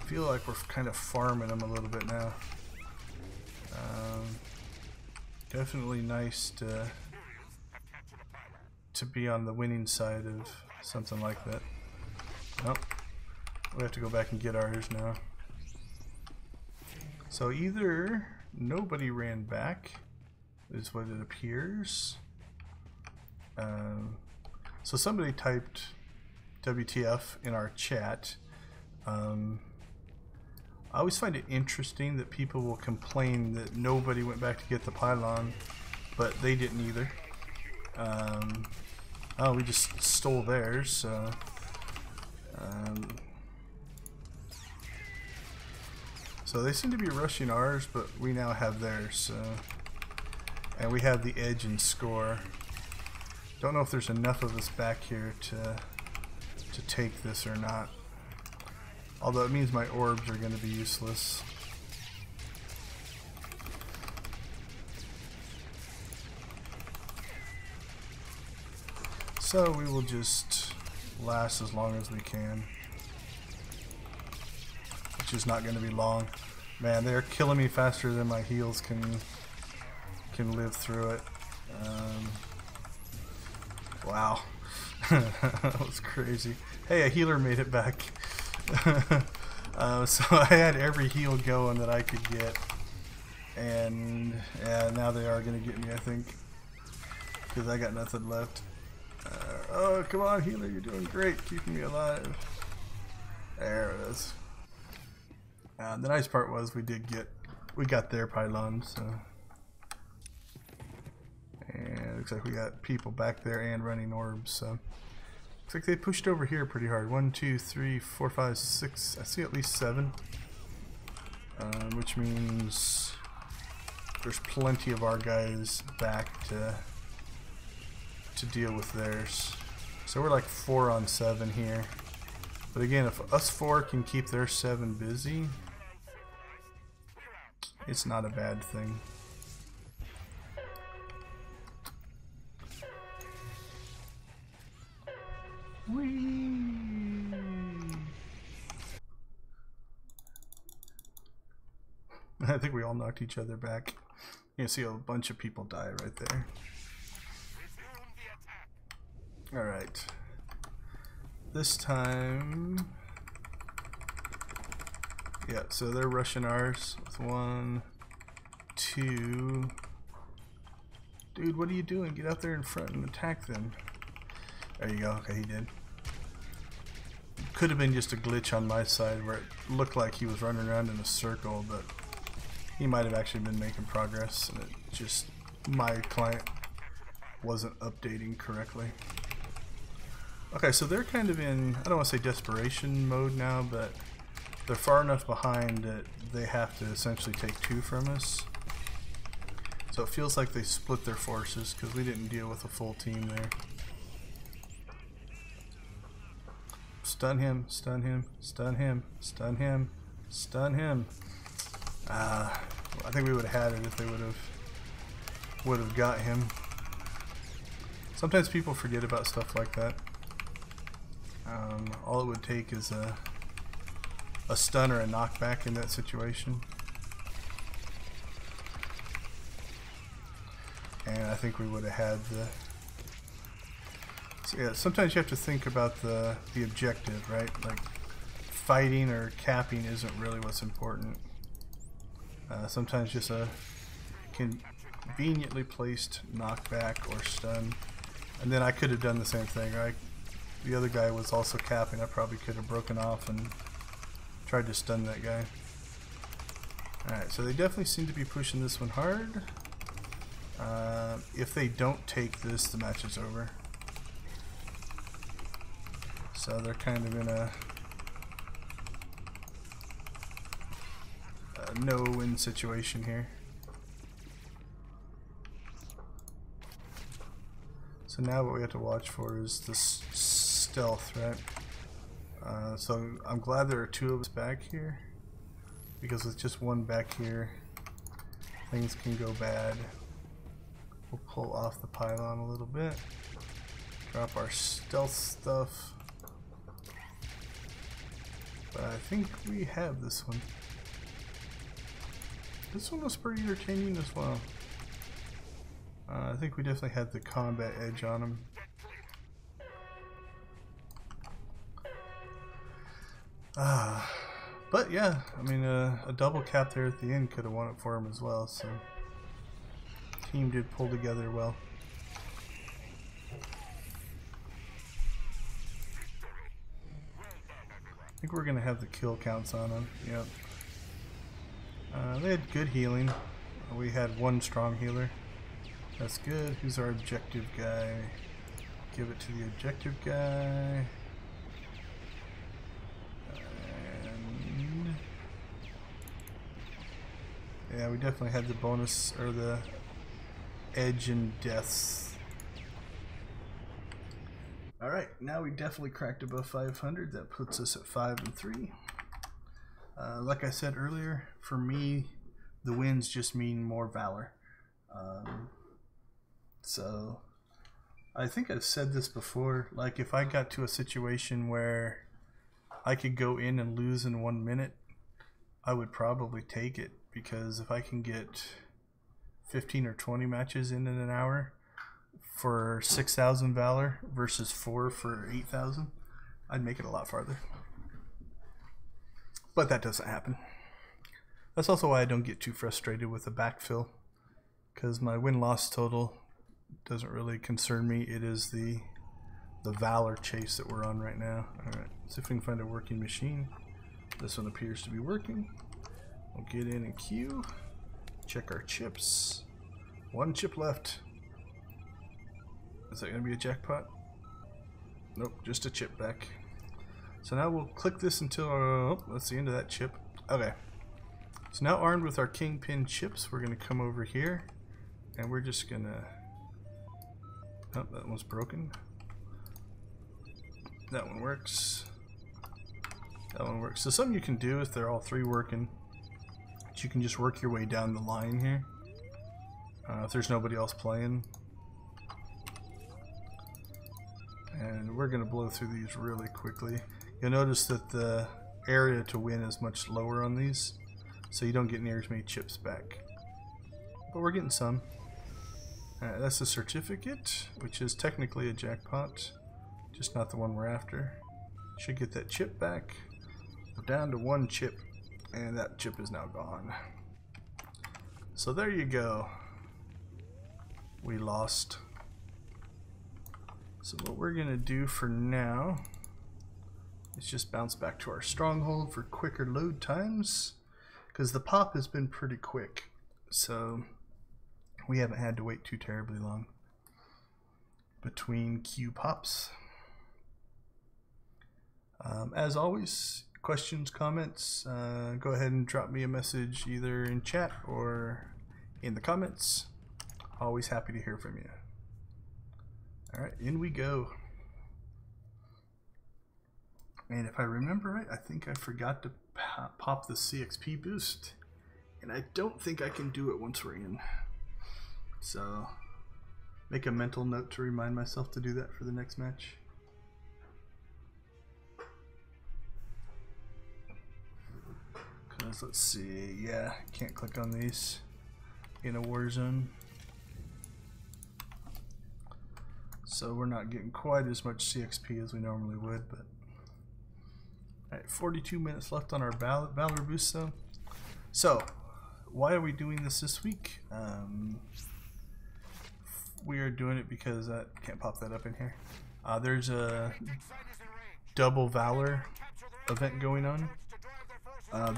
I feel like we're kind of farming them a little bit now. Definitely nice to be on the winning side of something like that. Well, we have to go back and get ours now. So either nobody ran back, is what it appears. So somebody typed WTF in our chat. I always find it interesting that people will complain that nobody went back to get the pylon, but they didn't either. Oh, we just stole theirs, so... so they seem to be rushing ours, but we now have theirs, so... And we have the edge in score. Don't know if there's enough of us back here to take this or not. Although it means my orbs are going to be useless. So we will just last as long as we can. Which is not going to be long. Man, they're killing me faster than my heals can live through it. Wow. That was crazy. Hey, a healer made it back. So I had every heal going that I could get, and yeah, now they are gonna get me, I think, because I got nothing left. Oh, come on, healer, you're doing great, keeping me alive. There it is. The nice part was we got their pylon, so. And it looks like we got people back there and running orbs, so. Looks like they pushed over here pretty hard. 1, 2, 3, 4, 5, 6. I see at least 7. Which means there's plenty of our guys back to deal with theirs. So we're like 4 on 7 here. But again, if us 4 can keep their 7 busy, it's not a bad thing. Whee! I think we all knocked each other back. You can see a bunch of people die right there. Alright. This time... Yeah, so they're rushing ours with 1, 2... Dude, what are you doing? Get out there in front and attack them. There you go. Okay, he did. Could have been just a glitch on my side where it looked like he was running around in a circle, but he might have actually been making progress, and it just, my client wasn't updating correctly. Okay, so they're kind of in, I don't want to say desperation mode now, but they're far enough behind that they have to essentially take 2 from us. So it feels like they split their forces because we didn't deal with a full team there. Stun him, stun him, stun him, stun him, stun him. I think we would have had it if they would have got him. Sometimes people forget about stuff like that. All it would take is a stun or a knockback in that situation. And I think we would have had the... So yeah, sometimes you have to think about the objective, right? Like, fighting or capping isn't really what's important. Sometimes just a conveniently placed knockback or stun. And then I could have done the same thing, right? The other guy was also capping. I probably could have broken off and tried to stun that guy. Alright, so they definitely seem to be pushing this one hard. If they don't take this, the match is over. So they're kind of in a no-win situation here. So now what we have to watch for is this stealth, right? So I'm glad there are two of us back here, because with just one back here, things can go bad. We'll pull off the pylon a little bit, drop our stealth stuff, but I think we have this one. This one was pretty entertaining as well. I think we definitely had the combat edge on him. But yeah, I mean, a double cap there at the end could have won it for him as well, so team did pull together well. I think we're going to have the kill counts on him. Yep. They had good healing. We had one strong healer. That's good. Who's our objective guy? Give it to the objective guy. And yeah, we definitely had the bonus, or the edge in deaths. Alright, now we definitely cracked above 500. That puts us at 5-3. Like I said earlier, for me, the wins just mean more Valor. So I think I've said this before, like if I got to a situation where I could go in and lose in 1 minute, I would probably take it, because if I can get 15 or 20 matches in an hour for 6,000 Valor versus 4 for 8,000, I'd make it a lot farther. But that doesn't happen. That's also why I don't get too frustrated with the backfill, because my win-loss total doesn't really concern me. It is the Valor chase that we're on right now. Alright, see if we can find a working machine. This one appears to be working. We'll get in and queue. Check our chips. 1 chip left. Is that going to be a jackpot? Nope, just a chip back. So now we'll click this until, oh, that's the end of that chip. Okay. So now armed with our kingpin chips, we're going to come over here, and we're just going to, oh, that one's broken. That one works. That one works. So something you can do if they're all three working, is you can just work your way down the line here. If there's nobody else playing. And we're going to blow through these really quickly. You'll notice that the area to win is much lower on these, so you don't get near as many chips back. But we're getting some. Alright, that's the certificate, which is technically a jackpot, just not the one we're after. Should get that chip back. We're down to 1 chip, and that chip is now gone. So there you go. We lost. So what we're going to do for now is just bounce back to our stronghold for quicker load times, because the pop has been pretty quick, so we haven't had to wait too terribly long between queue pops. As always, questions, comments, go ahead and drop me a message either in chat or in the comments. Always happy to hear from you. Alright, in we go. And if I remember right, I think I forgot to pop the CXP boost. And I don't think I can do it once we're in. So, make a mental note to remind myself to do that for the next match. Because let's see, yeah, can't click on these in a war zone. So we're not getting quite as much CXP as we normally would, but Alright, 42 minutes left on our Valor boost though. So, why are we doing this week? We are doing it because I can't pop that up in here. There's a double Valor event going on.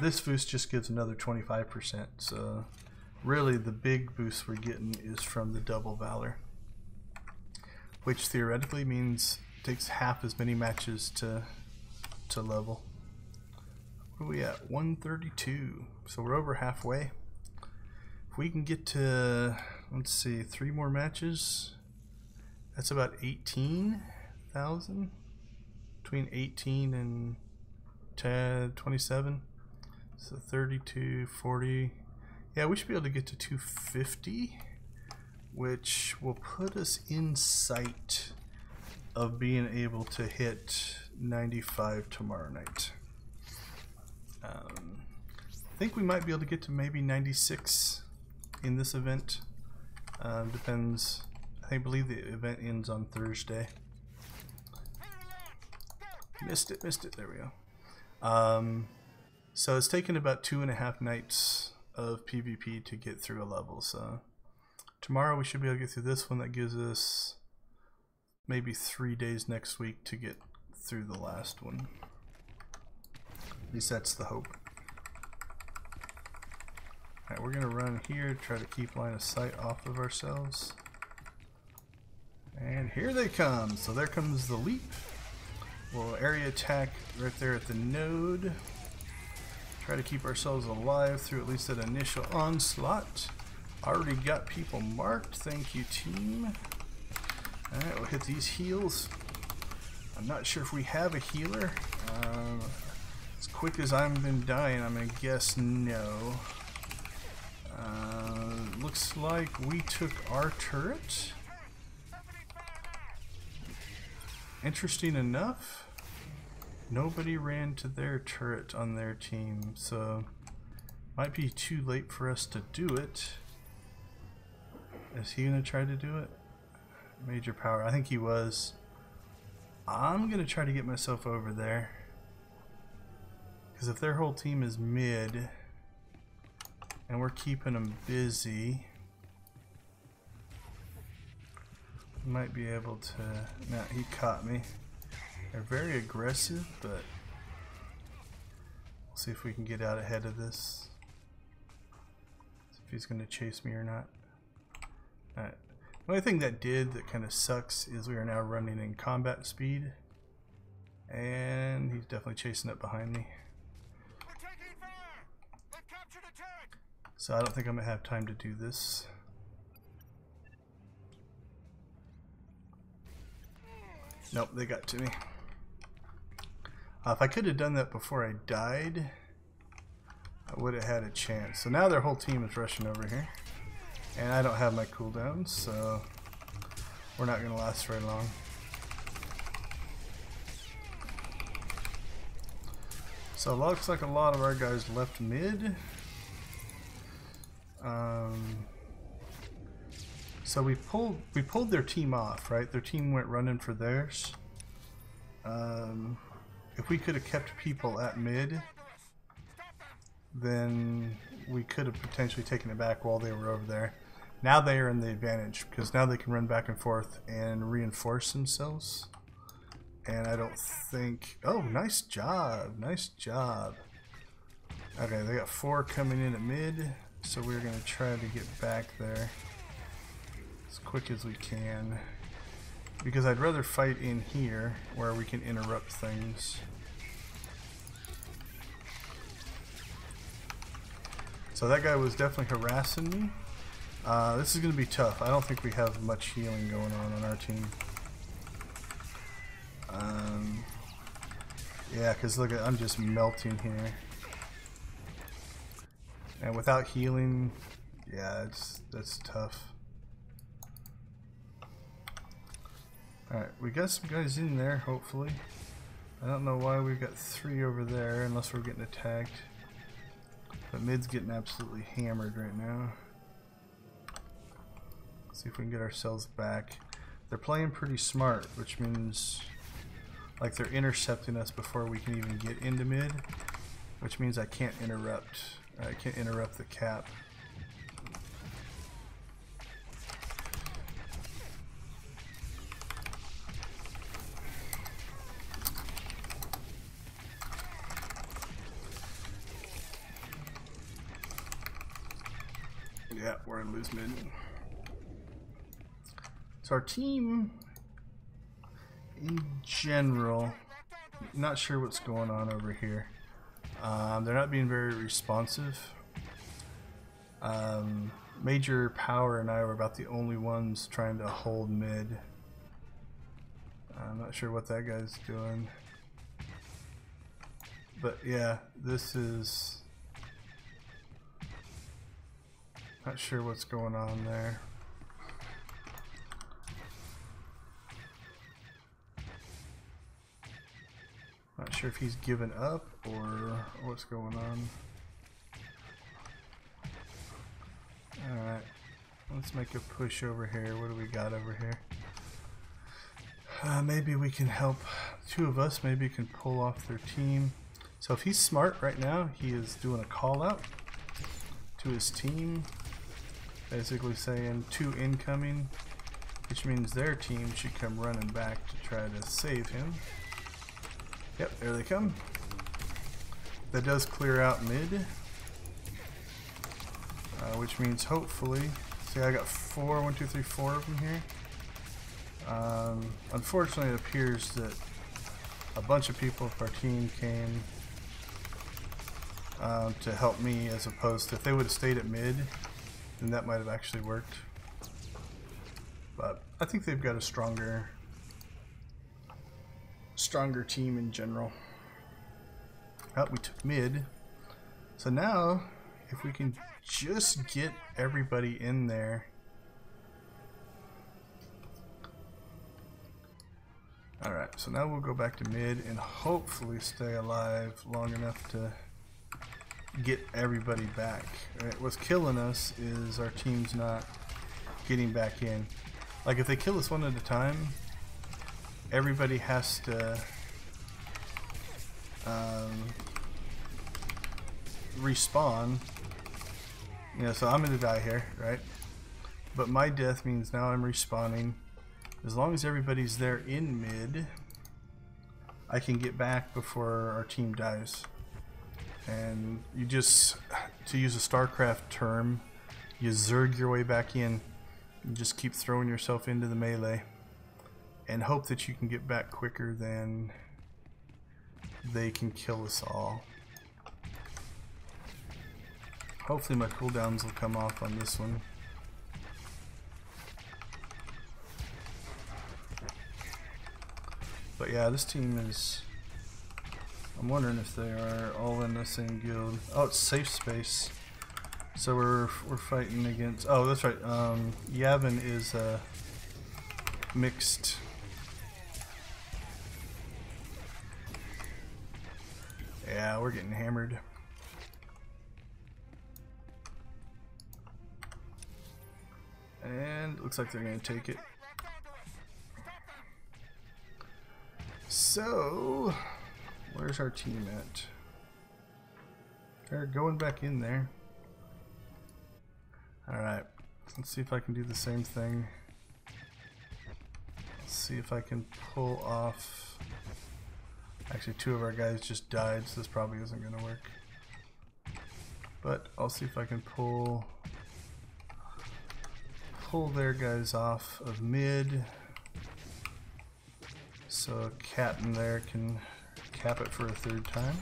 This boost just gives another 25%. So, really the big boost we're getting is from the double Valor, which theoretically means it takes half as many matches to level. Where are we at? 132. So we're over halfway. If we can get to, let's see, 3 more matches, that's about 18,000. Between 18 and 27. So 32, 40. Yeah, we should be able to get to 250, which will put us in sight of being able to hit 95 tomorrow night. I think we might be able to get to maybe 96 in this event. Depends. I believe the event ends on Thursday. Missed it. There we go. So it's taken about 2.5 nights of PvP to get through a level. So tomorrow we should be able to get through this one. That gives us maybe 3 days next week to get through the last one. At least that's the hope. Alright, we're gonna run here, try to keep line of sight off of ourselves. And here they come. So there comes the leap. We'll area attack right there at the node. Try to keep ourselves alive through at least that initial onslaught. Already got people marked. Thank you, team. Alright, we'll hit these heals. I'm not sure if we have a healer. As quick as I've been dying, I'm gonna guess no. Looks like we took our turret. Interesting enough, nobody ran to their turret on their team, so might be too late for us to do it. Is he gonna try to do it? Major power, I think he was. I'm gonna try to get myself over there, because if their whole team is mid and we're keeping them busy, we might be able to. Nah, he caught me. They're very aggressive, but we'll see if we can get out ahead of this. See if he's going to chase me or not. Alright. The only thing that kind of sucks is we are now running in combat speed, and he's definitely chasing up behind me. So I don't think I'm going to have time to do this. Nope, they got to me. If I could have done that before I died, I would have had a chance. So now their whole team is rushing over here. And I don't have my cooldowns, so we're not going to last very long. So it looks like a lot of our guys left mid. So we pulled their team off, right? Their team went running for theirs. If we could have kept people at mid, then we could have potentially taken it back while they were over there. Now they are in the advantage, because now they can run back and forth and reinforce themselves. And I don't think... Oh, nice job. Nice job. Okay, they got 4 coming in at mid, so we're going to try to get back there as quick as we can, because I'd rather fight in here where we can interrupt things. So that guy was definitely harassing me. This is going to be tough. I don't think we have much healing going on our team. Yeah, because look, I'm just melting here. And without healing, yeah, that's tough. Alright, we got some guys in there, hopefully. I don't know why we've got 3 over there, unless we're getting attacked. But mid's getting absolutely hammered right now. Let's see if we can get ourselves back. They're playing pretty smart, which means Like they're intercepting us before we can even get into mid, which means I can't interrupt. I can't interrupt the cap. Yeah, we're gonna lose mid. So our team, in general, not sure what's going on over here. They're not being very responsive. Major Power and I were about the only ones trying to hold mid. I'm not sure what that guy's doing. But yeah, this is... not sure what's going on there. Not sure if he's given up or what's going on. Alright, let's make a push over here. What do we got over here? Maybe we can help. Two of us maybe can pull off their team. So if he's smart right now, he is doing a call out to his team, basically saying 2 incoming, which means their team should come running back to try to save him. Yep, there they come. That does clear out mid, which means hopefully, see I got 4, 1, 2, 3, 4 of them here. Unfortunately, it appears that a bunch of people of our team came to help me, as opposed to if they would have stayed at mid, then that might have actually worked. But I think they've got a stronger team in general. Oh, we took mid. So now, if we can just get everybody in there. Alright, so now we'll go back to mid and hopefully stay alive long enough to get everybody back. Right, what's killing us is our team's not getting back in. Like if they kill us one at a time, everybody has to respawn. You know, so I'm gonna die here, right? But my death means now I'm respawning. As long as everybody's there in mid, I can get back before our team dies. And you just, to use a StarCraft term, you zerg your way back in. You just keep throwing yourself into the melee and hope that you can get back quicker than they can kill us all. Hopefully my cooldowns will come off on this one. But yeah, this team is... I'm wondering if they are all in the same guild. Oh, it's safe space. So we're fighting against... oh, that's right. Yavin is mixed. Yeah, we're getting hammered. And looks like they're going to take it. So, where's our team at? They're going back in there. Alright, let's see if I can do the same thing. Let's see if I can pull off... actually, 2 of our guys just died, so this probably isn't going to work. But I'll see if I can pull their guys off of mid. So a captain there can cap it for a 3rd time.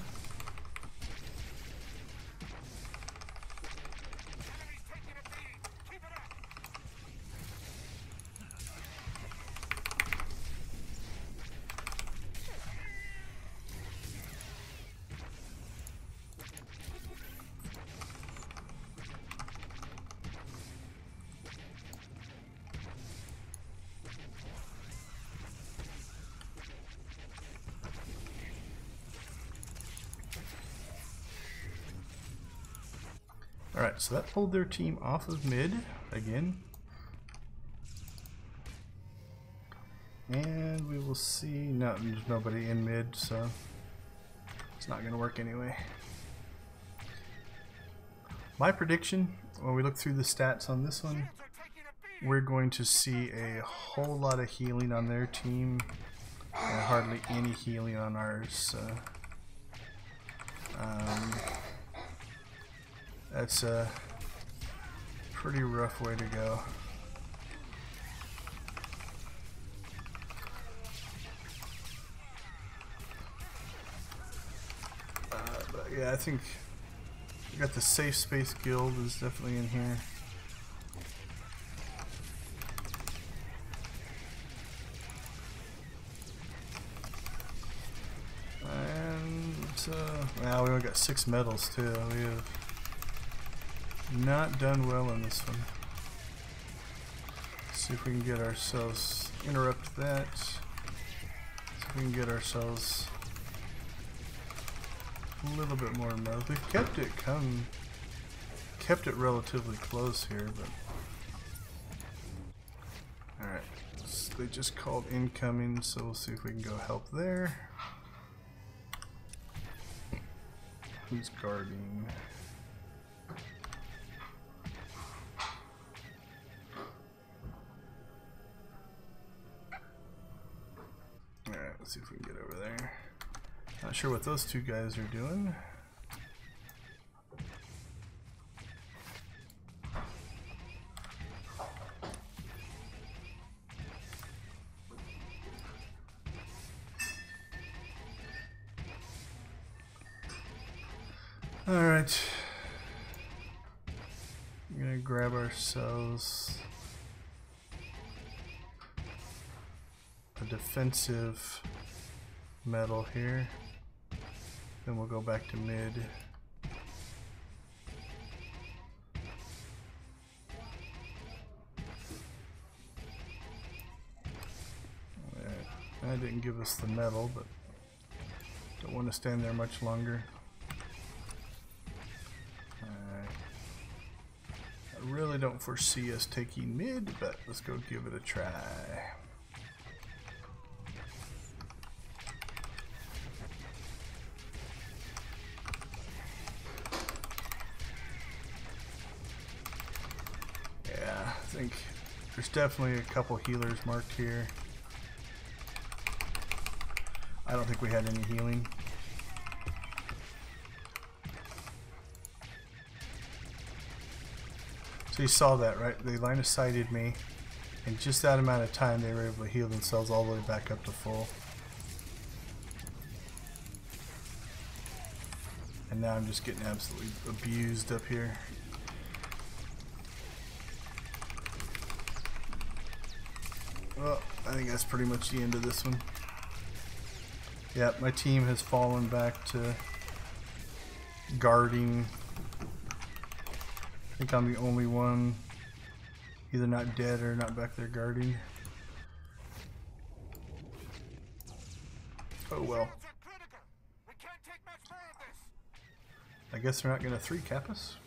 Alright, so that pulled their team off of mid again. And And we will see. No, there's nobody in mid, so it's not going to work anyway. My prediction, when we look through the stats on this one, we're going to see a whole lot of healing on their team and hardly any healing on ours. So, that's a pretty rough way to go. But yeah, I think we got the Safe Space Guild is definitely in here. Wow, we only got 6 medals too. We have not done well in this one. Let's see if we can get ourselves, interrupt that. See if we can get ourselves a little bit more medals. We've kept it relatively close here, but alright. So they just called incoming, so we'll see if we can go help there. Who's guarding? Alright, let's see if we can get over there. Not sure what those two guys are doing. Alright, I'm gonna grab ourselves a defensive medal here, then we'll go back to mid. Alright, that didn't give us the medal, but don't want to stand there much longer. I really don't foresee us taking mid, but let's go give it a try. Yeah, I think there's definitely a couple healers marked here. I don't think we had any healing. So you saw that, right? They line of sighted me. In just that amount of time, they were able to heal themselves all the way back up to full. And now I'm just getting absolutely abused up here. Well, I think that's pretty much the end of this one. Yep, my team has fallen back to guarding. I think I'm the only one either not dead or not back there guarding. Oh well. I guess they're not going to 3-cap us.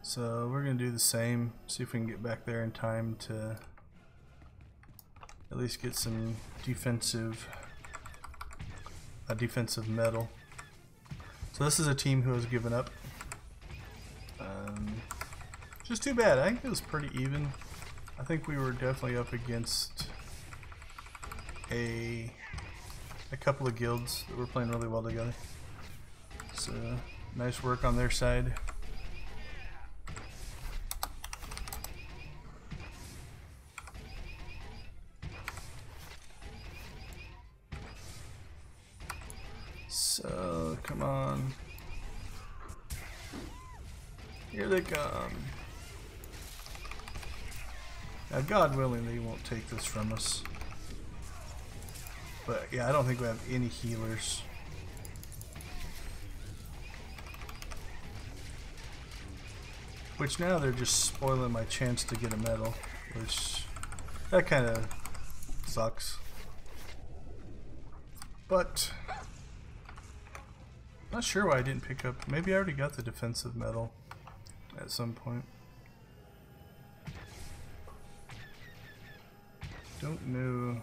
So we're going to do the same. See if we can get back there in time to at least get some defensive medal. So this is a team who has given up. Just too bad. I think it was pretty even. I think we were definitely up against a couple of guilds that were playing really well together. So nice work on their side. So, come on. Here they come. Now, God willing, they won't take this from us. But, yeah, I don't think we have any healers. Which now they're just spoiling my chance to get a medal. Which, that kind of sucks. But not sure why I didn't pick up. Maybe I already got the defensive medal at some point. Don't know.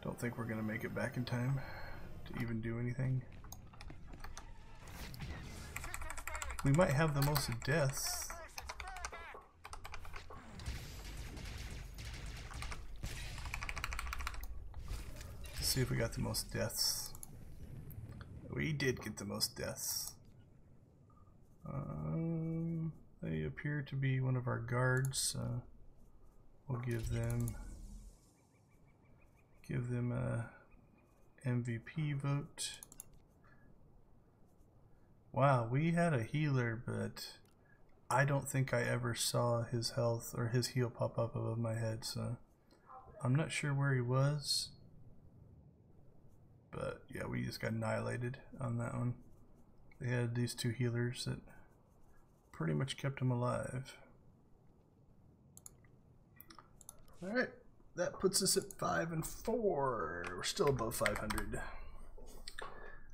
Don't think we're gonna make it back in time to even do anything. We might have the most deaths. Let's see if we got the most deaths. We did get the most deaths. They appear to be one of our guards. We'll give them a MVP vote. Wow, we had a healer, but I don't think I ever saw his health or his heal pop up above my head, so I'm not sure where he was. But yeah, we just got annihilated on that one. They had these two healers that pretty much kept him alive. Alright, that puts us at 5 and 4. We're still above 500.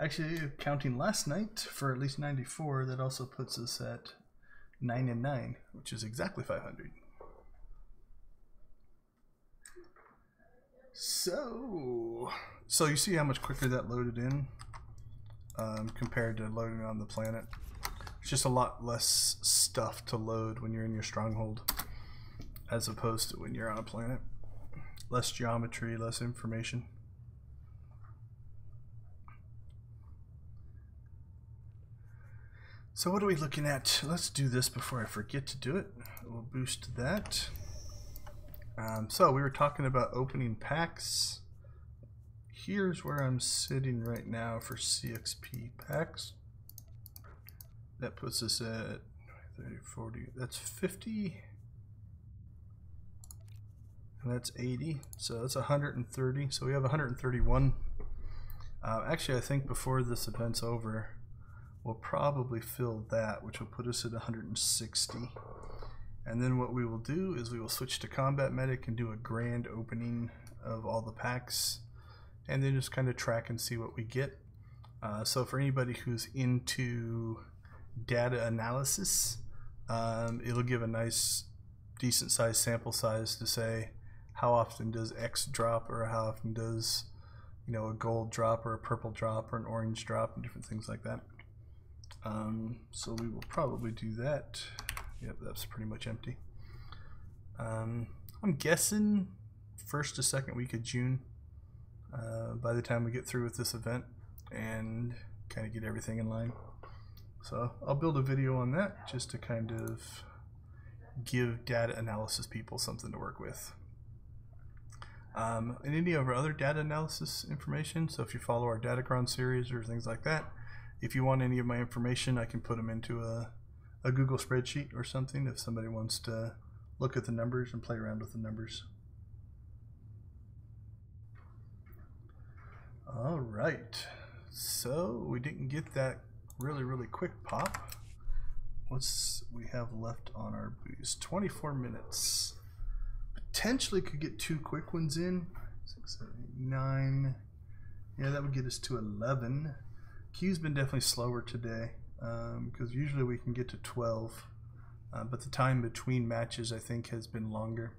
Actually, counting last night for at least 94, that also puts us at 9 and 9, which is exactly 500. So you see how much quicker that loaded in compared to loading on the planet. It's just a lot less stuff to load when you're in your stronghold as opposed to when you're on a planet. Less geometry, less information. So what are we looking at? Let's do this before I forget to do it. We'll boost that. So we were talking about opening packs. Here's where I'm sitting right now for CXP packs. That puts us at 30, 40, that's 50. And that's 80, so that's 130. So we have 131. Actually, I think before this event's over, we'll probably fill that, which will put us at 160. And then what we will do is we will switch to Combat Medic and do a grand opening of all the packs, and then just kind of track and see what we get. So for anybody who's into data analysis, it'll give a nice decent sized sample size to say how often does X drop, or how often does, you know, a gold drop or a purple drop or an orange drop, and different things like that. So we will probably do that. Yep, that's pretty much empty. I'm guessing first to second week of June, by the time we get through with this event and kind of get everything in line. So I'll build a video on that just to kind of give data analysis people something to work with. And any of our other data analysis information, so if you follow our Datacron series or things like that, if you want any of my information, I can put them into a Google spreadsheet or something if somebody wants to look at the numbers and play around with the numbers. All right, so we didn't get that really quick pop. What's we have left on our boost? 24 minutes. Potentially could get 2 quick ones in. 6, 7, 8, 9. Yeah, that would get us to 11. Q's been definitely slower today, because usually we can get to 12, but the time between matches I think has been longer,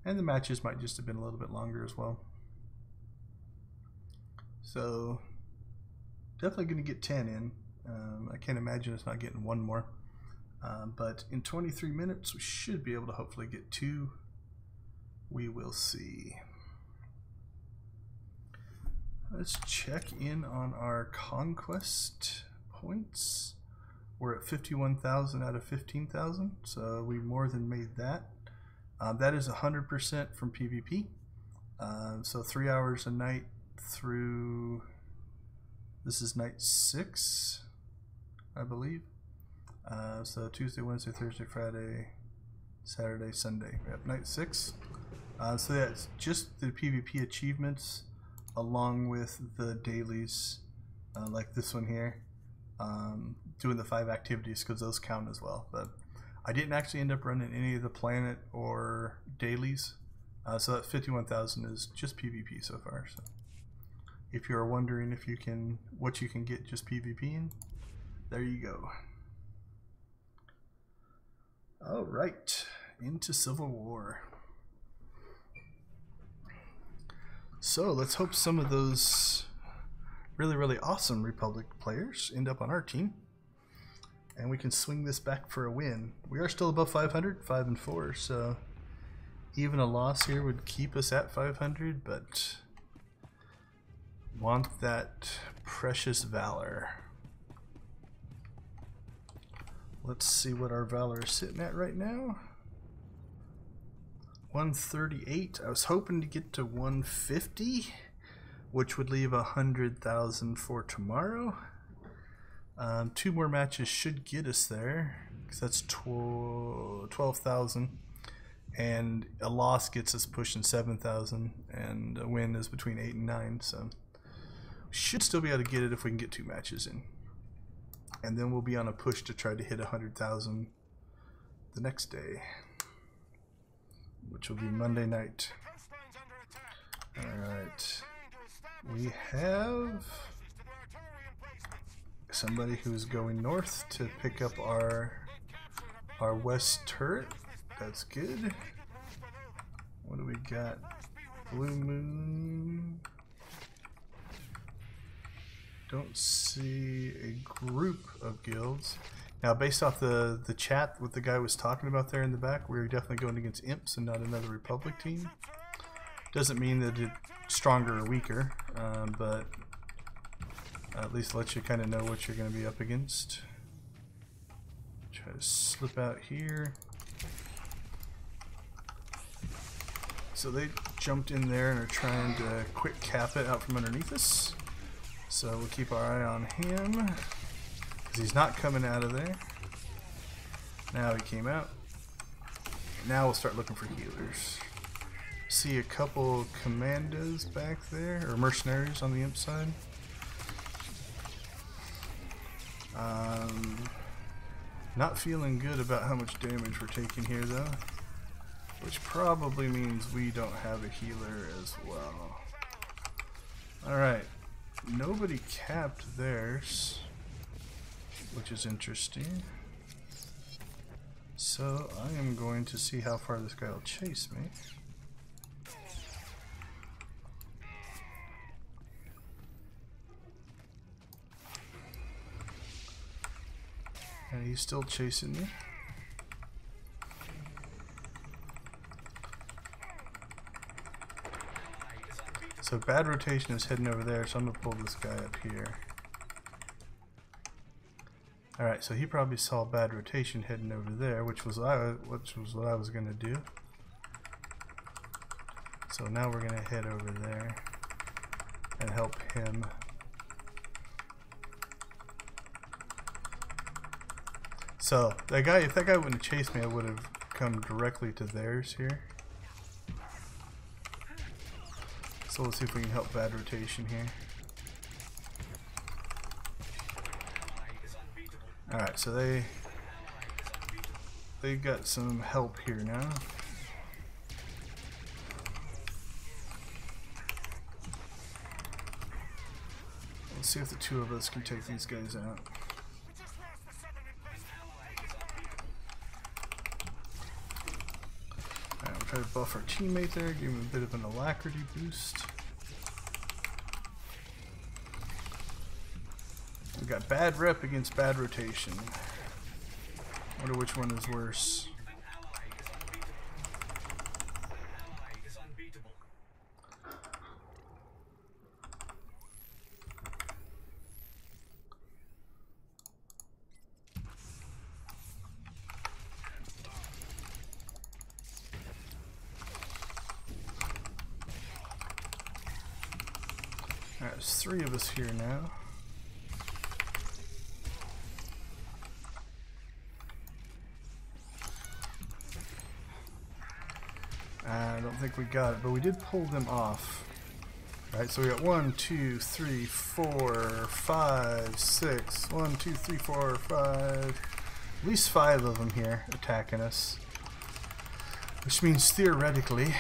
and the matches might just have been a little bit longer as well. So definitely going to get 10 in. I can't imagine it's not getting 1 more, but in 23 minutes we should be able to hopefully get 2. We will see. Let's check in on our conquest points. We're at 51,000 out of 15,000, so we more than made that. That is 100% from PvP. So 3 hours a night through, this is night 6, I believe. So Tuesday, Wednesday, Thursday, Friday, Saturday, Sunday. Yep, night 6. So that's just the PvP achievements, along with the dailies, like this one here, doing the 5 activities, because those count as well. But I didn't actually end up running any of the planet or dailies, so that 51,000 is just PvP so far. So if you're wondering if you can, what you can get just PvPing, there you go. All right, into Civil War. So let's hope some of those really awesome Republic players end up on our team, and we can swing this back for a win. We are still above 500, 5-4, so even a loss here would keep us at 500, but want that precious Valor. Let's see what our Valor is sitting at right now. 138. I was hoping to get to 150, which would leave 100,000 for tomorrow. 2 more matches should get us there, because that's 12,000, and a loss gets us pushing 7,000, and a win is between 8 and 9. So we should still be able to get it if we can get 2 matches in, and then we'll be on a push to try to hit 100,000 the next day, which will be Monday night. Alright, we have somebody who's going north to pick up our west turret. That's good. What do we got? Blue Moon. Don't see a group of guilds. Now, based off the chat, what the guy was talking about there in the back, we're definitely going against imps and not another Republic team. Doesn't mean that it's stronger or weaker, but at least lets you kind of know what you're going to be up against. Try to slip out here. So they jumped in there and are trying to quick cap it out from underneath us. So we'll keep our eye on him, because he's not coming out of there. Now he came out. Now we'll start looking for healers. See a couple commandos back there, or mercenaries on the imp side. Not feeling good about how much damage we're taking here though, which probably means we don't have a healer as well. Alright, nobody capped theirs, which is interesting. So I am going to see how far this guy will chase me. And he's still chasing me. So bad rotation is heading over there, so I'm gonna pull this guy up here. Alright, so he probably saw bad rotation heading over there, which was what I was gonna do. So now we're gonna head over there and help him. So that guy, if that guy wouldn't have chased me, I would have come directly to theirs here. So let's see if we can help bad rotation here. Alright, so they got some help here now. Let's see if the 2 of us can take these guys out. Try to buff our teammate there, give him a bit of an alacrity boost. We got bad rep against bad rotation. Wonder which one is worse. Alright, there's 3 of us here now. I don't think we got it, but we did pull them off. Alright, so we got 1, 2, 3, 4, 5, 6. 1, 2, 3, 4, 5. At least 5 of them here attacking us. Which means theoretically,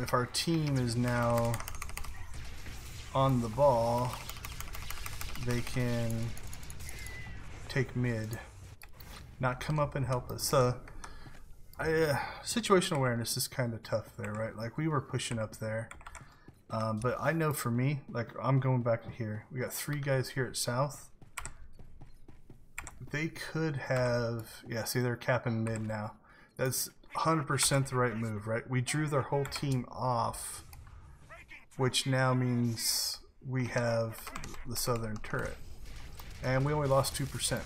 if our team is now on the ball, they can take mid, not come up and help us. So situational awareness is kind of tough there, right? Like we were pushing up there, but I know for me, like I'm going back to here. We got 3 guys here at south. They could have, yeah, see they're capping mid now. That's 100% the right move, right? We drew their whole team off, which now means we have the southern turret. And we only lost 2%.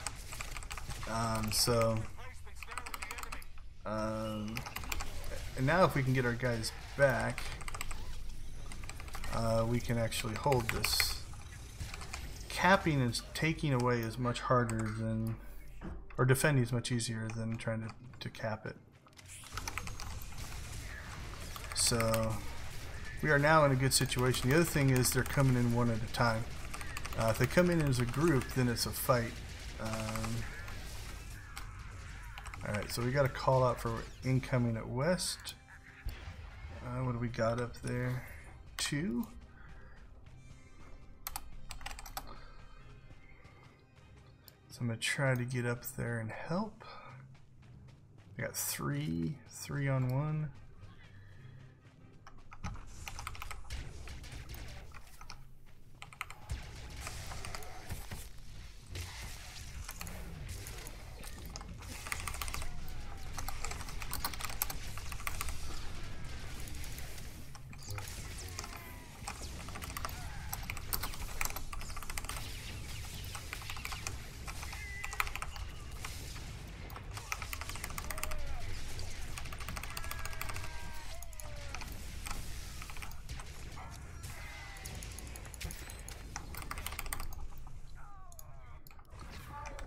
And now if we can get our guys back, we can actually hold this. Capping and taking away is much harder than, or defending is much easier than trying to cap it. So we are now in a good situation. The other thing is they're coming in one at a time. If they come in as a group, then it's a fight. Alright, so we got a call out for incoming at west. What do we got up there? 2. So I'm going to try to get up there and help. We got 3 on 1.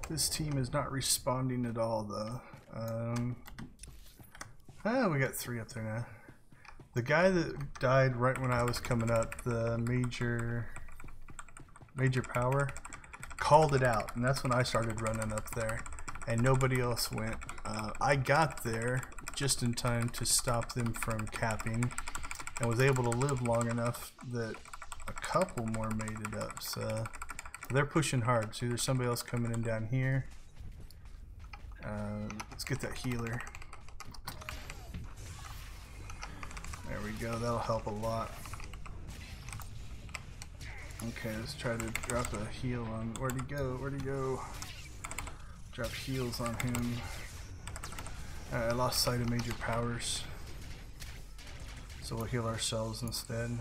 This team is not responding at all, though. We got 3 up there now. The guy that died right when I was coming up, the major power, called it out, and that's when I started running up there, and nobody else went. I got there just in time to stop them from capping, and was able to live long enough that a couple more made it up. So they're pushing hard. See, there's somebody else coming in down here. Let's get that healer. There we go. That'll help a lot. Okay, let's try to drop a heal on. Where'd he go? Where'd he go? Drop heals on him. I lost sight of major powers, so we'll heal ourselves instead.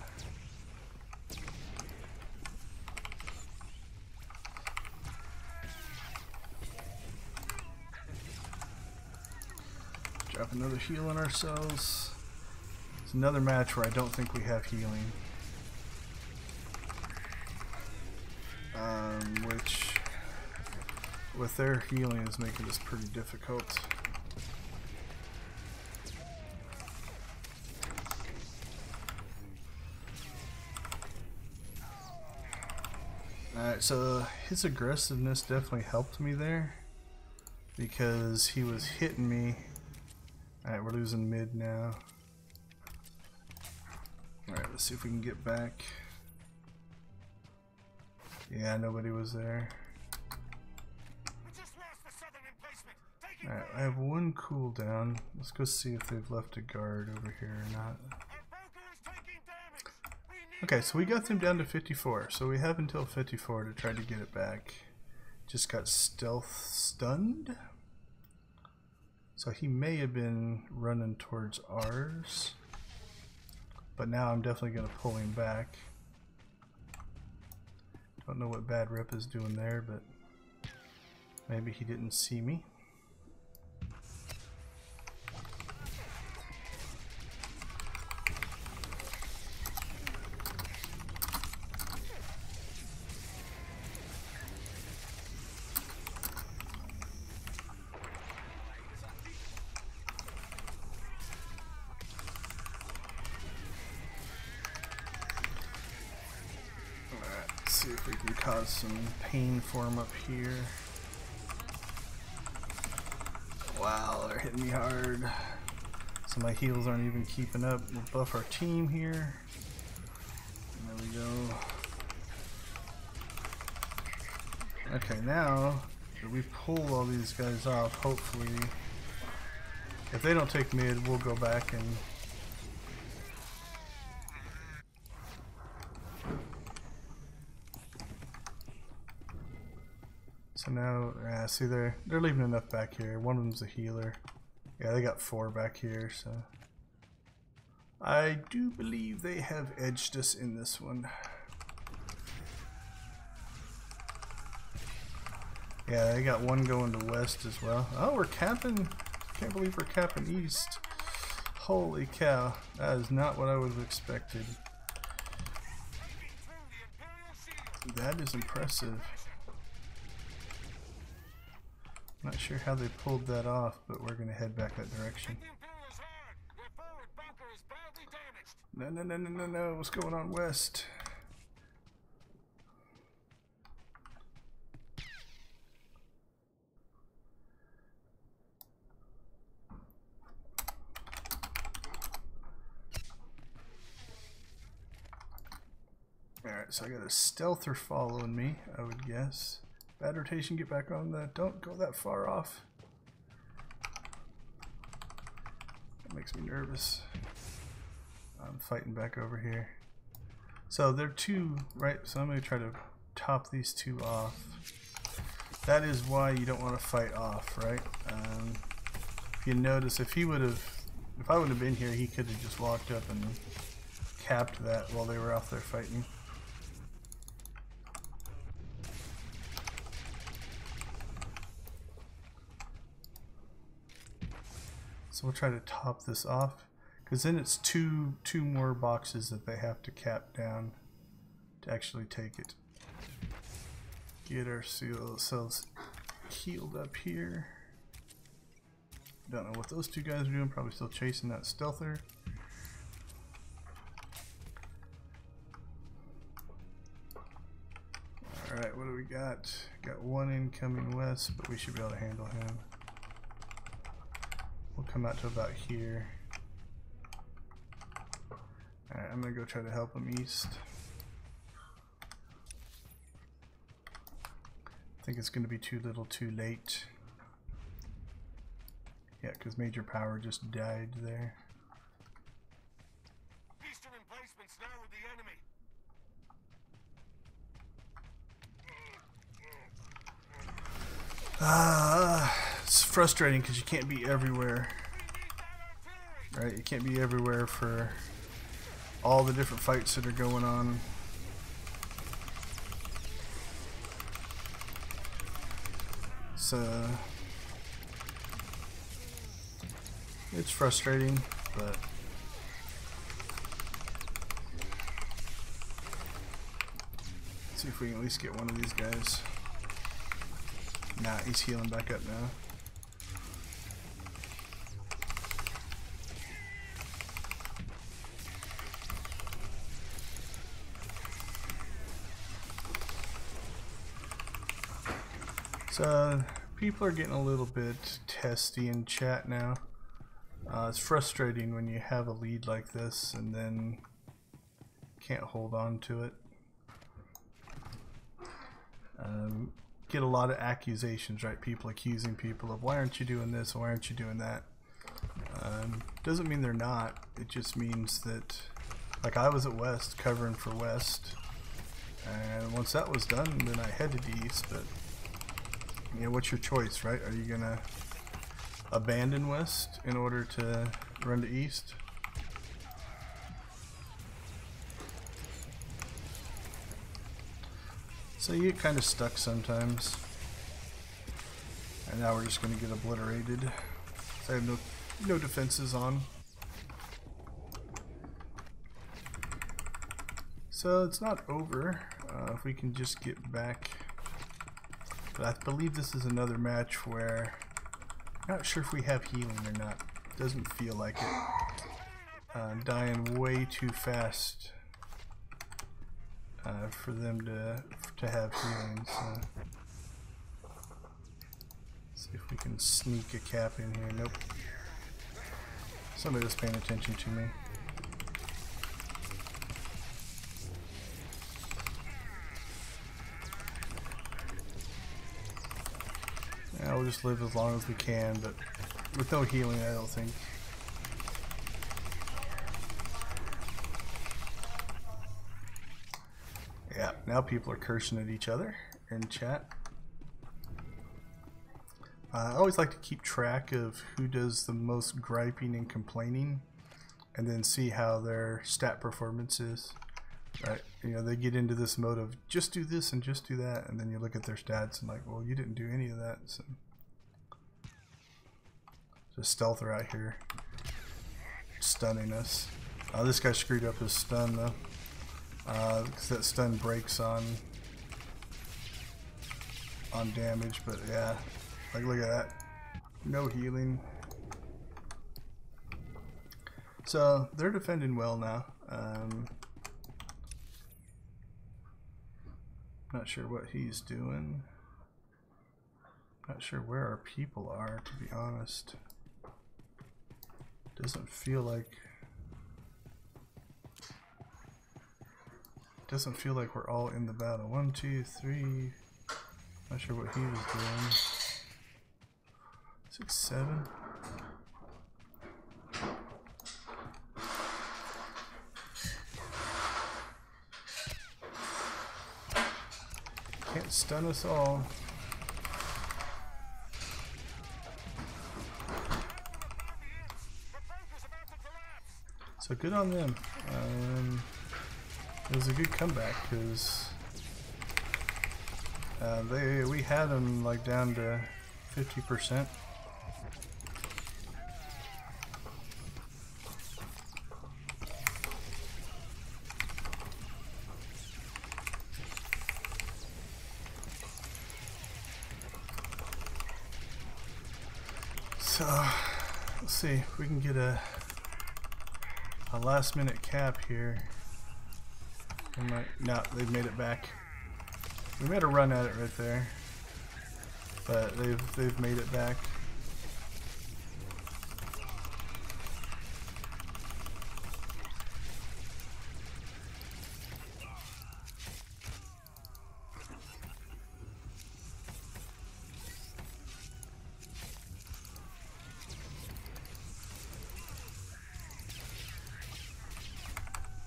Drop another heal on ourselves. It's another match where I don't think we have healing. Which, with their healing, is making this pretty difficult. Alright, so his aggressiveness definitely helped me there, because he was hitting me. Alright, we're losing mid now. Alright, let's see if we can get back. Yeah, nobody was there. Alright, I have 1 cooldown. Let's go see if they've left a guard over here or not. Okay, so we got them down to 54, so we have until 54 to try to get it back. Just got stealth stunned. So he may have been running towards ours, but now I'm definitely going to pull him back. Don't know what Bad Rip is doing there, but maybe he didn't see me. See if we can cause some pain for him up here. Wow, they're hitting me hard. So my heals aren't even keeping up. We'll buff our team here. There we go. Okay, now that we've pulled all these guys off, hopefully If they don't take mid, we'll go back and... So now, see, they're leaving enough back here. One of them's a healer. Yeah, they got 4 back here, so... I do believe they have edged us in this one. Yeah, they got one going to west as well. Oh, we're camping. Can't believe we're camping east. Holy cow. That is not what I would have expected. That is impressive. Not sure how they pulled that off, but we're going to head back that direction. No, no, no, no, no, no. What's going on west? Alright, so I got a stealther following me, I would guess. Bad rotation, get back on that. Don't go that far off. That makes me nervous. I'm fighting back over here. So they're 2, right? So I'm going to try to top these 2 off. That is why you don't want to fight off, right? If you notice, if I would have been here, he could have just walked up and capped that while they were out there fighting. So we'll try to top this off, because then it's two more boxes that they have to cap down to actually take it. Get ourselves healed up here. Don't know what those 2 guys are doing, probably still chasing that stealther. Alright, what do we got? Got 1 incoming west, but we should be able to handle him. We'll come out to about here. Alright, I'm gonna go try to help him east. I think it's gonna be too little too late. Yeah, because major power just died there. Eastern emplacements now with the enemy. It's frustrating because you can't be everywhere. Right? You can't be everywhere for all the different fights that are going on. So it's frustrating, but let's see if we can at least get one of these guys. Nah, he's healing back up now. So people are getting a little bit testy in chat now. It's frustrating when you have a lead like this and then can't hold on to it. Get a lot of accusations, right? People accusing people of, why aren't you doing this, why aren't you doing that? Doesn't mean they're not. It just means that, like, I was at West covering for West, and once that was done, then I headed east. But you know, what's your choice, right? Are you gonna abandon West in order to run to east? So you get kind of stuck sometimes. And now we're just going to get obliterated. So I have no defenses on. So it's not over. If we can just get back. But I believe this is another match where I'm not sure if we have healing or not. Doesn't feel like it. Dying way too fast for them to have healing. So let's see if we can sneak a cap in here. Nope. Somebody's paying attention to me. Yeah, we'll just live as long as we can, but With no healing, I don't think. Yeah, now people are cursing at each other in chat. I always like to keep track of who does the most griping and complaining, and then see how their stat performance is. Right? You know, they get into this mode of just do this and just do that, and then you look at their stats and like, well, you didn't do any of that. So just stealther out here, stunning us. This guy screwed up his stun though, because that stun breaks on damage. But yeah, like look at that, no healing. So they're defending well now. Not sure what he's doing. Not sure where our people are, to be honest. Doesn't feel like we're all in the battle. 1, 2, 3. Not sure what he was doing. 6, 7. Can't stun us all. So good on them. It was a good comeback because we had them like down to 50%. So let's see if we can get a last minute cap here. No, they've made it back. We made a run at it right there, but they've made it back.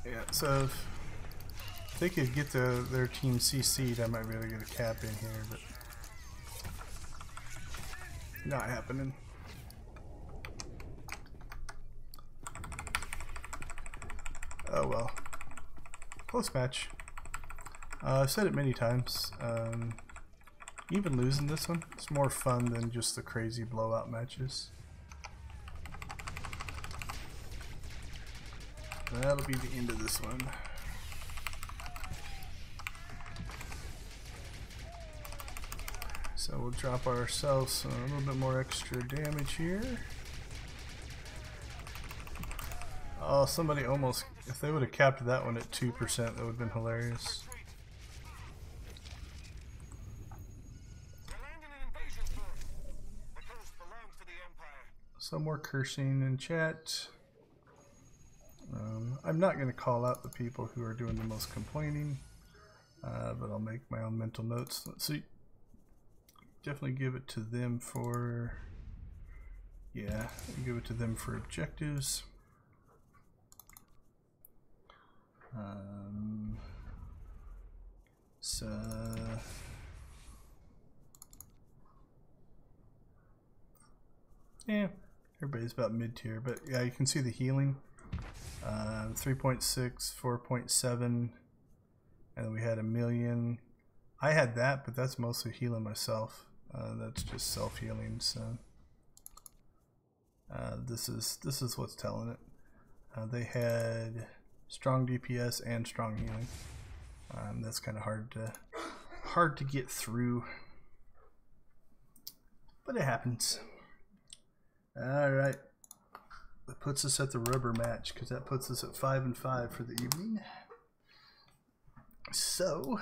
Yeah, so if they could get their team CC'd, I might be able to get a cap in here, but not happening. Oh well. Close match. I've said it many times. Even losing this one, it's more fun than just the crazy blowout matches. That'll be the end of this one. So we'll drop ourselves a little bit more extra damage here. Oh, somebody almost, if they would have capped that one at 2%, that would have been hilarious. Some more cursing in chat. I'm not going to call out the people who are doing the most complaining, but I'll make my own mental notes. Let's see. Definitely give it to them for, yeah, give it to them for objectives. So yeah, everybody's about mid-tier, but yeah, you can see the healing. 3.6, 4.7, and then we had 1,000,000. I had that, but that's mostly healing myself. That's just self-healing. So this is what's telling it. They had strong DPS and strong healing. That's kind of hard to get through, but it happens. All right. That puts us at the rubber match, because that puts us at 5-5 for the evening. So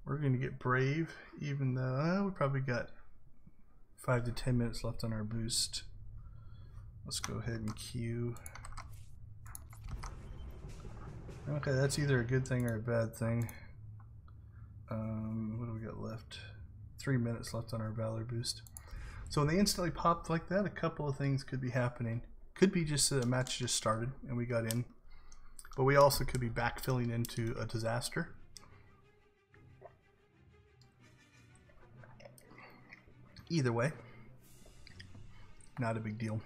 we're going to get brave, even though we probably got 5 to 10 minutes left on our boost. Let's go ahead and queue. Okay, that's either a good thing or a bad thing. What do we got left? 3 minutes left on our Valor boost. So when they instantly popped like that, a couple of things could be happening. Could be just a match just started and we got in. But we also could be backfilling into a disaster. Either way, not a big deal.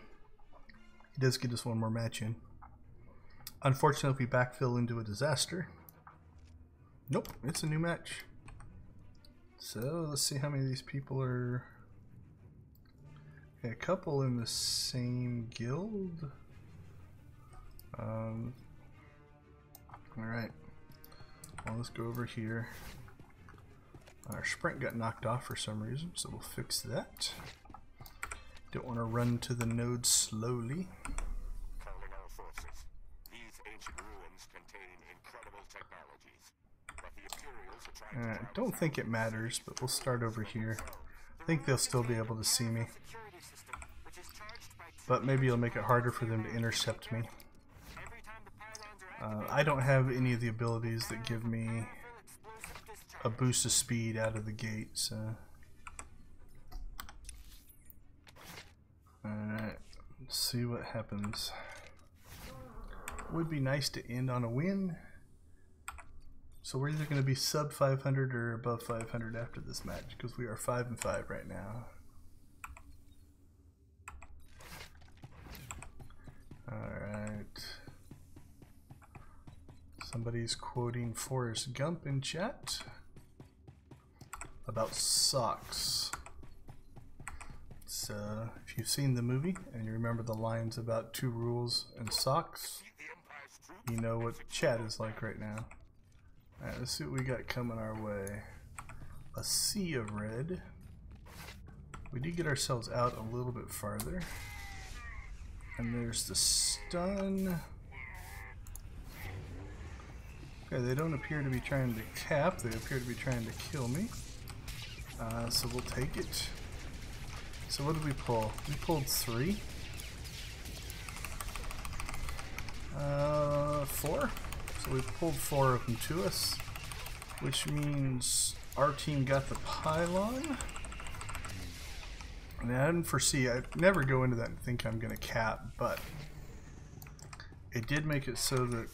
It does get us one more match in. Unfortunately, if we backfill into a disaster, nope, it's a new match. So let's see how many of these people are. Okay, a couple in the same guild. Alright, well, let's go over here. Our sprint got knocked off for some reason, so we'll fix that. Don't want to run to the node slowly. Calling all forces. These ancient ruins contain incredible technologies. But the Imperials are trying to Don't think it matters, but we'll start over here. I think they'll still be able to see me. But maybe it'll make it harder for them to intercept me. I don't have any of the abilities that give me a boost of speed out of the gate, so. Alright, let's see what happens. Would be nice to end on a win. So we're either going to be sub 500 or above 500 after this match, because we are 5-5 right now. Alright. Somebody's quoting Forrest Gump in chat about socks. So if you've seen the movie and you remember the lines about 2 rules and socks, you know what chat is like right now. Alright, let's see what we got coming our way. A sea of red. We did get ourselves out a little bit farther. And there's the stun. Okay, they don't appear to be trying to cap, they appear to be trying to kill me. So we'll take it. So what did we pull? We pulled 3. 4. So we pulled 4 of them to us, which means our team got the pylon. And I didn't foresee, I never go into that and think I'm going to cap, but it did make it so that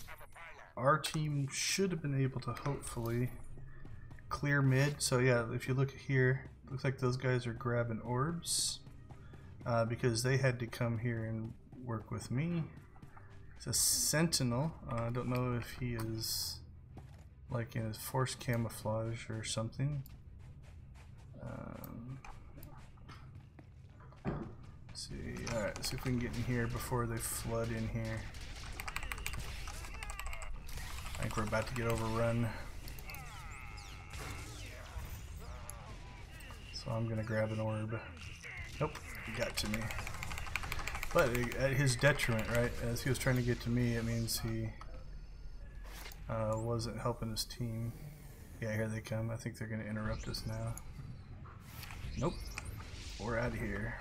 our team should have been able to hopefully clear mid. So yeah, if you look here, looks like those guys are grabbing orbs because they had to come here and work with me. It's a sentinel. I don't know if he is like in his forced camouflage or something. Let's see. Alright, let's see if we can get in here before they flood in here. I think we're about to get overrun. So I'm gonna grab an orb. Nope, he got to me. But at his detriment, right? As he was trying to get to me, it means he wasn't helping his team. Yeah, here they come. I think they're gonna interrupt us now. Nope. We're out of here.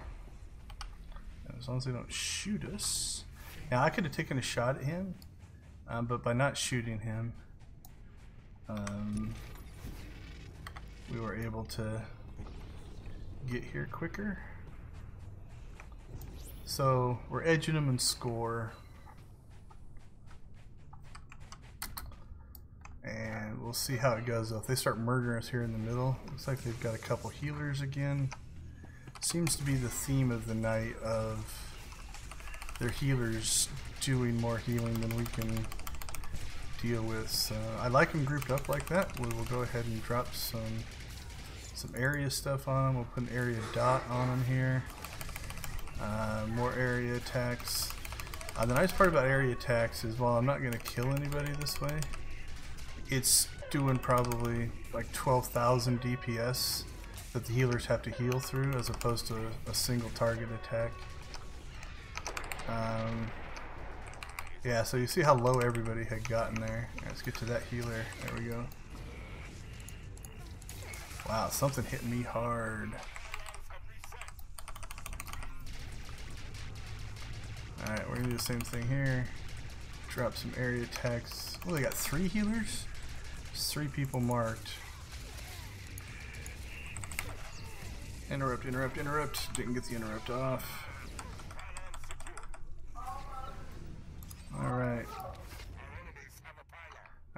As long as they don't shoot us. Now I could have taken a shot at him, but by not shooting him, we were able to get here quicker. So we're edging them and score. And we'll see how it goes though. If they start murdering us here in the middle, looks like they've got a couple healers again. Seems to be the theme of the night of their healers doing more healing than we can deal with. So I like them grouped up like that. We'll go ahead and drop some area stuff on them. We'll put an area dot on them here. More area attacks. The nice part about area attacks is while I'm not going to kill anybody this way, it's doing probably like 12,000 DPS that the healers have to heal through as opposed to a single target attack. Yeah, so you see how low everybody had gotten there. Let's get to that healer. There we go. Wow, something hit me hard. Alright, we're gonna do the same thing here. Drop some area attacks. Oh, they got 3 healers? There's 3 people marked. Interrupt, interrupt, interrupt. Didn't get the interrupt off. Alright.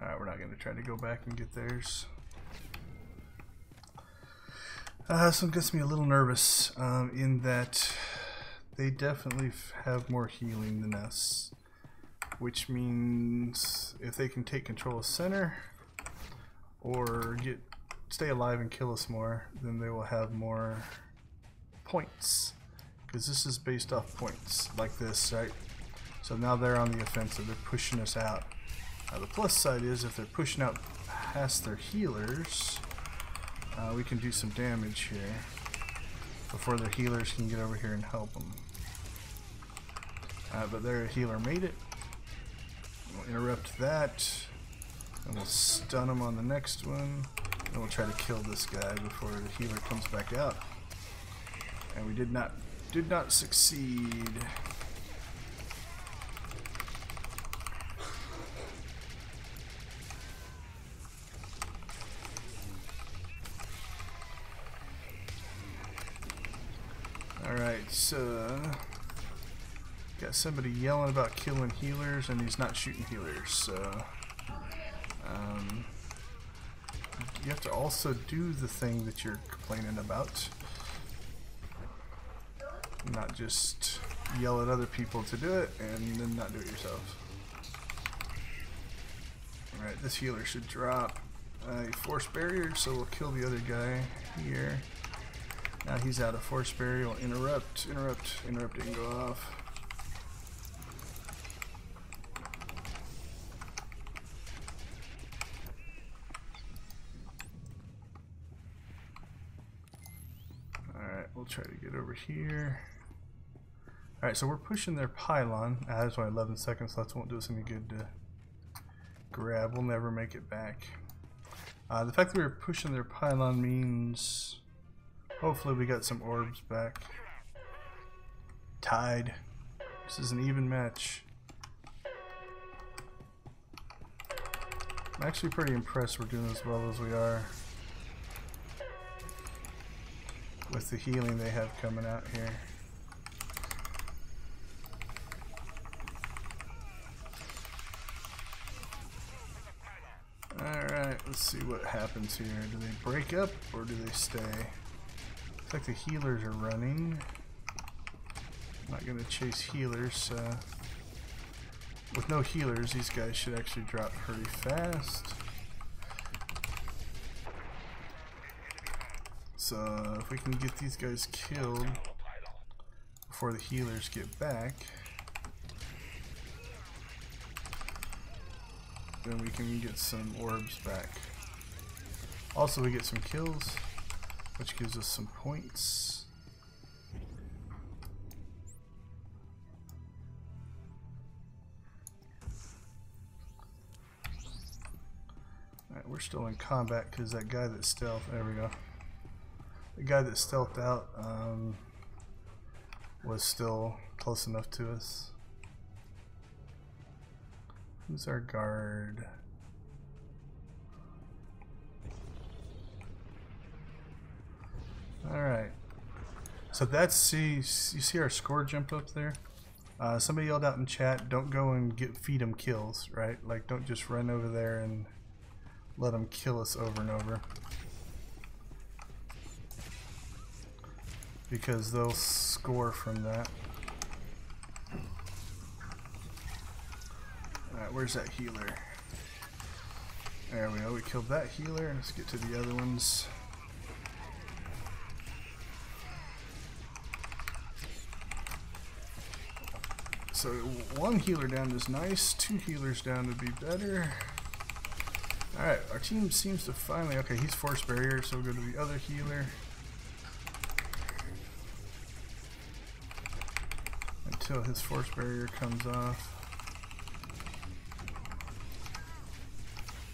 Alright, we're not going to try to go back and get theirs. This one gets me a little nervous in that they definitely have more healing than us. Which means if they can take control of center or stay alive and kill us more, then they will have more points. Because this is based off points, like this, right? So now they're on the offensive, they're pushing us out. Now the plus side is if they're pushing out past their healers, we can do some damage here before their healers can get over here and help them. But their healer made it. We'll interrupt that, and we'll stun them on the next one. And we'll try to kill this guy before the healer comes back out. And we did not succeed. Alright, so got somebody yelling about killing healers and he's not shooting healers, so you have to also do the thing that you're complaining about. Not just yell at other people to do it and then not do it yourself. Alright, this healer should drop a force barrier, so we'll kill the other guy here. Now he's out of force barrier, we'll interrupt, didn't go off. Alright, we'll try to get over here. Alright, so we're pushing their pylon. That's why 11 seconds left won't do us any good to grab. We'll never make it back. The fact that we're pushing their pylon means hopefully we got some orbs back. Tied. This is an even match. I'm actually pretty impressed we're doing as well as we are with the healing they have coming out here. Alright, let's see what happens here. Do they break up or do they stay? Looks like the healers are running. I'm not going to chase healers. With no healers, these guys should actually drop pretty fast. So if we can get these guys killed before the healers get back, then we can get some orbs back. Also we get some kills, which gives us some points. Alright, we're still in combat because that guy that stealthed, there we go. The guy that stealthed out was still close enough to us. Who's our guard? Alright. So that's, you see our score jump up there? Somebody yelled out in chat, don't go and feed them kills, right? Like, don't just run over there and let them kill us over and over. Because they'll score from that. Alright, where's that healer? There we go, we killed that healer. Let's get to the other ones. So one healer down is nice, 2 healers down would be better. Alright, our team seems to finally, okay, he's force barrier, so we'll go to the other healer. Until his force barrier comes off.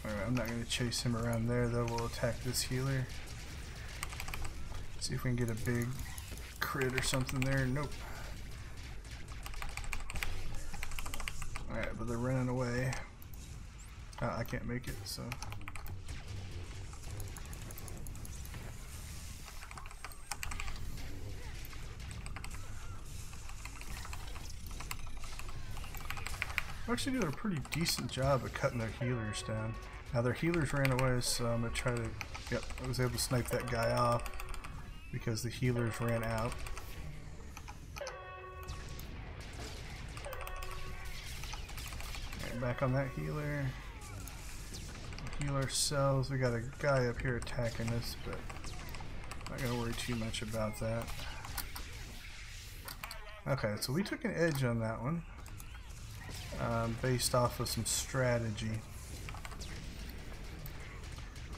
Alright, I'm not going to chase him around there though, we'll attack this healer. See if we can get a big crit or something there. Nope. Alright, but they're running away. I can't make it, so. They're actually doing a pretty decent job of cutting their healers down. Now their healers ran away, so I'm gonna try to. Yep, I was able to snipe that guy off because the healers ran out. Right, back on that healer. Heal ourselves. We got a guy up here attacking us, but not gonna worry too much about that. Okay, so we took an edge on that one, based off of some strategy.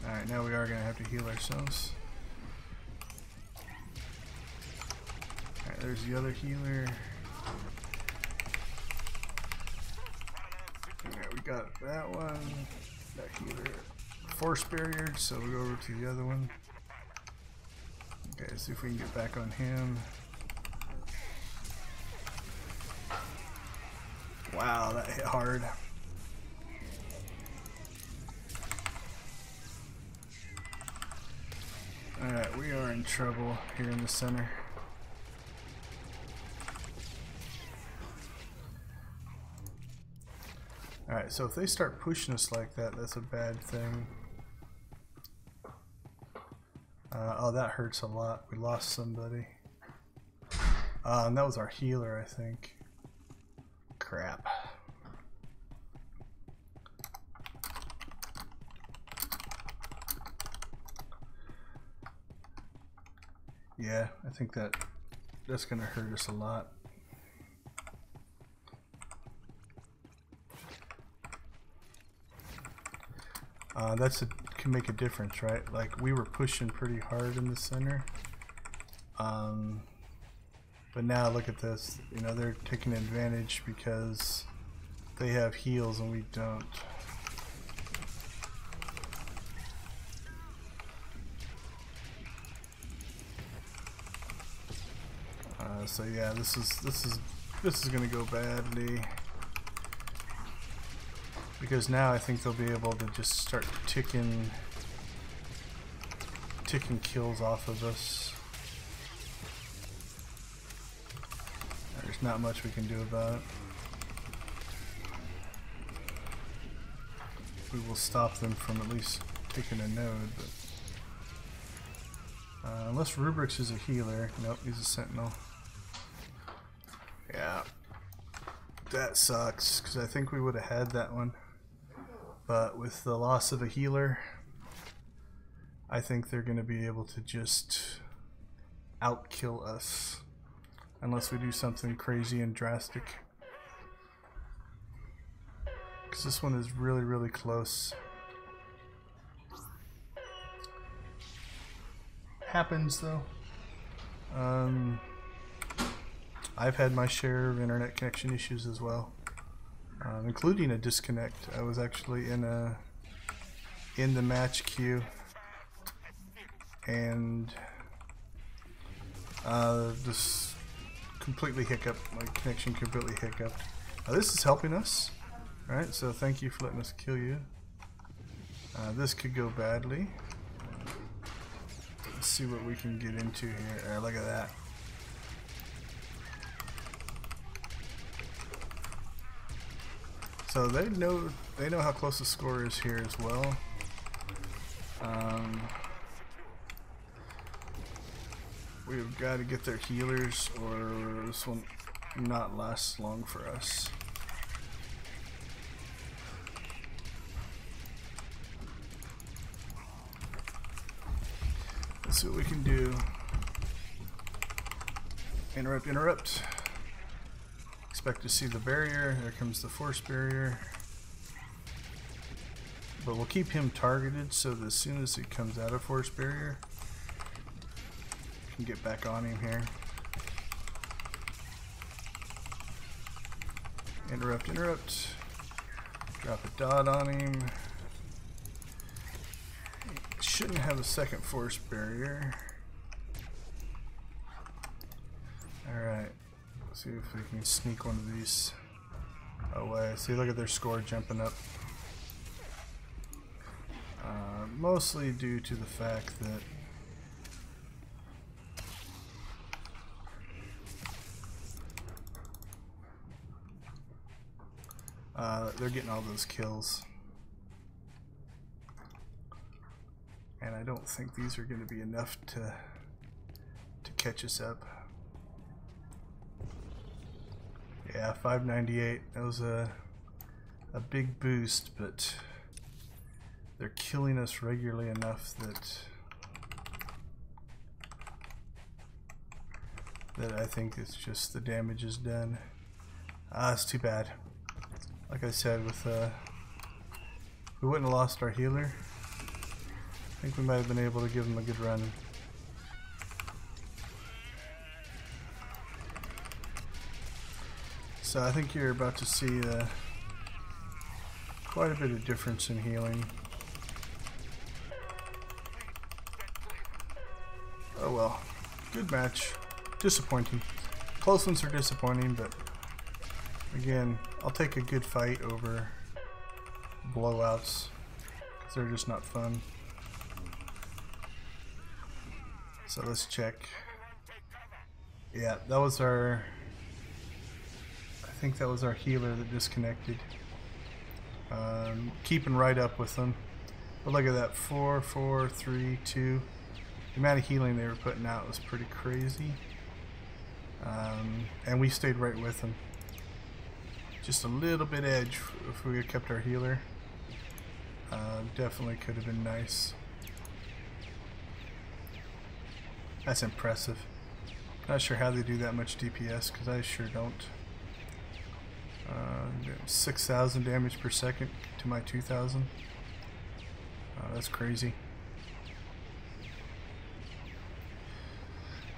Alright, now we are going to have to heal ourselves. Alright, there's the other healer. Alright, we got that one. That healer force barrier, so we go over to the other one. Okay, let's see if we can get back on him. Wow, that hit hard. Alright, we are in trouble here in the center. Alright, so if they start pushing us like that, that's a bad thing. Oh, that hurts a lot. We lost somebody. And that was our healer, I think. Crap. Yeah, I think that's gonna hurt us a lot. Can make a difference, right? Like, we were pushing pretty hard in the center. But now look at this, you know, they're taking advantage because they have heals and we don't. So yeah, this is gonna go badly because now I think they'll be able to just start ticking kills off of us. There's not much we can do about it. We will stop them from at least taking a node, but unless Rubrix is a healer. Nope, he's a sentinel. Yeah, that sucks because I think we would have had that one, but with the loss of a healer, I think they're going to be able to just outkill us unless we do something crazy and drastic, because this one is really close. Happens though. I've had my share of internet connection issues as well, including a disconnect. I was actually in the match queue, and just completely hiccuped. My connection completely hiccuped. This is helping us, right? So thank you for letting us kill you. This could go badly. Let's see what we can get into here. Look at that. So they know how close the score is here as well. We've got to get their healers, or this will not last long for us. Let's see what we can do. Interrupt. Expect to see the barrier. There comes the force barrier. But we'll keep him targeted so that as soon as he comes out of force barrier, we can get back on him here. Interrupt. Drop a dot on him. Shouldn't have a second force barrier. Alright. See if we can sneak one of these away. See, look at their score jumping up. Mostly due to the fact that they're getting all those kills. And I don't think these are going to be enough to catch us up. Yeah, 598. That was a big boost, but they're killing us regularly enough that I think it's just the damage is done. It's too bad. Like I said, with we wouldn't have lost our healer. I think we might have been able to give him a good run. So I think you're about to see quite a bit of difference in healing. Oh well, good match. Disappointing. Close ones are disappointing, but again, I'll take a good fight over blowouts because they're just not fun. So let's check. Yeah, that was our... I think that was our healer that disconnected. Keeping right up with them. But look at that, 4, 4, 3, 2. The amount of healing they were putting out was pretty crazy. And we stayed right with them. Just a little bit edge if we had kept our healer. Definitely could have been nice. That's impressive. Not sure how they do that much DPS, because I sure don't. 6,000 damage per second to my 2,000. That's crazy.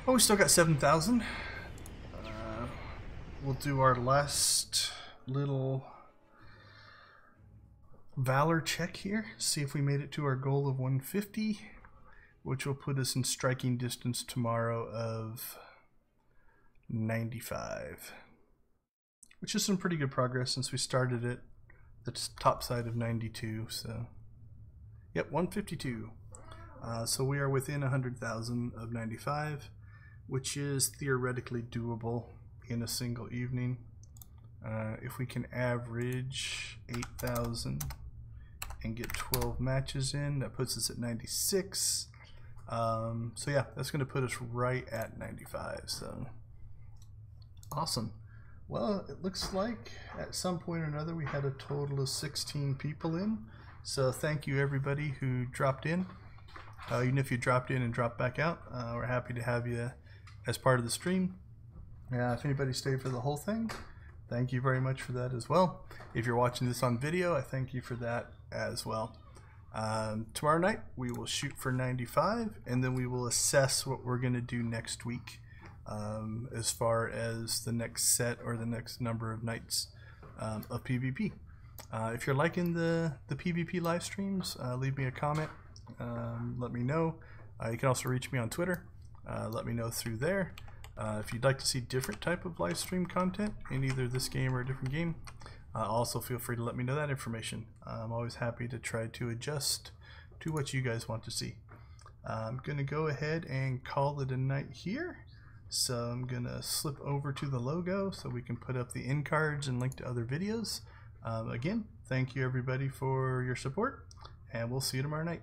Oh, we still got 7,000. We'll do our last little Valor check here. See if we made it to our goal of 150, which will put us in striking distance tomorrow of 95. Which is some pretty good progress since we started at the top side of 92. So, yep, 152. So we are within 100,000 of 95, which is theoretically doable in a single evening. If we can average 8,000 and get 12 matches in, that puts us at 96. So yeah, that's going to put us right at 95. So awesome. Well, it looks like at some point or another we had a total of 16 people in. So thank you everybody who dropped in. Even if you dropped in and dropped back out, we're happy to have you as part of the stream. If anybody stayed for the whole thing, thank you very much for that as well. If you're watching this on video, I thank you for that as well. Tomorrow night we will shoot for 95, and then we will assess what we're going to do next week. As far as the next set or the next number of nights of PvP. If you're liking the PvP live streams, leave me a comment, let me know. You can also reach me on Twitter, let me know through there. If you'd like to see different type of live stream content in either this game or a different game, also feel free to let me know that information. I'm always happy to try to adjust to what you guys want to see. I'm going to go ahead and call it a night here. So I'm going to slip over to the logo so we can put up the end cards and link to other videos. Again, thank you everybody for your support, and we'll see you tomorrow night.